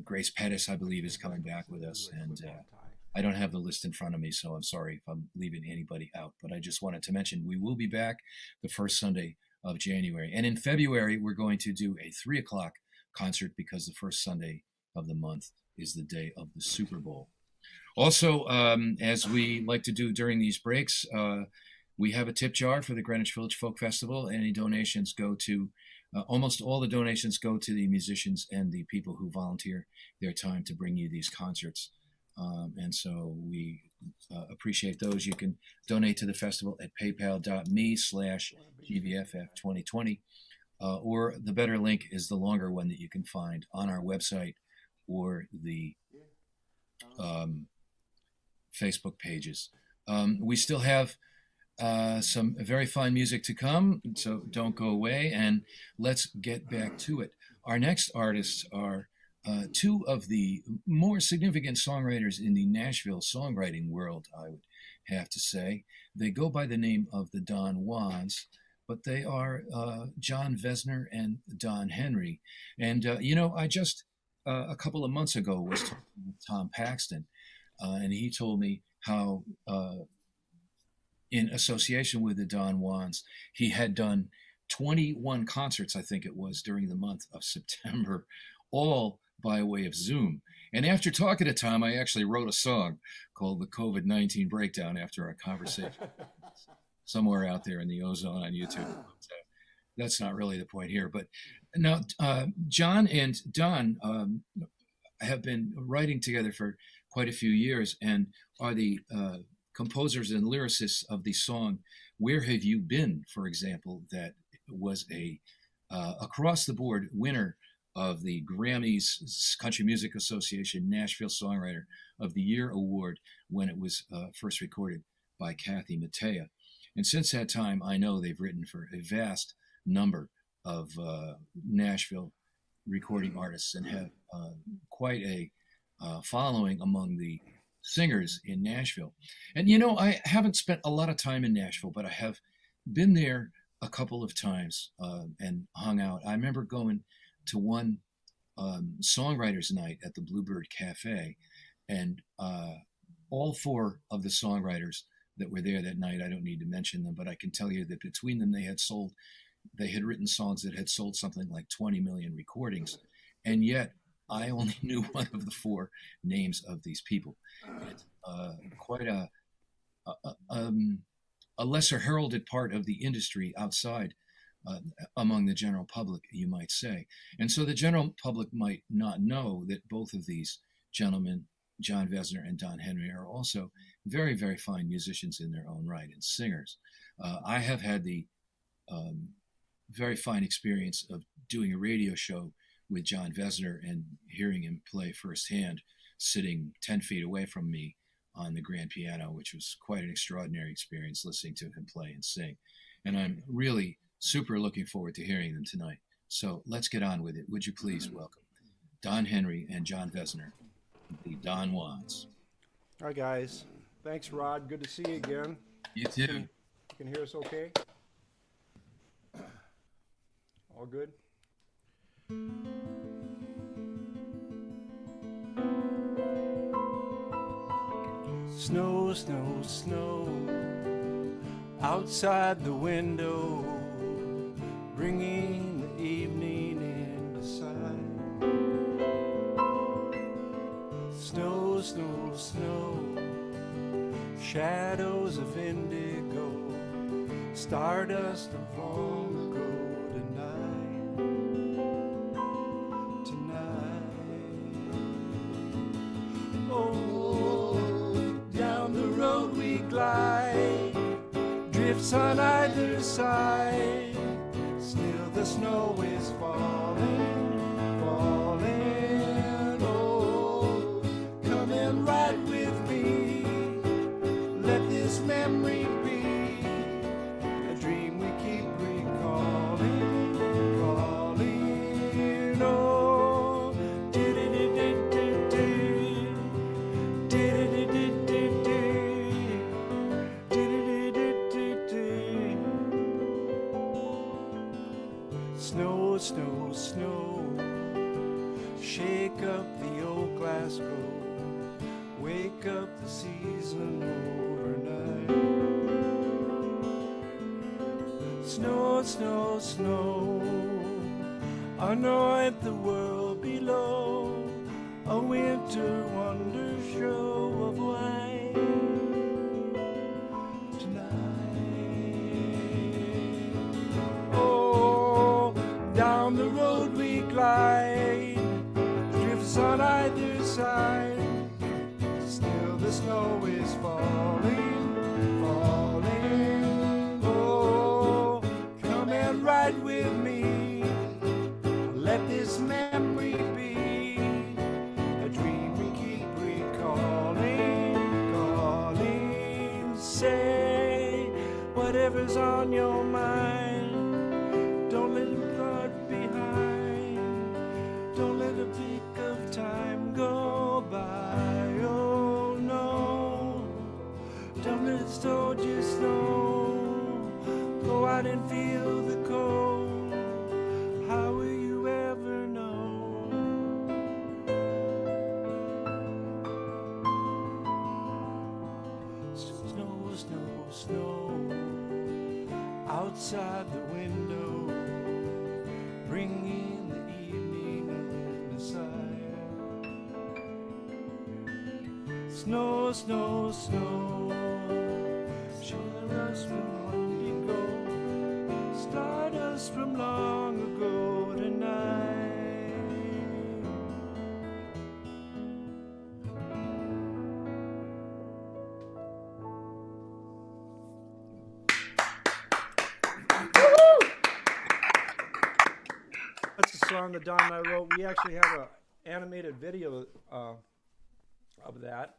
Grace Pettis, I believe, is coming back with us, and I don't have the list in front of me, so I'm sorry if I'm leaving anybody out, but I just wanted to mention we will be back the first Sunday of January. And in February, we're going to do a 3 o'clock concert because the first Sunday of the month is the day of the Super Bowl. Also, as we like to do during these breaks, we have a tip jar for the Greenwich Village Folk Festival. Any donations go to, almost all the donations go to the musicians and the people who volunteer their time to bring you these concerts. And so we appreciate those. You can donate to the festival at paypal.me/GVFF2020. Or the better link is the longer one that you can find on our website or the Facebook pages. We still have some very fine music to come, so don't go away, and let's get back to it. Our next artists are two of the more significant songwriters in the Nashville songwriting world, I would have to say. They go by the name of the Don Juans, but they are John Vesner and Don Henry. And, I just a couple of months ago was talking with Tom Paxton, and he told me how, in association with the Don Juans, he had done 21 concerts, I think it was, during the month of September, all by way of Zoom. And after talking to Tom, I actually wrote a song called The COVID-19 Breakdown after our conversation. Somewhere out there in the ozone on YouTube. So that's not really the point here. But now, John and Don have been writing together for quite a few years and are the composers and lyricists of the song Where Have You Been, for example, that was a across-the-board winner of the Grammys Country Music Association Nashville Songwriter of the Year Award when it was first recorded by Kathy Mattea. And since that time, I know they've written for a vast number of Nashville recording artists and have quite a following among the singers in Nashville. And, I haven't spent a lot of time in Nashville, but I have been there a couple of times and hung out. I remember going to one songwriters night at the Bluebird Cafe, and all four of the songwriters that were there that night, I don't need to mention them, but I can tell you that between them, they had written songs that had sold something like 20 million recordings. And yet I only knew one of the four names of these people. It's quite a lesser heralded part of the industry outside among the general public, you might say. And so the general public might not know that both of these gentlemen, John Vesner and Don Henry, are also very, very fine musicians in their own right and singers. I have had the very fine experience of doing a radio show with John Vesner and hearing him play firsthand, sitting 10 feet away from me on the grand piano, which was quite an extraordinary experience listening to him play and sing. And I'm really super looking forward to hearing them tonight. So let's get on with it. Would you please welcome Don Henry and John Vesner, the Don Juans. Hi, guys. Thanks, Rod. Good to see you again. You too. You can hear us okay? All good? Snow, snow, snow, outside the window, bringing the evening into sight. Snow, snow, snow, shadows of indigo, stardust of long ago tonight. Oh, down the road we glide, drifts on either side, still the snow is falling, falling. Oh, come and ride with me, let this memory be a dream we keep recalling, calling. Oh, snow, snow, snow, shake up the old Glasgow, wake up the season overnight. Snow, snow, snow, anoint the world below, a winter wonder show of white tonight. Oh, down the road we glide, drifts on either side, still the snow is falling, falling. Oh, come and ride with me, let this memory be a dream we keep recalling, calling. Say whatever's on your mind, don't let it flood behind, don't let a peak of time go by. Oh no, don't let it store just snow, go out and feel the cold, how will you ever know? Snow, snow, snow, outside the window, bringing the evening into sight. Snow, snow, snow, shiver us from indigo, stardust from long ago tonight. That's a song that Don and I wrote. We actually have an animated video of that.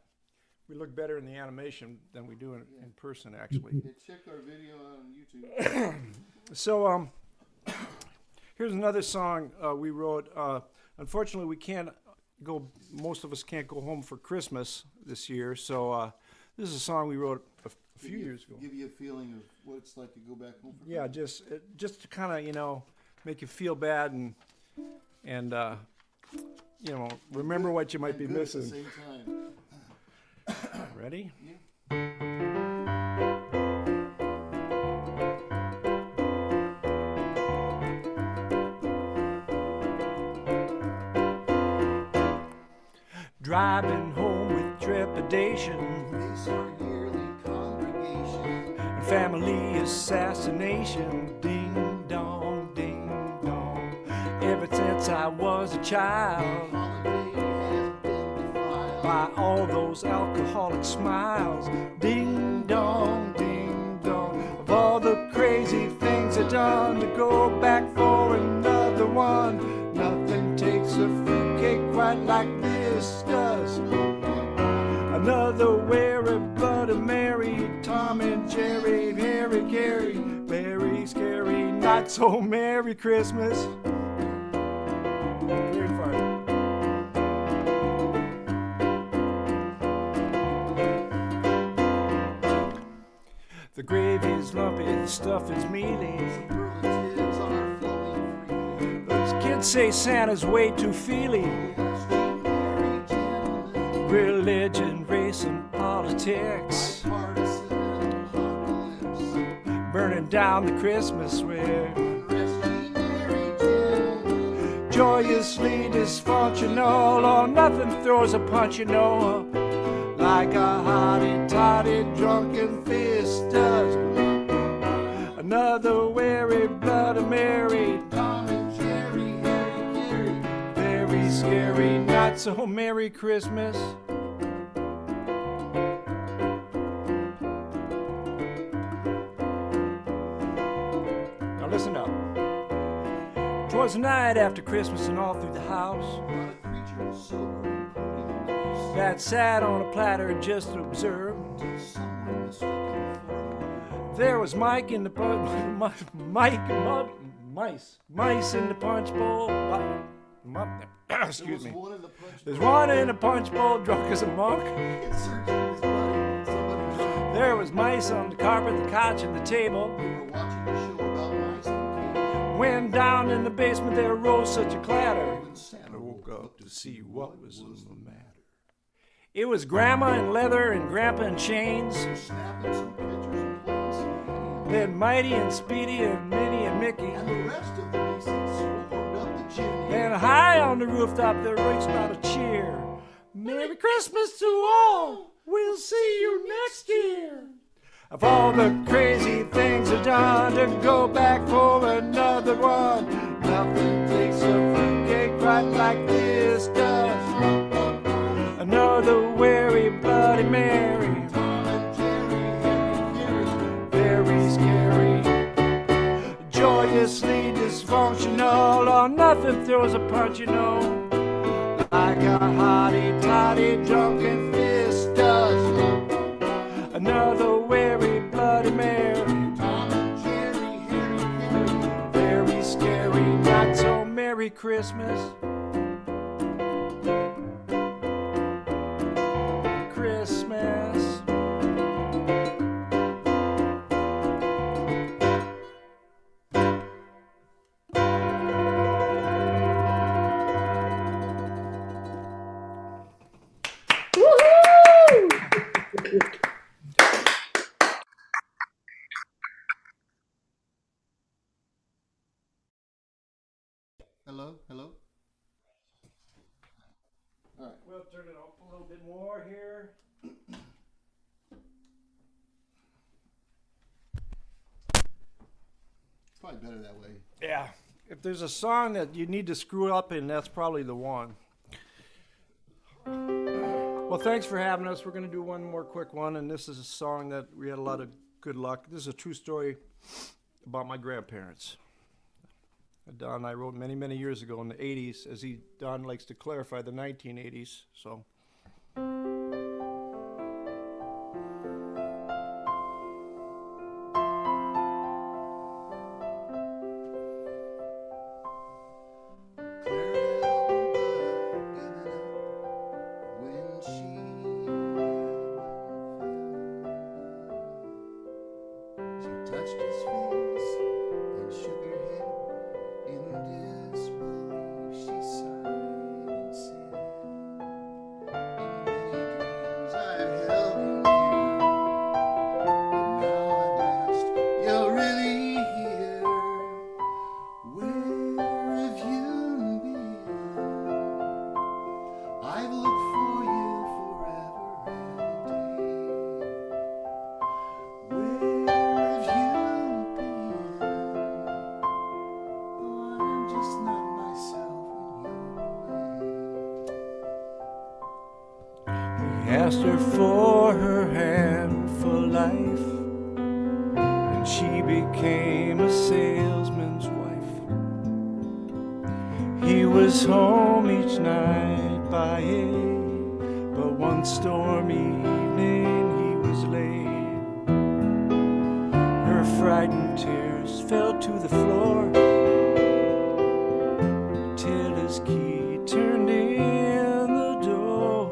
We look better in the animation than we do in person, actually. Check our video on YouTube. So here's another song we wrote. Unfortunately, we can't go. Most of us can't go home for Christmas this year. So this is a song we wrote a few years ago. Give you a feeling of what it's like to go back home for Yeah, Christmas. just to kind of make you feel bad and remember what you might be Good at the missing. same time. Ready? Yeah. Driving home with trepidation, Face our yearly congregation. and family assassination. Ding dong, ding dong. Ever since I was a child, Holiday has been defiled. by all those alcoholic smiles. Ding dong, ding dong. Of all the crazy things I've done, to go back for another one. Nothing takes a fruitcake quite like this does. Another Wary, Bloody Mary, Tom and Jerry, Harry Carey, very scary, not so Merry Christmas. Very far. The gravy's lumpy, the stuffing's mealy. Superlatives are flowing freely. Those kids say Santa's way too feely. We are sweet, merry gentlemen. Religion, race, and politics, burning down the Christmas ware, joyously dysfunctional, or nothing throws a punch, you know, like a hotty-toddy drunken fist does. Another weary Bloody Mary, Tom and Jerry, Harry, Gary, very scary, not so Merry Christmas. Now listen up. 'Twas the night after Christmas, and all through the house that sat on a platter and just observed. There was Mike in the mice in the punch bowl. Excuse me. There's one in the punch bowl, drunk as a monk. There was mice on the carpet, the couch, and the table. When down in the basement there arose such a clatter. Santa woke up to see what was the matter. It was Grandma in leather and Grandpa in chains. Then Mighty and Speedy and Minnie and Mickey. And the rest of the pieces swarmed up the chimney. Then high on the rooftop there reached out a cheer. Merry Christmas to all. We'll see you next year. Of all the crazy things are done, to go back for another one. Nothing takes a fruitcake quite like this does. Another weary Bloody Mary. Very scary, joyously dysfunctional, or nothing throws a punch, you know, like a hotty-toddy drunken fist does. Another weary Bloody Mary, very scary, not so Merry Christmas. Christmas. Hello, hello. All right. We'll turn it up a little bit more here. Probably better that way. Yeah. If there's a song that you need to screw up in, that's probably the one. Well, thanks for having us. We're going to do one more quick one, and this is a song that we had a lot of good luck. This is a true story about my grandparents. Don and I wrote many, many years ago in the 80s, as Don likes to clarify, the 1980s. So. Asked her for her hand for life, and she became a salesman's wife. He was home each night by 8, but one stormy evening he was late. Her frightened tears fell to the floor till his key turned in the door.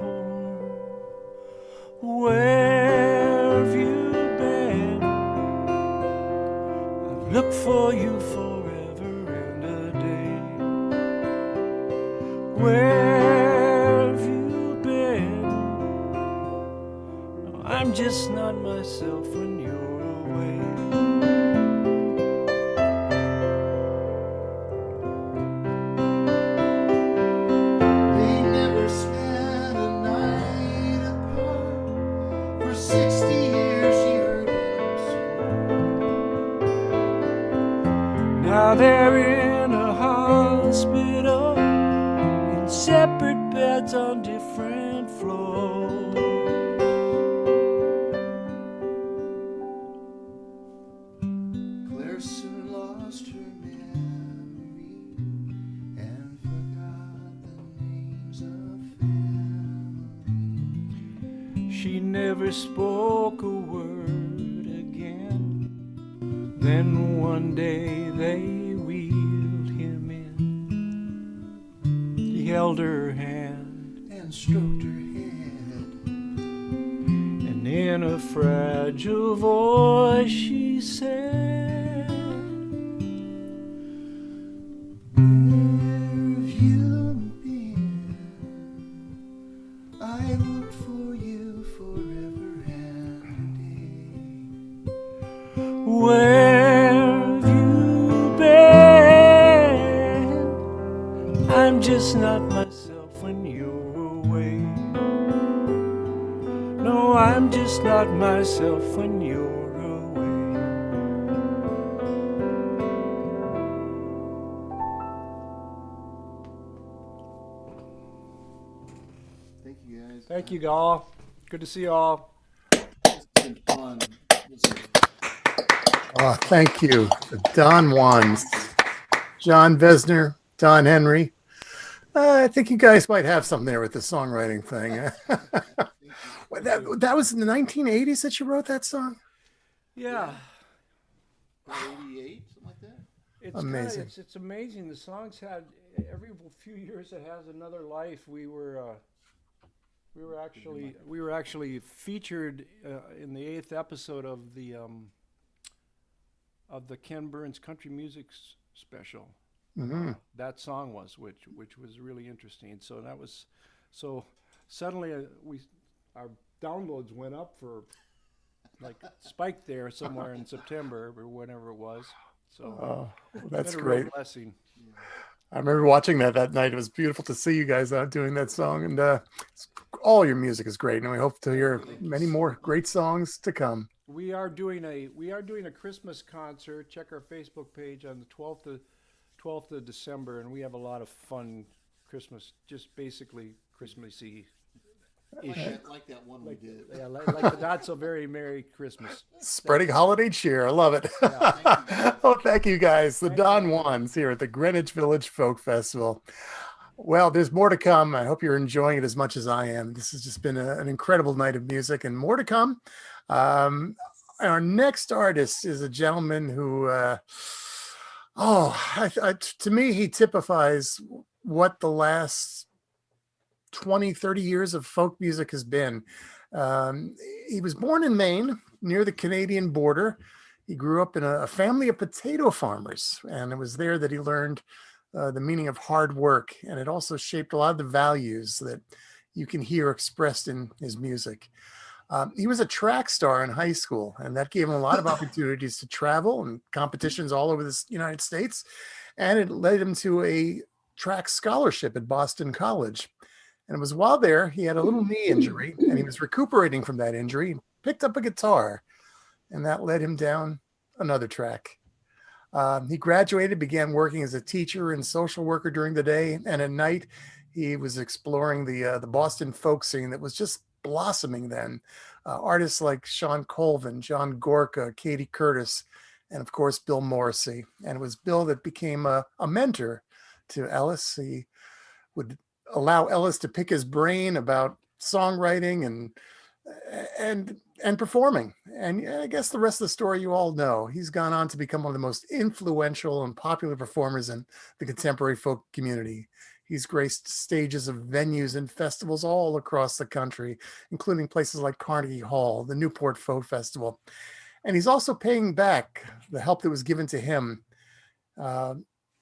Where have you been? I've looked for you forever and a day. Where have you been? I'm just not myself when you're away. They never spent a night apart. For 60 years she heard him snore. Now they're in a hospital, in separate beds on different floors. Claire soon lost her memory and forgot the names of family. She never spoke a word again. Then one day they wheeled him in. He held her hand and stroked her head. and in a fragile voice she said, Where have you been? I've looked for you forever and a day. where have you been? I'm just not myself when you're away. No, I'm just not myself when you're away. Thank you guys. Thank you all. Good to see you all. It's been fun. Oh, thank you. The Don Juans, John Vesner, Don Henry. I think you guys might have something there with the songwriting thing. that was in the 1980s that you wrote that song? Yeah. 88, something like that. It's Amazing. It's amazing. The song's had every few years it has another life. We were actually featured in the 8th episode of the Ken Burns Country Music Special. Mm-hmm. That song was, which was really interesting. So that was, so suddenly our downloads went up for like spiked there somewhere in September or whenever it was. So that's it's been a great. real blessing. I remember watching that night. It was beautiful to see you guys out doing that song, and all your music is great, and we hope to hear many more great songs to come. We are doing a Christmas concert. Check our Facebook page on the 12th of December, and we have a lot of fun Christmas, just basically Christmassy. I like that one we did. Yeah, like the Not So Very Merry Christmas. Spreading holiday cheer. I love it. Yeah, thank you guys. The Don Juans here at the Greenwich Village Folk Festival. Well, there's more to come. I hope you're enjoying it as much as I am. This has just been an incredible night of music, and more to come. Our next artist is a gentleman who, to me, he typifies what the last 20, 30 years of folk music has been. He was born in Maine, near the Canadian border. He grew up in a family of potato farmers, and it was there that he learned the meaning of hard work. And it also shaped a lot of the values that you can hear expressed in his music. He was a track star in high school, and that gave him a lot of opportunities to travel and competitions all over the United States. And it led him to a track scholarship at Boston College. And it was while there, he had a little knee injury, and he was recuperating from that injury, picked up a guitar, and that led him down another track. He graduated, began working as a teacher and social worker during the day, and at night he was exploring the Boston folk scene that was just blossoming then. Artists like Sean Colvin, John Gorka, Katie Curtis, and of course Bill Morrissey. And it was Bill that became a mentor to Ellis. He would allow Ellis to pick his brain about songwriting and performing. And I guess the rest of the story you all know. He's gone on to become one of the most influential and popular performers in the contemporary folk community. He's graced stages of venues and festivals all across the country, including places like Carnegie Hall, the Newport Folk Festival. And he's also paying back the help that was given to him.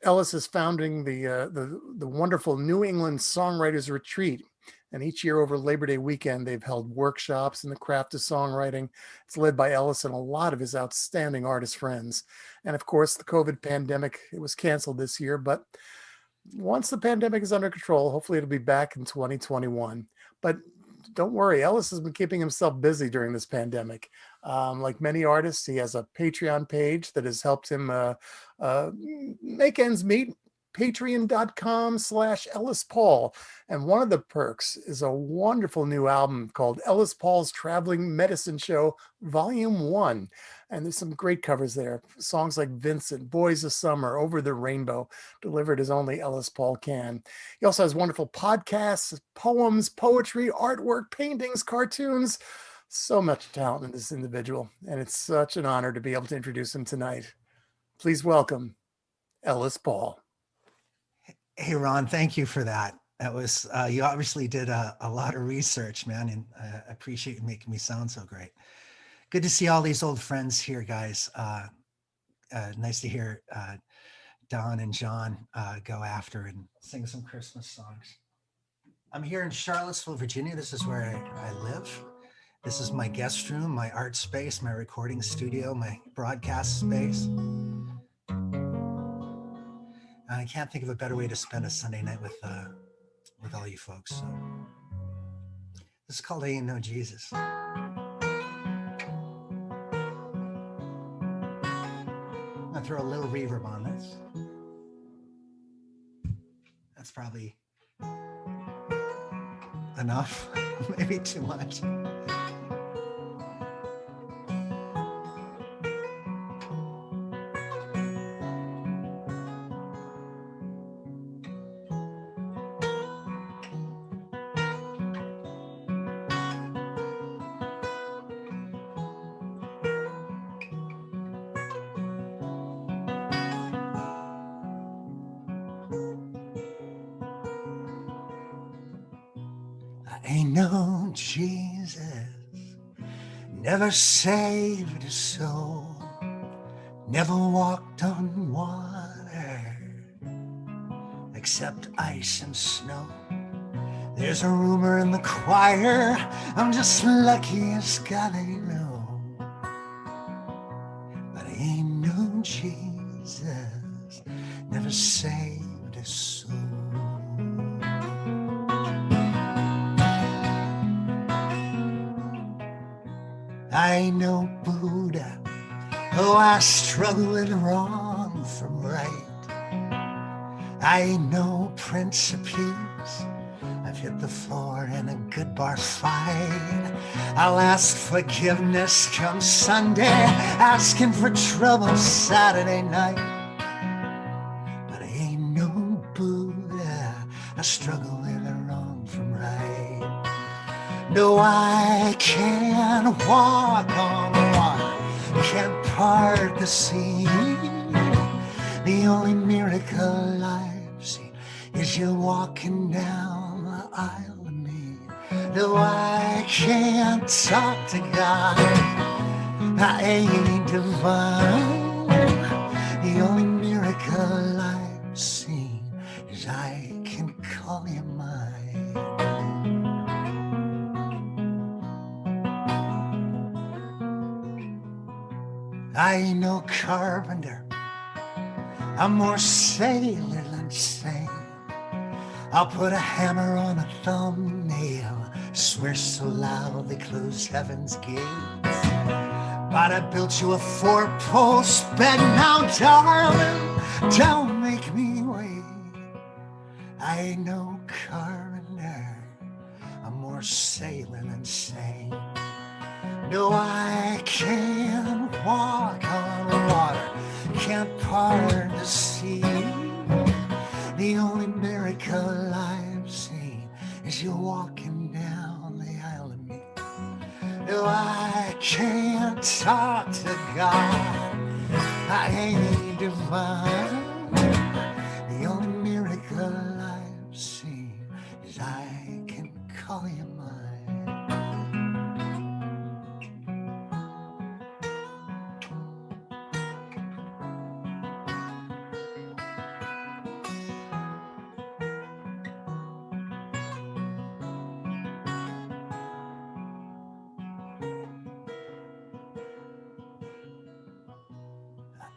Ellis is founding the wonderful New England Songwriters Retreat And each year over Labor Day weekend, they've held workshops in the craft of songwriting. It's led by Ellis and a lot of his outstanding artist friends. And of course, the COVID pandemic, it was canceled this year, but once the pandemic is under control, hopefully it'll be back in 2021. But don't worry, Ellis has been keeping himself busy during this pandemic. Like many artists, he has a Patreon page that has helped him make ends meet. Patreon.com/Ellis Paul. And one of the perks is a wonderful new album called Ellis Paul's Traveling Medicine Show, Volume 1. And there's some great covers there. Songs like Vincent, Boys of Summer, Over the Rainbow, delivered as only Ellis Paul can. He also has wonderful podcasts, poems, poetry, artwork, paintings, cartoons. So much talent in this individual. And it's such an honor to be able to introduce him tonight. Please welcome Ellis Paul. Hey, Ron, thank you for that. That was, you obviously did a lot of research, man, and I appreciate you making me sound so great. Good to see all these old friends here, guys. Nice to hear Don and John go after and sing some Christmas songs. I'm here in Charlottesville, Virginia. This is where I live. This is my guest room, my art space, my recording studio, my broadcast space. I can't think of a better way to spend a Sunday night with all you folks. So this is called I Ain't No Jesus. I'm gonna throw a little reverb on this. That's probably enough, maybe too much. Ain't no Jesus, never saved a soul, never walked on water, except ice and snow. There's a rumor in the choir, I'm just lucky as God I know. But ain't no Jesus, never saved a soul. I ain't no Buddha, oh I struggle with wrong from right. I ain't no Prince of Peace, I've hit the floor in a good bar fight. I'll ask forgiveness come Sunday, asking for trouble Saturday night. But I ain't no Buddha, I struggle with the wrong from right. No, I can't walk on water, can't part the sea. The only miracle I've seen is you walking down the aisle with me. No, I can't talk to God, I ain't divine. The only miracle I've seen is I can call you mine. I ain't no carpenter, I'm more sailor than saint. I'll put a hammer on a thumbnail, swear so loud they close heaven's gates. But I built you a four-post bed now, darling, don't make me wait. I ain't no carpenter, I'm more sailor than saint. No, I can't walk on water, can't part the sea. The only miracle I've seen is you walking down the aisle of me. No, I can't talk to God, I ain't divine. The only miracle I've seen is I can call you mine.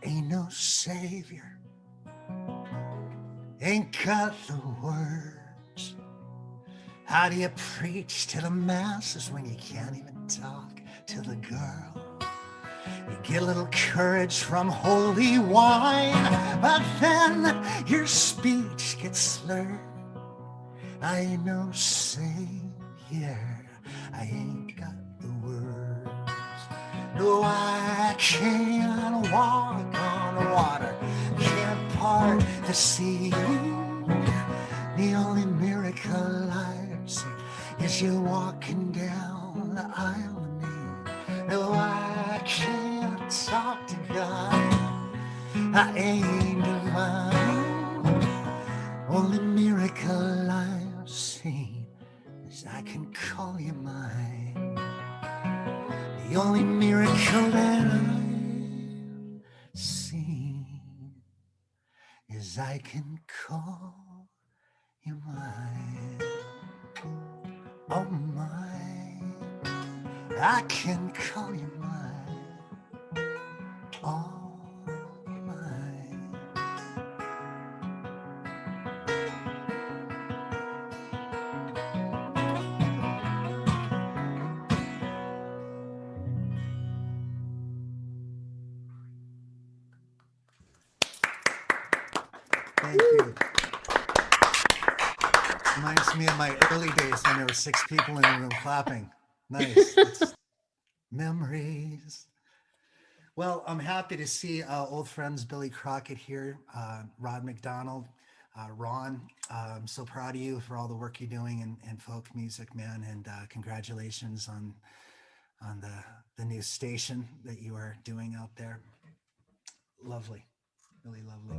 ain't no savior, ain't got the words. How do you preach to the masses when you can't even talk to the girl? You get a little courage from holy wine, but then your speech gets slurred. I ain't no savior, I ain't got the words. No, I can't walk on water, can't part the sea. The only miracle I've seen is you walking down the aisle with me. No, I can't talk to God, I ain't divine. Only miracle I've seen is I can call you mine. The only miracle that I've seen is I can call you mine. Oh mine, I can call you mine. Oh mine. Thank you. Reminds me of my early days when there were 6 people in the room clapping. Nice. It's memories. Well, I'm happy to see old friends Billy Crockett here, Rod MacDonald, Ron. I'm so proud of you for all the work you're doing in folk music, man, and congratulations on the new station that you are doing out there. Lovely, really lovely.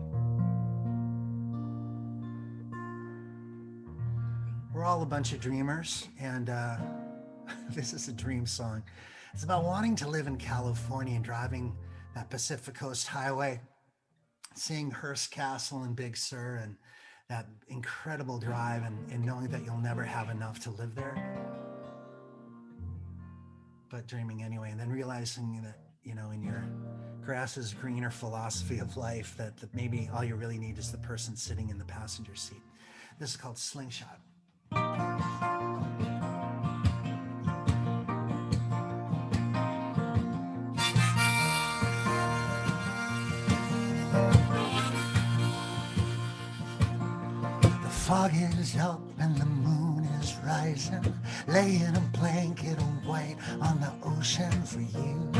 We're all a bunch of dreamers, and this is a dream song. It's about wanting to live in California and driving that Pacific Coast Highway, seeing Hearst Castle and Big Sur, and that incredible drive, and knowing that you'll never have enough to live there, but dreaming anyway, and then realizing that, you know, in your grass is greener philosophy of life, that maybe all you really need is the person sitting in the passenger seat. This is called Slingshot. Fog is up and the moon is rising, laying a blanket of white on the ocean for you.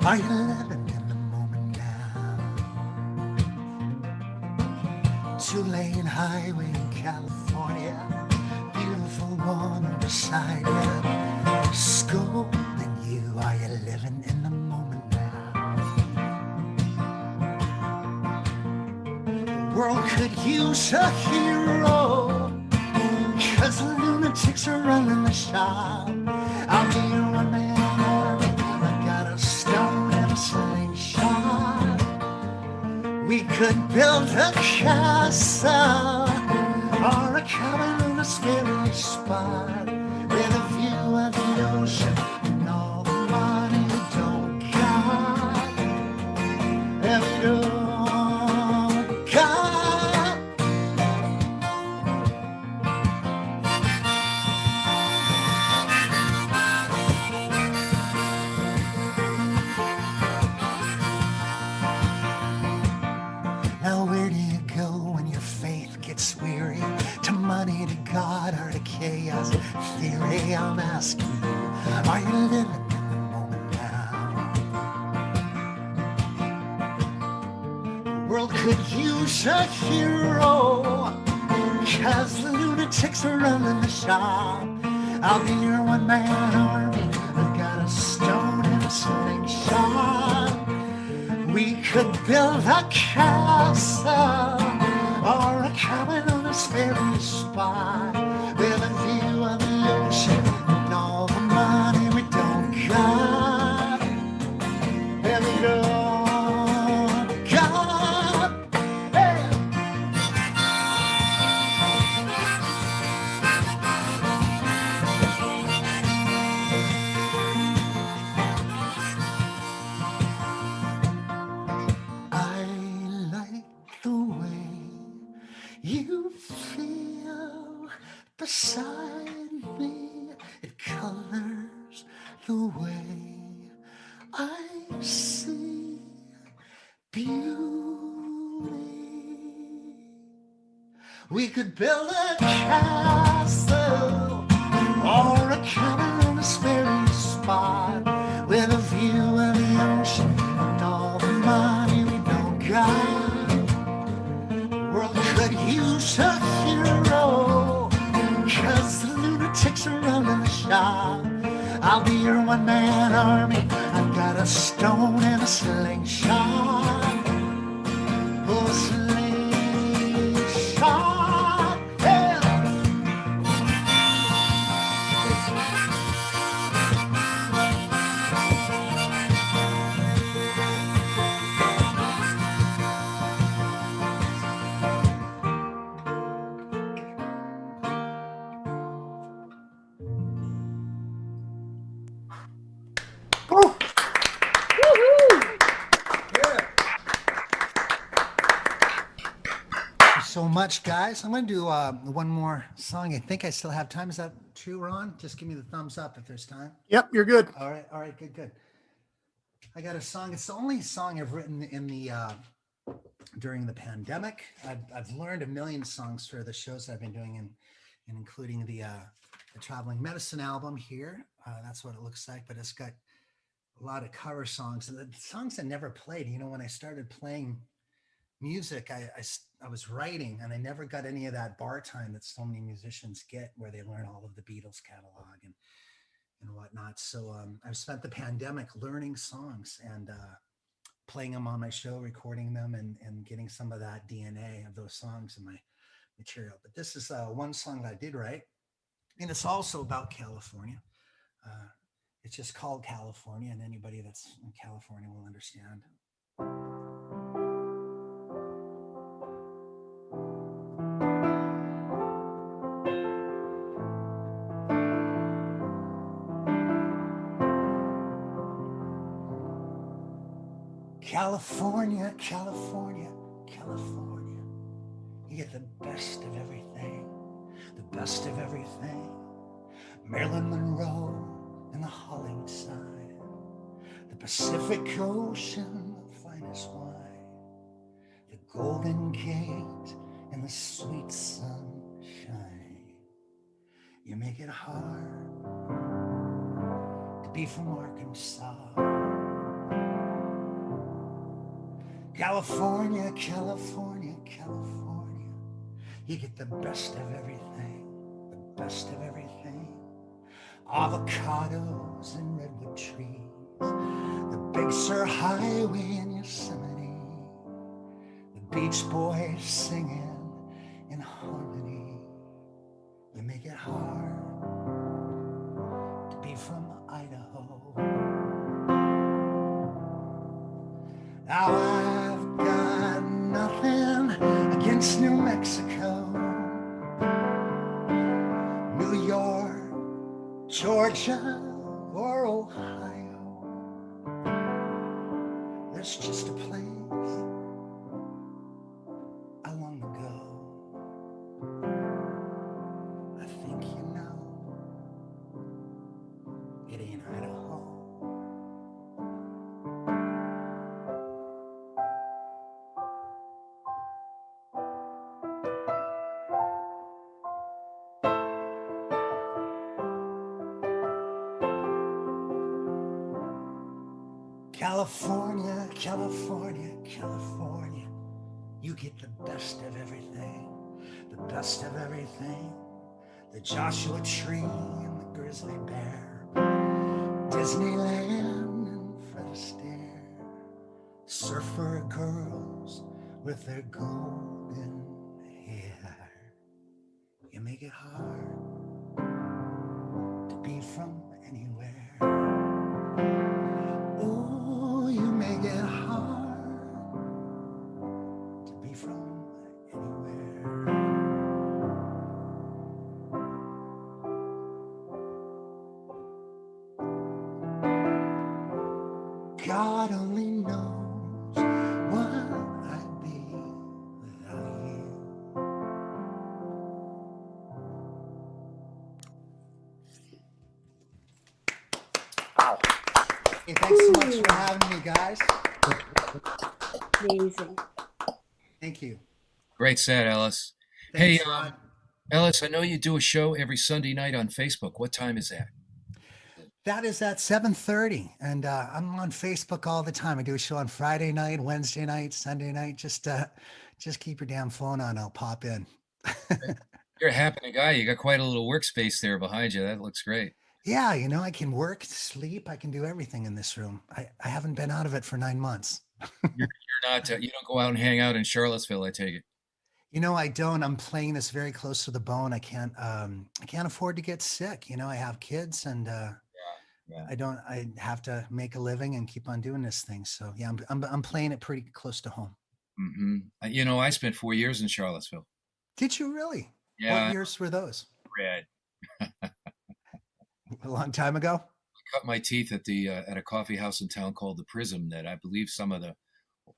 Are you living in the moment now? 2-lane highway in California, beautiful woman beside you, scolding you. Are you living in the moment now? The world could use a hero, 'cause the lunatics are running the shop. I'll be your one-man army, I got a stone and a slingshot. We could build a castle or a cabin on a scary spot with a view of the ocean and all the money we don't got. And we don't got. Now where do you go when your faith gets weary? To money, to God, or to chaos theory? I'm asking you, are you living in the moment now? The world could use a hero, 'cause the lunatics are running the shop. I'll be your one-man army, I've got a stone and a slingshot. We could build a castle or a cabin on a scary spot with a view of the ocean and all the money we don't got. And we don't got. Hey! beside me. It colors the way I see beauty. We could build a castle or a cabin in a spare spot with a view of the ocean and all the money we don't got. The world could use a hero, 'cause the lunatics are running the shop. I'll be your one-man army. I've got a stone and a slingshot. Oh, slingshot, yeah. So much, guys. I'm going to do one more song. I think I still have time. Is that true, Ron? Just give me the thumbs up if there's time. Yep, you're good. All right, good. I got a song. It's the only song I've written in the during the pandemic. I've learned a million songs for the shows I've been doing, and including the Traveling Medicine album here. That's what it looks like, but it's got a lot of cover songs, and the songs I never played. You know, when I started playing music, I was writing, and I never got any of that bar time that so many musicians get, where they learn all of the Beatles catalog and whatnot. So I've spent the pandemic learning songs and playing them on my show, recording them, and getting some of that DNA of those songs in my material. But this is one song that I did write, and it's also about California. It's just called California, and anybody that's in California will understand. California, California, California. You get the best of everything, the best of everything. Marilyn Monroe and the Hollywood side, the Pacific Ocean, the finest wine, the Golden Gate and the sweet sunshine. You make it hard to be from Arkansas. California, California, California. You get the best of everything, the best of everything. Avocados and redwood trees, the Big Sur Highway in Yosemite, the Beach Boys singing in harmony. You make it hard to be from Idaho. Now I've got nothing against New Mexico, New York, Georgia, or Ohio. There's just a place I long to go. I think you know it ain't Idaho. California, California, California. You get the best of everything, the best of everything. The Joshua Tree and the grizzly bear, Disneyland and Fred Astaire, surfer girls with their golden hair. You make it hard to be from anywhere. Oh, you make it hard to be from anywhere. God only knows what I'd be without you. Amazing. Thank you. Great set, Ellis. Thanks, Hey, Rod. Ellis, I know you do a show every Sunday night on Facebook. What time is that? That is at 7:30, and I'm on Facebook all the time. I do a show on Friday night, Wednesday night, Sunday night. Just keep your damn phone on. I'll pop in. You're a happening guy. You got quite a little workspace there behind you. That looks great. Yeah, you know, I can work, sleep. I can do everything in this room. I haven't been out of it for 9 months. You're not. You don't go out and hang out in Charlottesville, I take it. You know, I don't. I'm playing this very close to the bone. I can't afford to get sick. You know, I have kids, and Yeah. I have to make a living and keep on doing this thing. So yeah, I'm playing it pretty close to home. Hmm. You know, I spent 4 years in Charlottesville. Did you really? Yeah. What years were those? Red. A long time ago? I cut my teeth at a coffee house in town called the Prism that I believe some of the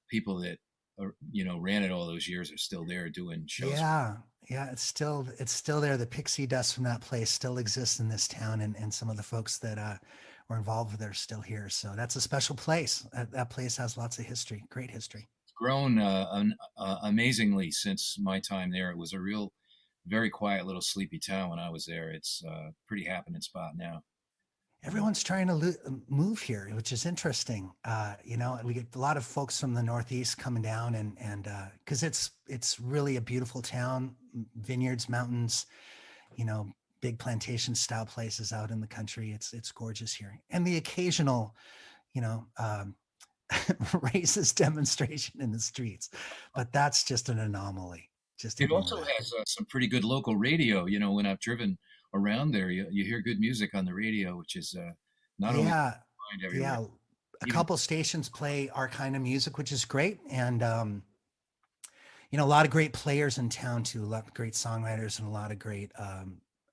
people that ran it all those years are still there doing shows. Yeah. Yeah, it's still there. The pixie dust from that place still exists in this town, and some of the folks that were involved with it are still here. So that's a special place. That place has lots of history, great history. It's grown amazingly since my time there. It was a very quiet little sleepy town when I was there. It's a pretty happening spot now. Everyone's trying to move here, which is interesting. You know, we get a lot of folks from the Northeast coming down, and because it's really a beautiful town, vineyards, mountains, you know, big plantation style places out in the country. It's gorgeous here, and the occasional, you know, racist demonstration in the streets, but that's just an anomaly. It also has some pretty good local radio. You know, when I've driven around there, you hear good music on the radio, which is not only find everywhere. Yeah, a couple stations play our kind of music, which is great, and you know, a lot of great players in town too. A lot of great songwriters and a lot of great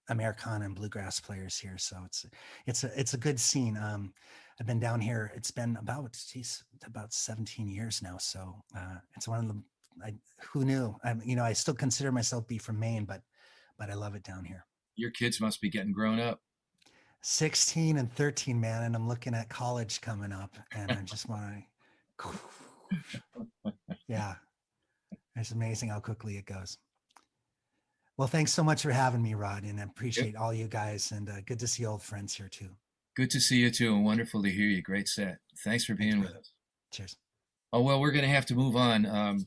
Americana and bluegrass players here. So it's a good scene. I've been down here. It's been about 17 years now. So it's one of the who knew? I still consider myself be from Maine, but I love it down here. Your kids must be getting grown up. 16 and 13, man, and I'm looking at college coming up, and I just want to, yeah, it's amazing how quickly it goes. Well, thanks so much for having me, Rod, and I appreciate all you guys, and good to see old friends here too. Good to see you too, and wonderful to hear you. Great set. Thanks for being with us. Cheers. Oh, well, we're going to have to move on.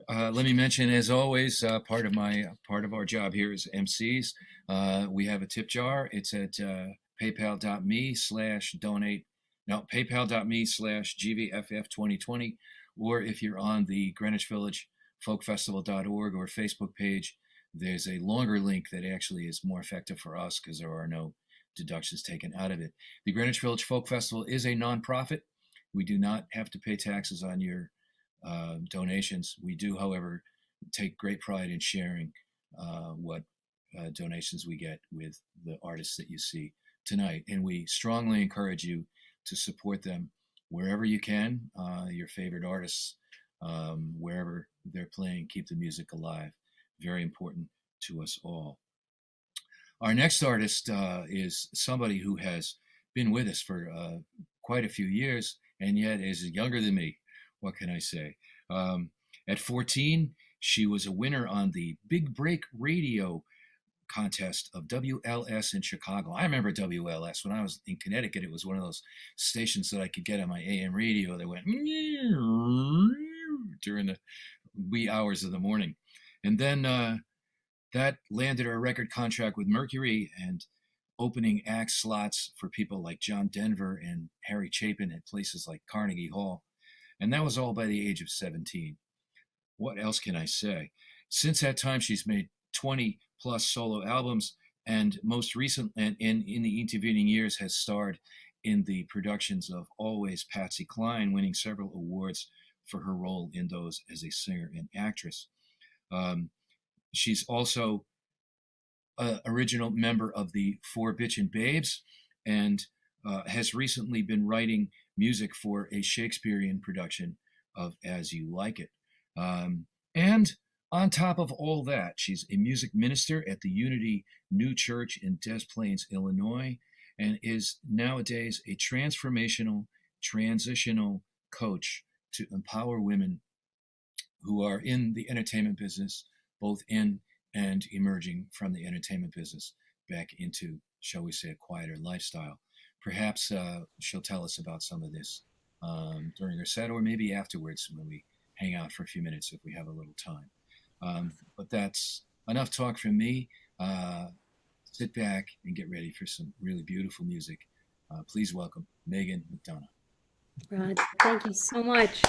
Let me mention, as always, part of our job here is Emcees. We have a tip jar. It's at paypal.me/donate. No, paypal.me/GVFF2020. Or if you're on the Greenwich Village Folk Festival.org or Facebook page, there's a longer link that actually is more effective for us because there are no deductions taken out of it. The Greenwich Village Folk Festival is a nonprofit. We do not have to pay taxes on your donations. We do, however, take great pride in sharing what donations we get with the artists that you see tonight. And we strongly encourage you to support them wherever you can, your favorite artists, wherever they're playing, keep the music alive. Very important to us all. Our next artist is somebody who has been with us for quite a few years and yet is younger than me. What can I say? At 14, she was a winner on the Big Break Radio contest of WLS in Chicago. I remember WLS when I was in Connecticut. It was one of those stations that I could get on my AM radio that went during the wee hours of the morning. And then that landed her a record contract with Mercury and opening act slots for people like John Denver and Harry Chapin at places like Carnegie Hall. And that was all by the age of 17. What else can I say? Since that time, she's made 20 plus solo albums, and most recent, and in the intervening years, has starred in the productions of Always Patsy Cline, winning several awards for her role in those as a singer and actress. She's also an original member of the Four Bitchin' Babes, and has recently been writing music for a Shakespearean production of As You Like It. And on top of all that, she's a music minister at the Unity New Church in Des Plaines, Illinois, and is nowadays a transformational, transitional coach to empower women who are in the entertainment business, both in and emerging from the entertainment business back into, shall we say, a quieter lifestyle. Perhaps she'll tell us about some of this during her set, or maybe afterwards when we hang out for a few minutes if we have a little time. But that's enough talk from me. Sit back and get ready for some really beautiful music. Please welcome Megon McDonough. Rod, thank you so much.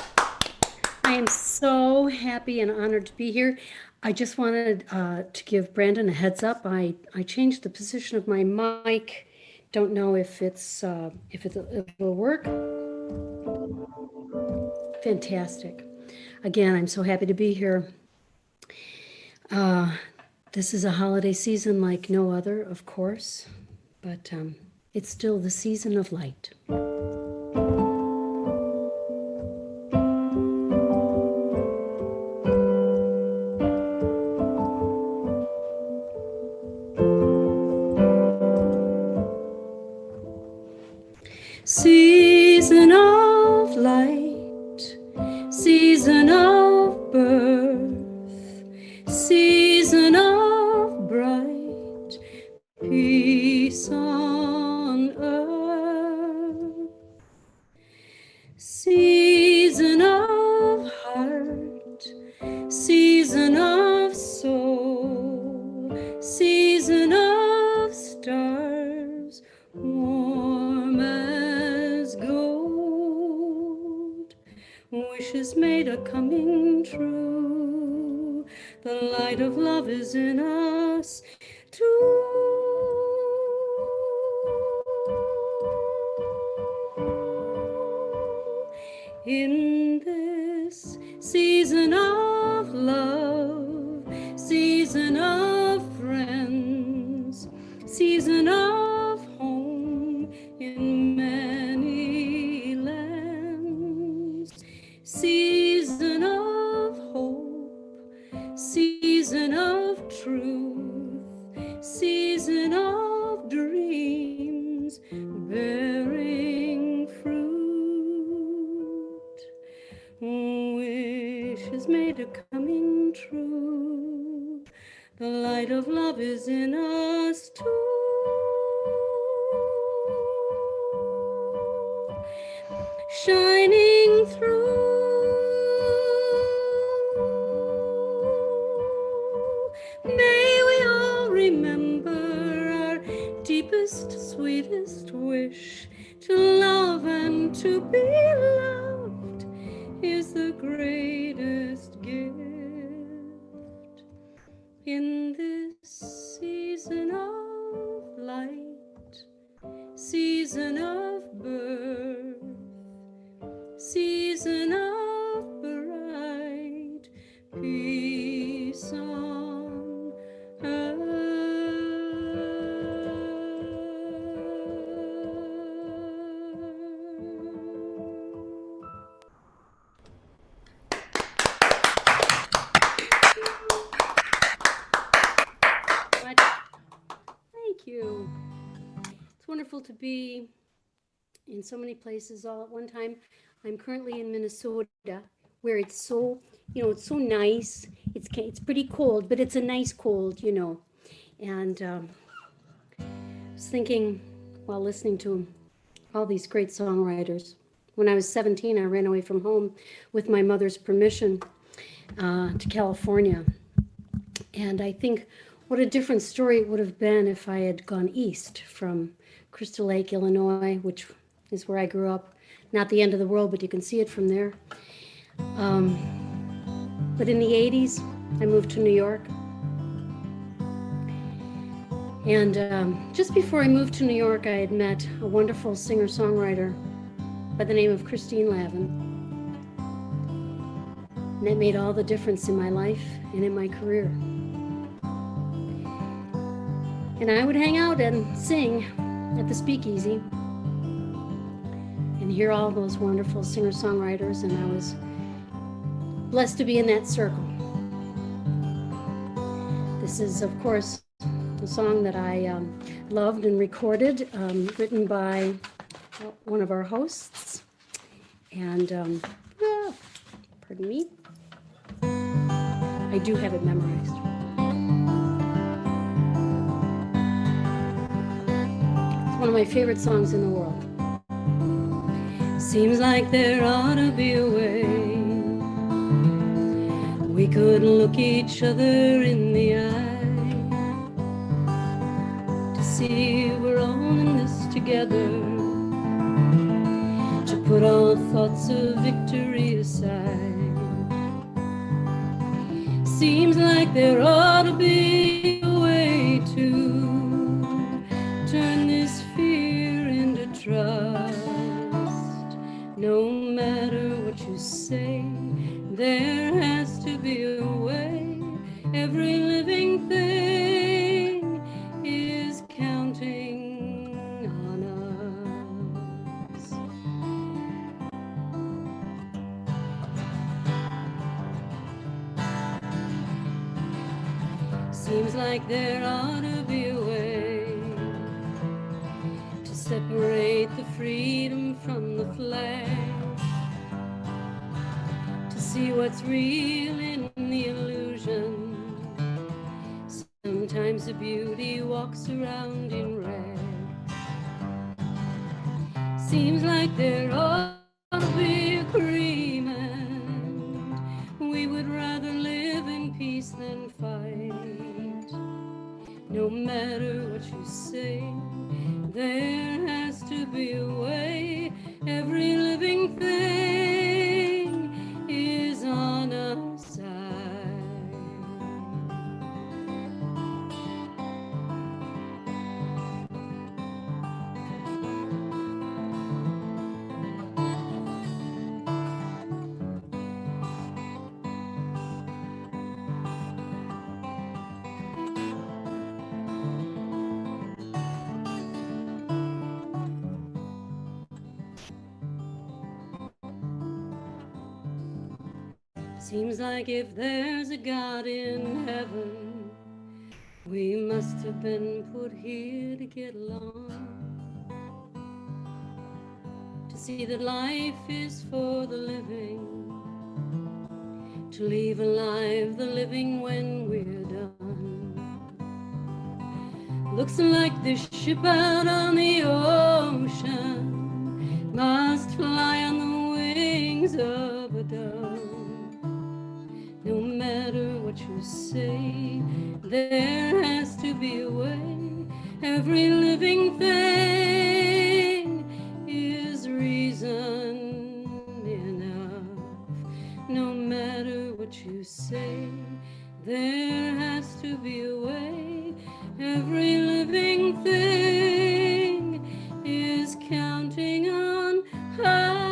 I am so happy and honored to be here. I just wanted to give Brandon a heads up. I changed the position of my mic. Don't know if it'll work. Fantastic. Again, I'm so happy to be here. This is a holiday season like no other, of course, but it's still the season of light. Season of light, season of birth, season of bright peace on earth, season of heart, season of soul, season of stars, warm as gold, wishes made are coming true, the light of love is in us too. In this season of love, season of friends, season of home in many lands, season of hope, season of truth, season of dreams bearing fruit, wishes made are coming true, the light of love is in us too. Shining through, may we all remember our deepest, sweetest wish, to love and to be loved is the greatest gift. In this season of light, season of birth, season of bright peace on earth. Thank you. It's wonderful to be in so many places all at one time. I'm currently in Minnesota, where it's so, it's so nice. It's pretty cold, but it's a nice cold, And I was thinking while listening to all these great songwriters. When I was 17, I ran away from home with my mother's permission to California. And I think what a different story it would have been if I had gone east from Crystal Lake, Illinois, which is where I grew up. Not the end of the world, but you can see it from there. But in the 80s, I moved to New York. And just before I moved to New York, I had met a wonderful singer-songwriter by the name of Christine Lavin. And that made all the difference in my life and in my career. And I would hang out and sing at the Speakeasy and hear all those wonderful singer-songwriters, and I was blessed to be in that circle. This is, of course, a song that I loved and recorded, written by one of our hosts. And pardon me. I do have it memorized. It's one of my favorite songs in the world. Seems like there ought to be a way we could look each other in the eye to see we're all in this together, to put all thoughts of victory aside. Seems like there ought to be a way to turn this fear into trust. No matter what you say, there has to be a way. Every living thing is counting on us. Seems like there ought to be a way to separate the freedom from the flash, to see what's real in the illusion. Sometimes the beauty walks around in red. Seems like there ought to be agreement. We would rather live in peace than fight. No matter what you say, there has to be a way. Every living thing is on our side. Seems like if there's a God in heaven, we must have been put here to get along, to see that life is for the living, to leave alive the living when we're done. Looks like this ship out on the ocean must fly on the wings of a dove. No matter what you say, there has to be a way. Every living thing is reason enough. No matter what you say, there has to be a way. Every living thing is counting on us.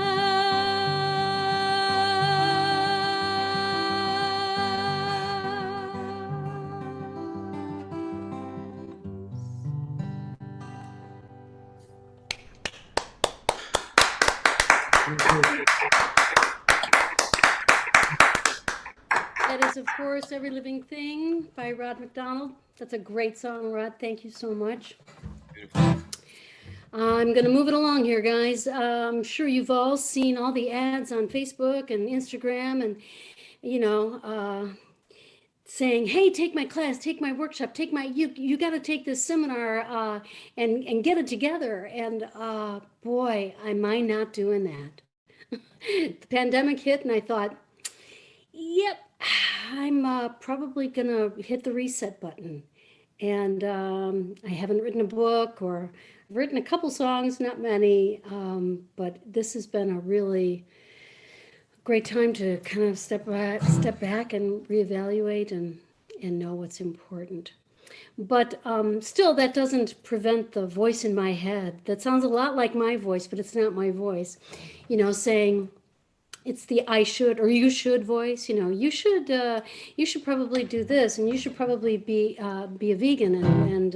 That is, of course, Every Living Thing by Rod MacDonald. That's a great song, Rod. Thank you so much. I'm going to move it along here, guys. I'm sure you've all seen all the ads on Facebook and Instagram and, saying, hey, take my class, take my workshop, you got to take this seminar and get it together. And boy, am I not doing that. The pandemic hit and I thought, yep, I'm probably going to hit the reset button. And I haven't written a book, or I've written a couple songs, not many, but this has been a really great time to kind of step back and reevaluate and know what's important. But still, that doesn't prevent the voice in my head. That sounds a lot like my voice, but it's not my voice. Saying it's the I should or you should voice. You should probably do this, and you should probably be a vegan. And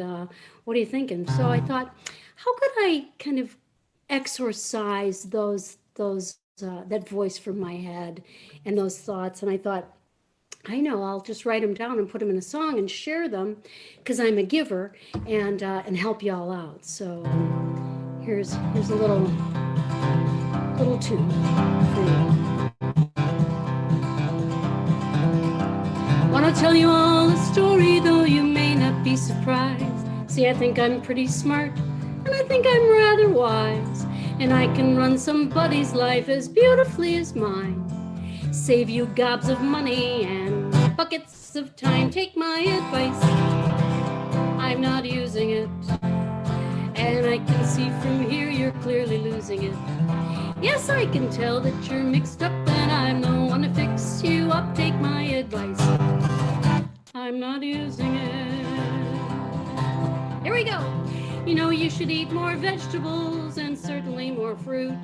what are you thinking? So I thought, how could I kind of exorcise that voice from my head and those thoughts? And I thought, I know, I'll just write them down and put them in a song and share them, because I'm a giver, and help y'all out. So here's a little tune for you. Gonna tell you all the story, though you may not be surprised. See, I think I'm pretty smart, and I think I'm rather wise, and I can run somebody's life as beautifully as mine. Save you gobs of money and buckets of time. Take my advice, I'm not using it, and I can see from here you're clearly losing it. Yes, I can tell that you're mixed up, and I'm the one to fix you up. Take my advice, I'm not using it. Here we go. You know, you should eat more vegetables and certainly more fruit.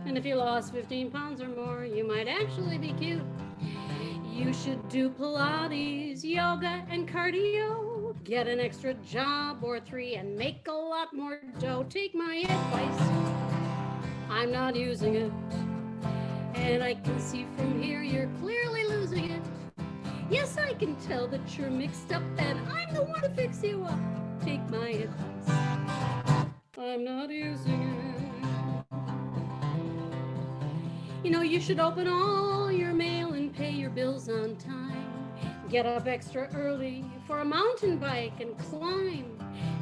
And if you lost 15 pounds or more, you might actually be cute. You should do Pilates, yoga, and cardio. Get an extra job or 3 and make a lot more dough. Take my advice, I'm not using it, and I can see from here you're clearly losing it. Yes, I can tell that you're mixed up, and I'm the one to fix you up. Take my advice, I'm not using it. You know, you should open all your mail and pay your bills on time. Get up extra early for a mountain bike and climb.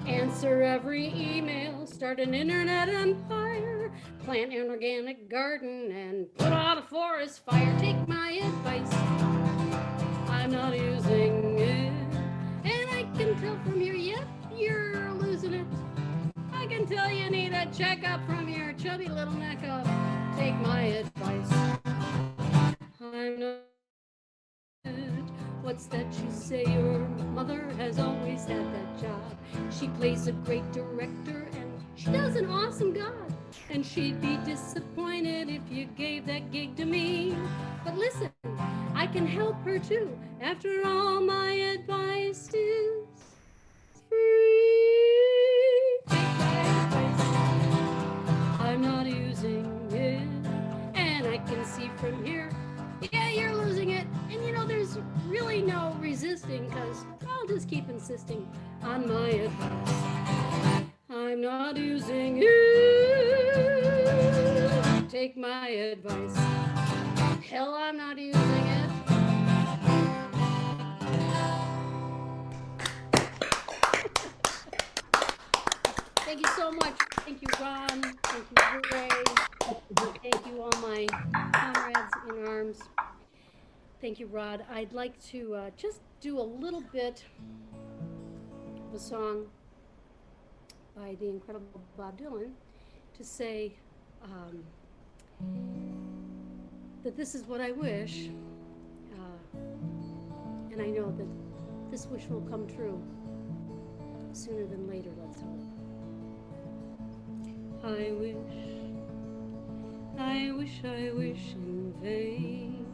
Answer every email, start an internet empire, plant an organic garden and put out a forest fire. Take my advice, I'm not using it, and I can tell from here, yep, you're losing it. I can tell you need a checkup from your chubby little neck up. Take my advice, I'm not. What's that you say? Your mother has always had that job. She plays a great director and she does an awesome job. And she'd be disappointed if you gave that gig to me. But listen, I can help her too. After all, my advice is free. Take my advice, I'm not using it, and I can see from here, yeah, you're losing it. And you know, there's really no resisting, because I'll just keep insisting on my advice. I'm not using it. Take my advice. Hell, I'm not using it. Thank you so much. Thank you, Ron. Thank you, Ray. Thank you, all my comrades in arms. Thank you, Rod. I'd like to just do a little bit of a song by the incredible Bob Dylan to say that this is what I wish, and I know that this wish will come true sooner than later, let's hope. I wish in vain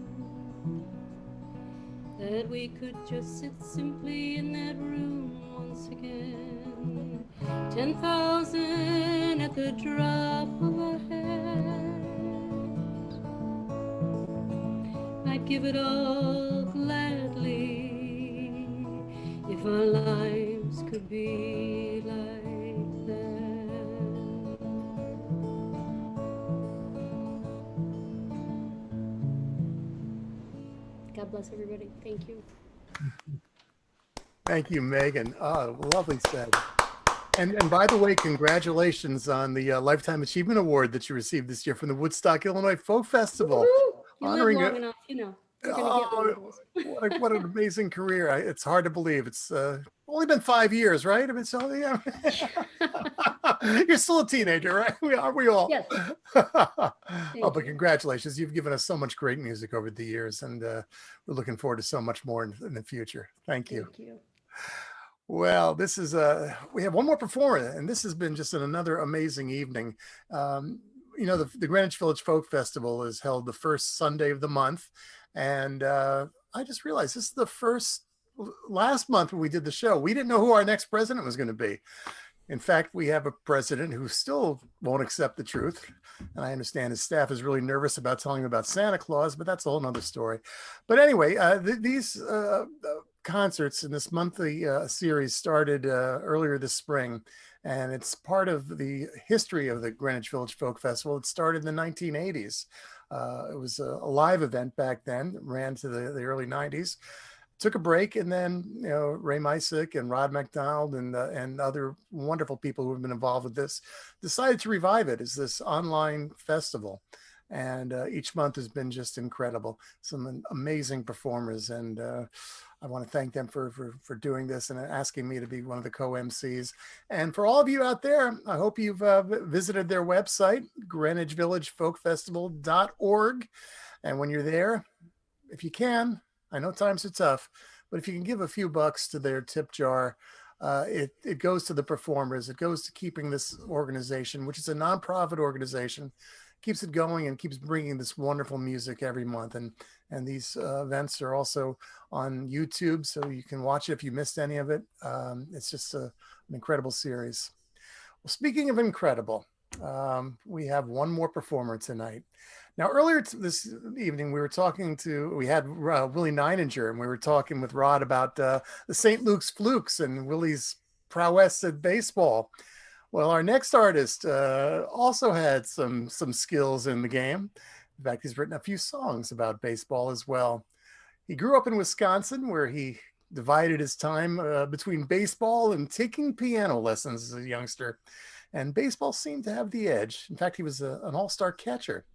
that we could just sit simply in that room once again. 10,000 at the drop of a hat. I'd give it all gladly if our lives could be like that. God bless everybody. Thank you. Thank you, Megan. Oh, lovely said. And by the way, congratulations on the Lifetime Achievement Award that you received this year from the Woodstock, Illinois Folk Festival. You Honoring live long it. enough, you know. You're gonna get one of those. What an amazing career. It's hard to believe. It's only been 5 years, right? I mean, so yeah. You're still a teenager, right? We all. Yes. Oh, but congratulations. You've given us so much great music over the years, and we're looking forward to so much more in the future. Thank you. Thank you. Well, this is we have one more performer, and this has been just another amazing evening. You know, the Greenwich Village Folk Festival is held the first Sunday of the month, and I just realized this is the last month when we did the show, we didn't know who our next president was going to be. In fact, we have a president who still won't accept the truth. And I understand his staff is really nervous about telling him about Santa Claus, but that's a whole nother story. But anyway, these concerts in this monthly series started earlier this spring. And it's part of the history of the Greenwich Village Folk Festival. It started in the 1980s. It was a live event back then, ran to the early 90s. took a break, and then Ray Micek and Rod MacDonald and other wonderful people who have been involved with this decided to revive it as this online festival, and each month has been just incredible. Some amazing performers, and I want to thank them for doing this and asking me to be one of the co-MCs. And for all of you out there, I hope you've visited their website, greenwichvillagefolkfestival.org. And when you're there, if you can, I know times are tough, but if you can give a few bucks to their tip jar, it goes to the performers. It goes to keeping this organization, which is a nonprofit organization, keeps it going and keeps bringing this wonderful music every month. And these events are also on YouTube, so you can watch it if you missed any of it. It's just an incredible series. Well, speaking of incredible, we have one more performer tonight. Now, earlier this evening, we had Willie Nininger, and we were talking with Rod about the St. Luke's Flukes and Willie's prowess at baseball. Well, our next artist also had some skills in the game. In fact, he's written a few songs about baseball as well. He grew up in Wisconsin, where he divided his time between baseball and taking piano lessons as a youngster. And baseball seemed to have the edge. In fact, he was an all-star catcher.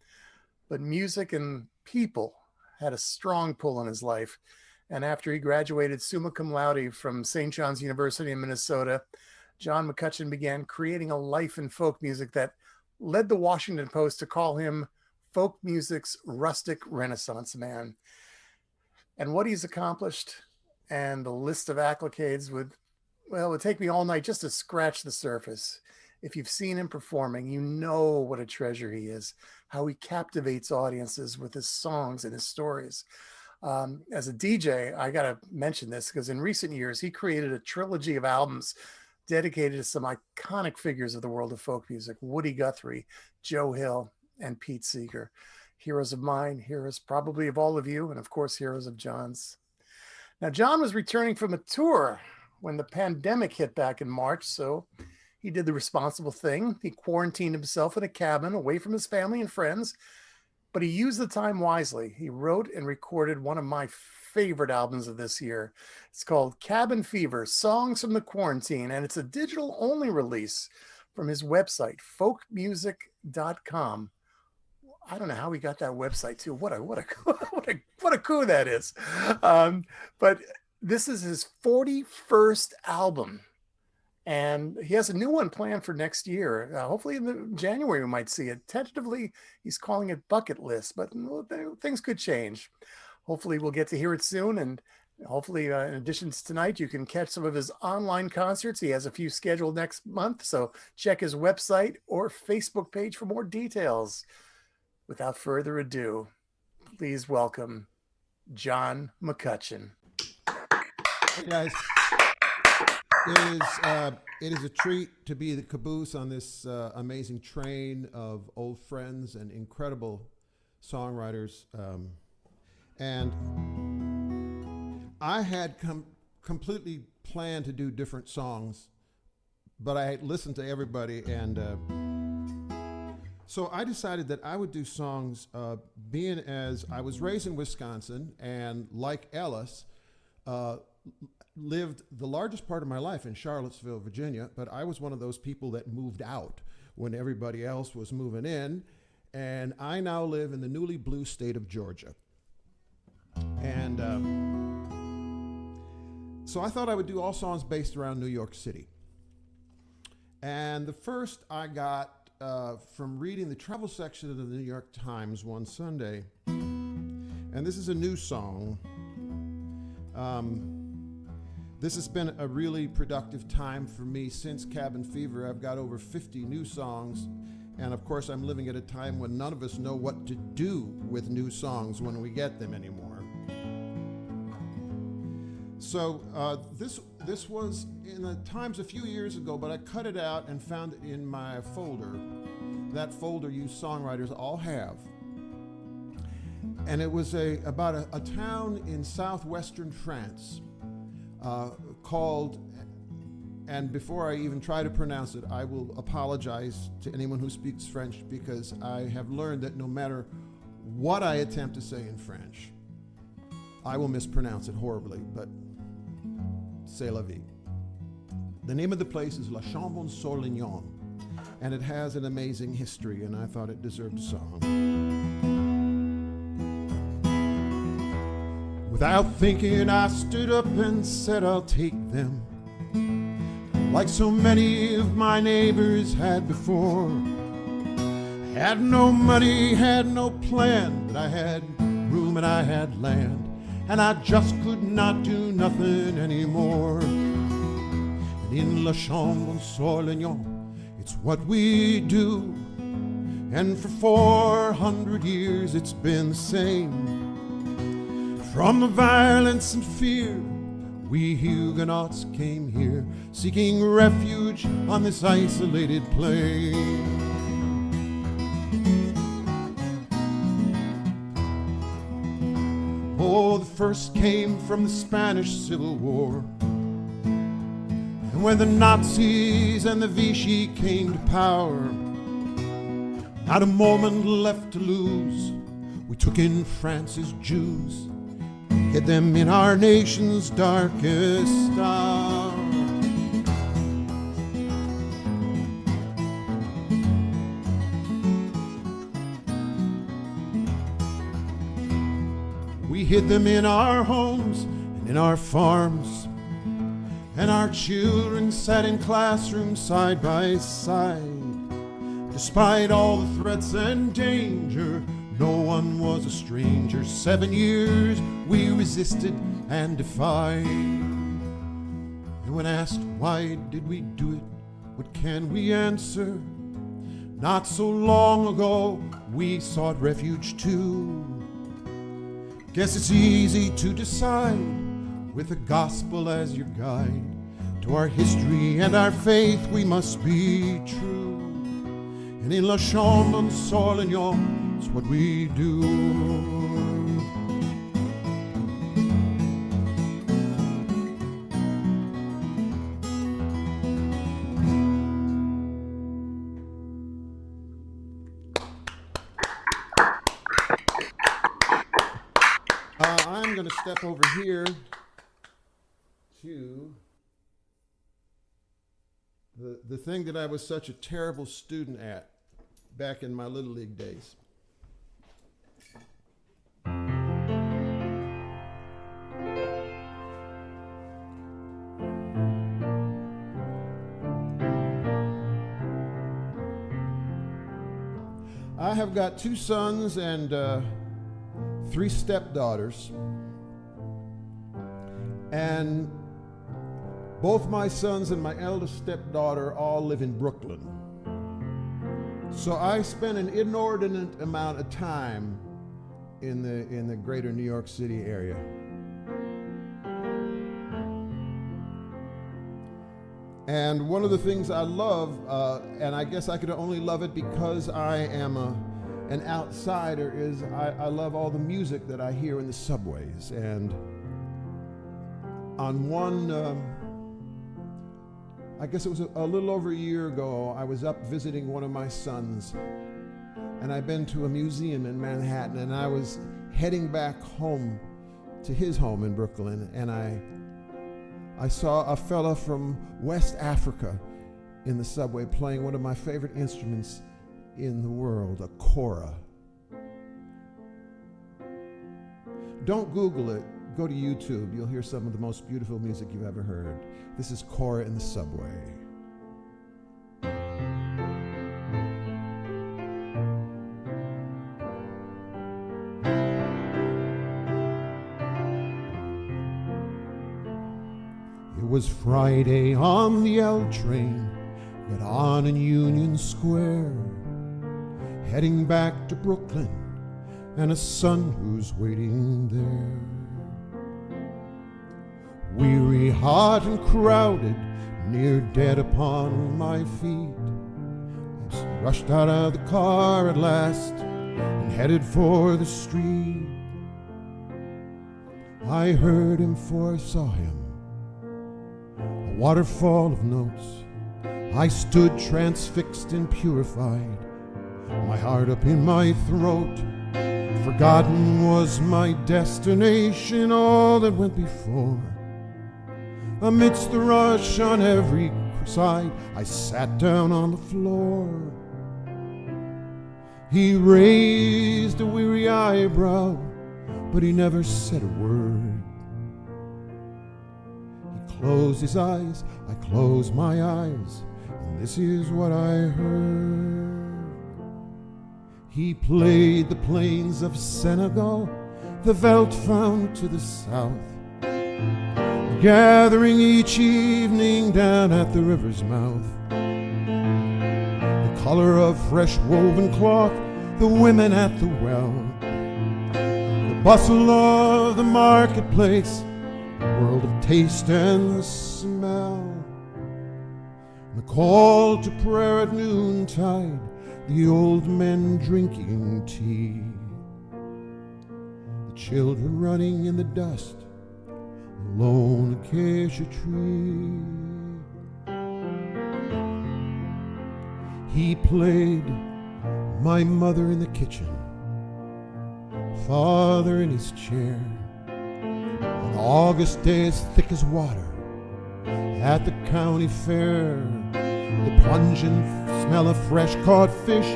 But music and people had a strong pull on his life. And after he graduated summa cum laude from St. John's University in Minnesota, John McCutcheon began creating a life in folk music that led the Washington Post to call him folk music's rustic Renaissance man. And what he's accomplished and the list of accolades would take me all night just to scratch the surface. If you've seen him performing, you know what a treasure he is, how he captivates audiences with his songs and his stories. As a DJ, I got to mention this because in recent years, he created a trilogy of albums dedicated to some iconic figures of the world of folk music: Woody Guthrie, Joe Hill, and Pete Seeger. Heroes of mine, heroes probably of all of you, and of course, heroes of John's. Now, John was returning from a tour when the pandemic hit back in March, so he did the responsible thing. He quarantined himself in a cabin away from his family and friends, but he used the time wisely. He wrote and recorded one of my favorite albums of this year. It's called Cabin Fever, Songs from the Quarantine, and it's a digital-only release from his website, folkmusic.com. I don't know how he got that website too. What a coup that is. But this is his 41st album. And he has a new one planned for next year. Hopefully in January we might see it. Tentatively, he's calling it Bucket List, but things could change. Hopefully we'll get to hear it soon. And hopefully, in addition to tonight, you can catch some of his online concerts. He has a few scheduled next month, so check his website or Facebook page for more details. Without further ado, please welcome John McCutcheon. Hey guys. It is a treat to be the caboose on this amazing train of old friends and incredible songwriters. And I had completely planned to do different songs, but I listened to everybody, and so I decided that I would do songs, being as I was raised in Wisconsin and, like Ellis, lived the largest part of my life in Charlottesville, Virginia, but I was one of those people that moved out when everybody else was moving in, and I now live in the newly blue state of Georgia. And so I thought I would do all songs based around New York City. And the first I got from reading the travel section of the New York Times one Sunday, and this is a new song. This has been a really productive time for me since Cabin Fever. I've got over 50 new songs, and of course I'm living at a time when none of us know what to do with new songs when we get them anymore. So this was in the Times a few years ago, but I cut it out and found it in my folder. That folder you songwriters all have. And it was about a town in southwestern France called, and before I even try to pronounce it, I will apologize to anyone who speaks French, because I have learned that no matter what I attempt to say in French, I will mispronounce it horribly, but c'est la vie. The name of the place is La Chambon-sur-Lignon, and it has an amazing history, and I thought it deserved a song. Without thinking, I stood up and said, I'll take them, like so many of my neighbors had before. Had no money, had no plan, but I had room and I had land, and I just could not do nothing anymore. And in La Chambon-sur-Lignon, it's what we do, and for 400 years it's been the same. From the violence and fear, we Huguenots came here, seeking refuge on this isolated plain. Oh, the first came from the Spanish Civil War, and when the Nazis and the Vichy came to power, not a moment left to lose. We took in France's Jews, hid them in our nation's darkest hour. We hid them in our homes and in our farms, and our children sat in classrooms side by side. Despite all the threats and danger, no one was a stranger. 7 years we resisted and defied. And when asked why did we do it, what can we answer? Not so long ago we sought refuge too. Guess it's easy to decide, with the gospel as your guide. To our history and our faith we must be true. And in La Chambon-sur-Lignon, it's what we do. I'm going to step over here to the thing that I was such a terrible student at back in my Little League days. I have got 2 sons and 3 stepdaughters, and both my sons and my eldest stepdaughter all live in Brooklyn. So I spent an inordinate amount of time in the greater New York City area. And one of the things I love, and I guess I could only love it because I am an outsider, is I love all the music that I hear in the subways. And on one, I guess it was a little over a year ago, I was up visiting one of my sons, and I'd been to a museum in Manhattan, and I was heading back home to his home in Brooklyn, and I saw a fella from West Africa in the subway playing one of my favorite instruments in the world, a kora. Don't Google it. Go to YouTube. You'll hear some of the most beautiful music you've ever heard. This is kora in the subway. It was Friday on the L train, got on in Union Square, heading back to Brooklyn, and a son who's waiting there. Weary, hot, and crowded, near dead upon my feet, I rushed out of the car at last and headed for the street. I heard him for I saw him, a waterfall of notes. I stood transfixed and purified, my heart up in my throat. Forgotten was my destination, all that went before. Amidst the rush on every side, I sat down on the floor. He raised a weary eyebrow, but he never said a word. He closed his eyes, I closed my eyes, and this is what I heard. He played the plains of Senegal, the veldt found to the south, gathering each evening down at the river's mouth. The color of fresh woven cloth, the women at the well, the bustle of the marketplace, a world of taste and smell. The call to prayer at noontide, the old men drinking tea, the children running in the dust, a lone acacia tree. He played my mother in the kitchen, father in his chair, on August days thick as water at the county fair, the pungent smell of fresh caught fish,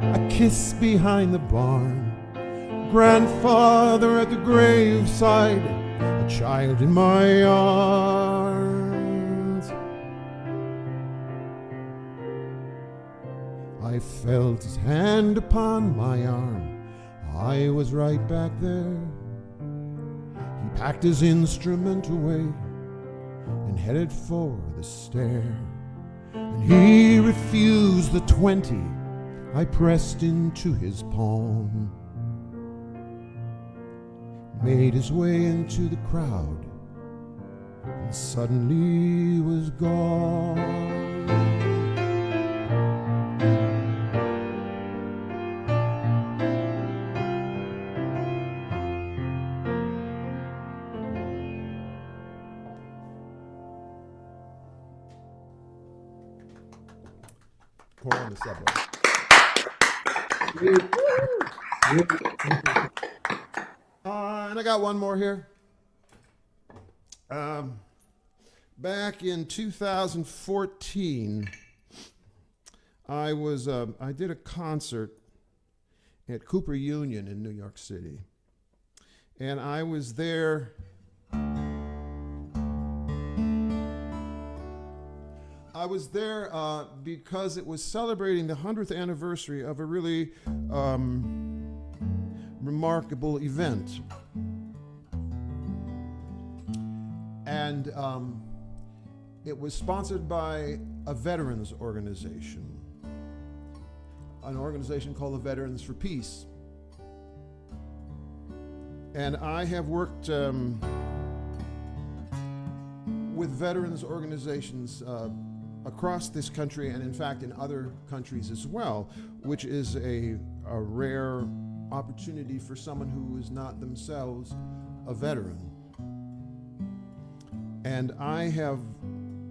a kiss behind the barn, grandfather at the graveside, a child in my arms. I felt his hand upon my arm, I was right back there. He packed his instrument away and headed for the stair. And he refused the 20 I pressed into his palm. Made his way into the crowd and suddenly was gone. Pour on the subway. And I got one more here. Back in 2014, I did a concert at Cooper Union in New York City, and I was there. Because it was celebrating the 100th anniversary of a really remarkable event. And it was sponsored by a veterans organization, an organization called the Veterans for Peace. And I have worked with veterans organizations across this country, and in fact in other countries as well, which is a rare opportunity for someone who is not themselves a veteran. And I have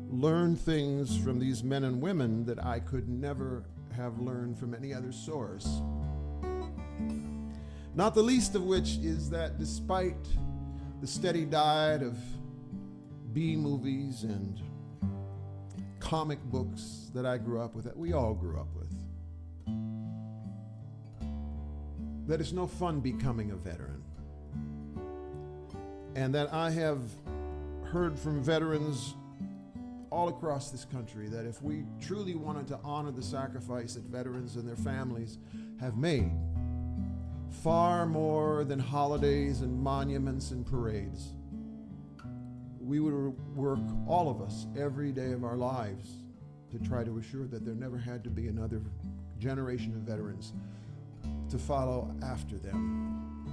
learned things from these men and women that I could never have learned from any other source. Not the least of which is that despite the steady diet of B-movies and comic books that I grew up with, that we all grew up with, that it's no fun becoming a veteran. And that I have heard from veterans all across this country that if we truly wanted to honor the sacrifice that veterans and their families have made, far more than holidays and monuments and parades, we would work, all of us, every day of our lives to try to assure that there never had to be another generation of veterans to follow after them.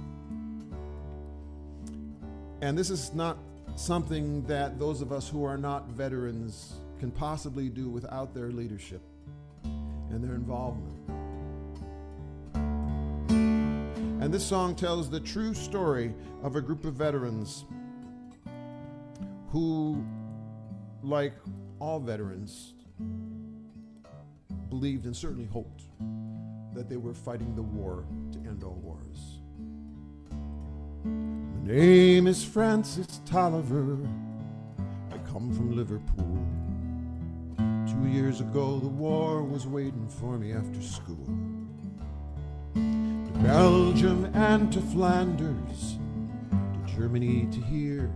And this is not something that those of us who are not veterans can possibly do without their leadership and their involvement. And this song tells the true story of a group of veterans who, like all veterans, believed and certainly hoped that they were fighting the war to end all wars. My name is Francis Tolliver. I come from Liverpool. 2 years ago, the war was waiting for me after school. To Belgium and to Flanders, to Germany to here,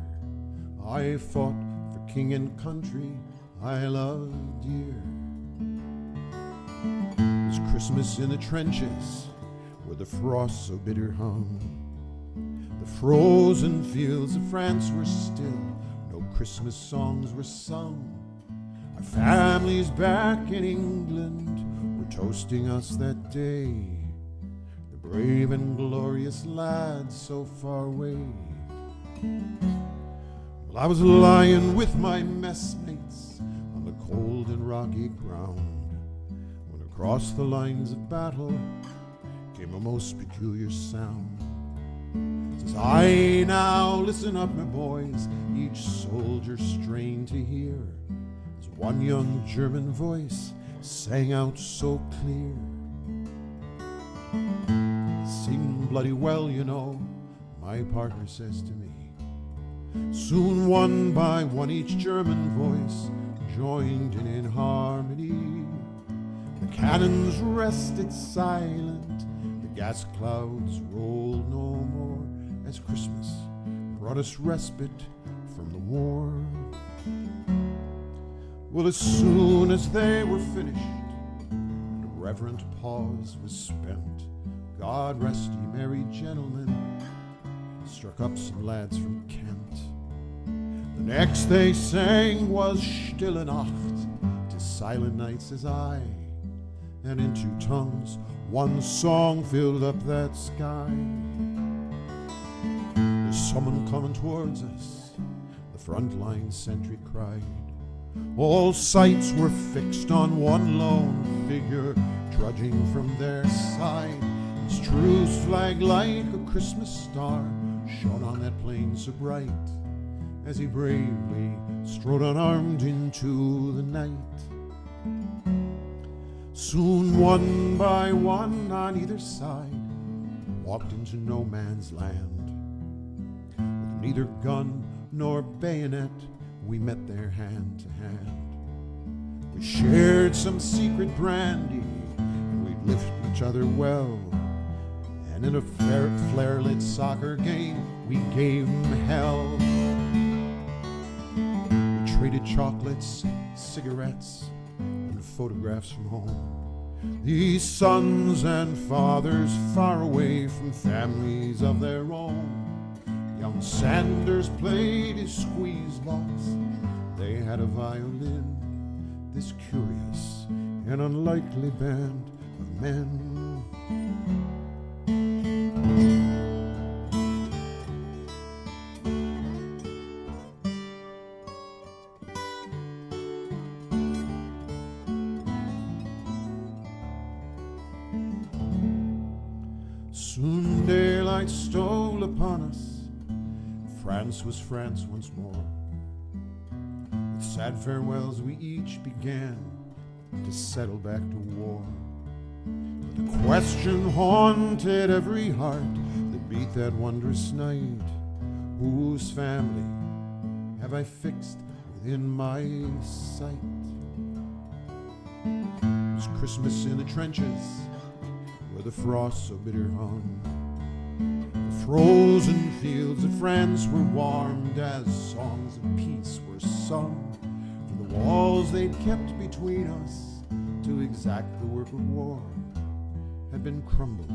I fought for king and country I loved dear. It was Christmas in the trenches where the frost so bitter hung. The frozen fields of France were still, no Christmas songs were sung. Our families back in England were toasting us that day, the brave and glorious lads so far away. Well, I was lying with my messmates on the cold and rocky ground when across the lines of battle came a most peculiar sound. Says, "Aye, now listen up, my boys," each soldier strained to hear, as one young German voice sang out so clear. "Sing bloody well, you know," my partner says to me. Soon one by one each German voice joined in harmony. The cannons rested silent, the gas clouds rolled no more, as Christmas brought us respite from the war. Well, as soon as they were finished and a reverent pause was spent, God rest ye merry gentlemen, struck up some lads from Kent. The next they sang was Stille Nacht, 'tis silent night, says I, and in two tongues one song filled up that sky. There's someone coming towards us, the frontline sentry cried. All sights were fixed on one lone figure trudging from their side. His truce flag like a Christmas star shone on that plain so bright, as he bravely strode unarmed into the night. Soon one by one on either side walked into no man's land. With neither gun nor bayonet we met there hand to hand. We shared some secret brandy and we'd lift each other well, and in a flare-lit soccer game we gave 'em hell. We traded chocolates, cigarettes, and photographs from home. These sons and fathers far away from families of their own. Young Sanders played his squeeze box, they had a violin, this curious and unlikely band of men. Soon daylight stole upon us, France was France once more. With sad farewells we each began to settle back to war. But the question haunted every heart that beat that wondrous night: whose family have I fixed within my sight? It was Christmas in the trenches where the frost so bitter hung. The frozen fields of France were warmed as songs of peace were sung. For the walls they'd kept between us to exact the work of war had been crumbled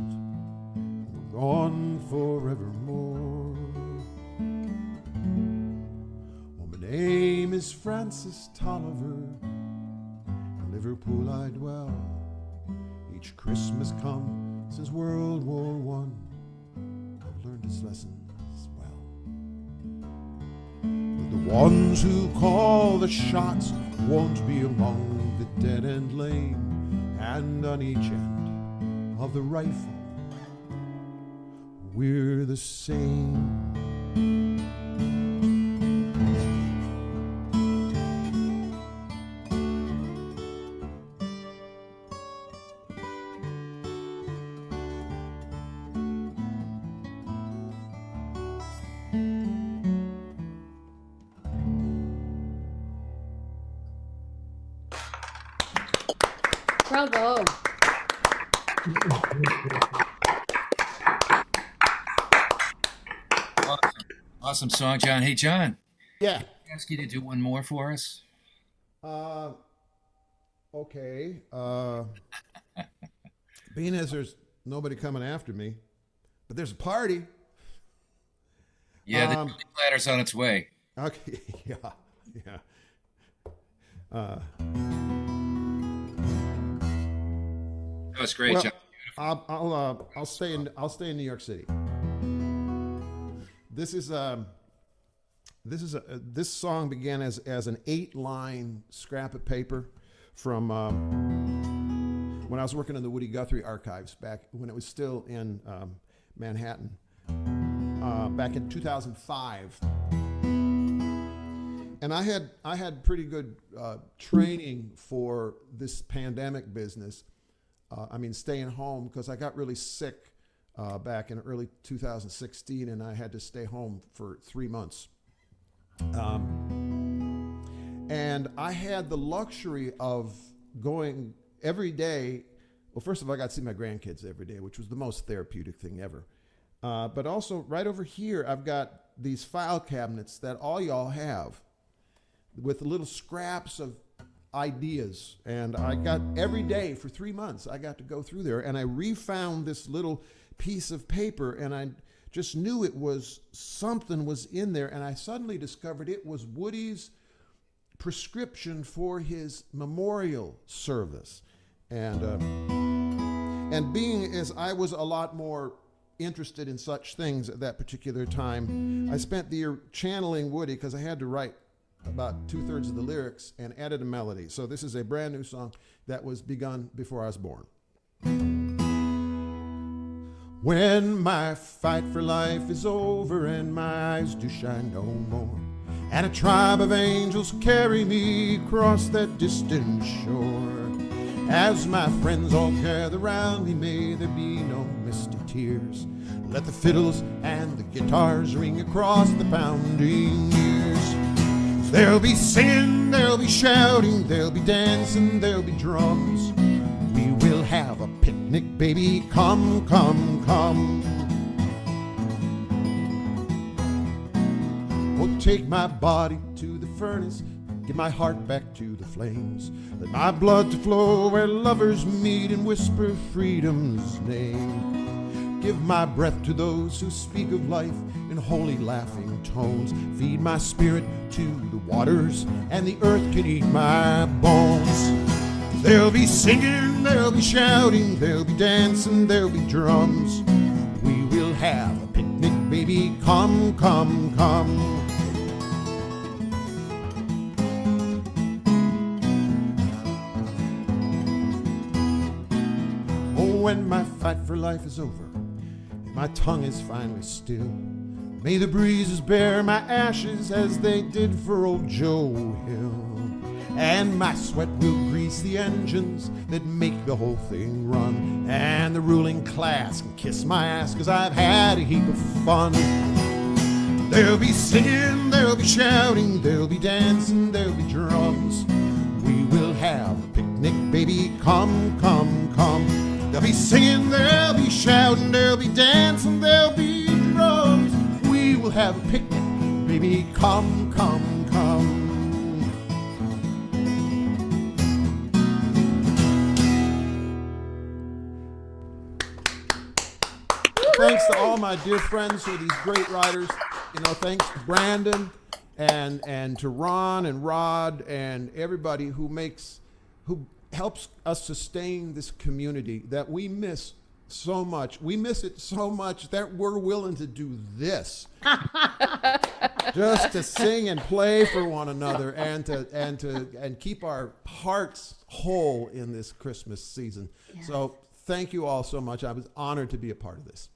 and were gone forevermore. Oh, my name is Francis Tolliver, in Liverpool I dwell. Each Christmas come since World War I, I've learned his lessons well. But the ones who call the shots won't be among the dead and lame, and on each end of the rifle we're the same. Bravo. Awesome song, John. Hey, John. Yeah. Can I ask you to do one more for us? Okay. Being as there's nobody coming after me, but there's a party. Yeah, the chili platter's on its way. Okay. Yeah. That was great, Well, John. I'll stay in New York City. This song began as an 8-line scrap of paper from when I was working in the Woody Guthrie archives back when it was still in Manhattan, back in 2005. And I had pretty good training for this pandemic business. Staying home, because I got really sick back in early 2016, and I had to stay home for 3 months. And I had the luxury of going every day. Well, first of all, I got to see my grandkids every day, which was the most therapeutic thing ever. But also, right over here, I've got these file cabinets that all y'all have with little scraps of ideas. And I got every day for 3 months, I got to go through there, and I refound this little piece of paper, and I just knew it was something was in there, and I suddenly discovered it was Woody's prescription for his memorial service. And being as I was a lot more interested in such things at that particular time, I spent the year channeling Woody, because I had to write about 2/3 of the lyrics and added a melody. So this is a brand new song that was begun before I was born. When my fight for life is over and my eyes do shine no more, and a tribe of angels carry me across that distant shore, as my friends all gather round me, may there be no misty tears. Let the fiddles and the guitars ring across the pounding years. There'll be singing, there'll be shouting, there'll be dancing, there'll be drums. We will have a picnic, baby, come, come, come. Oh, take my body to the furnace, give my heart back to the flames. Let my blood to flow where lovers meet and whisper freedom's name. Give my breath to those who speak of life in holy laughing tones. Feed my spirit to the waters, and the earth can eat my bones. There'll be singing, there'll be shouting, there'll be dancing, there'll be drums. We will have a picnic, baby, come, come, come. Oh, when my fight for life is over, my tongue is finally still, may the breezes bear my ashes as they did for old Joe Hill. And my sweat will grease the engines that make the whole thing run. And the ruling class can kiss my ass, 'cause I've had a heap of fun. There'll be singing, there'll be shouting, there'll be dancing, there'll be drums. We will have a picnic, baby, come, come, come. There'll be singing, there'll be shouting, there'll be dancing, there'll be drums. We will have a picnic, baby, come, come, come. Thanks to all my dear friends who are these great writers. You know, thanks to Brandon and to Ron and Rod and everybody who helps us sustain this community that we miss so much. We miss it so much that we're willing to do this just to sing and play for one another and keep our hearts whole in this Christmas season. Yes. So thank you all so much. I was honored to be a part of this.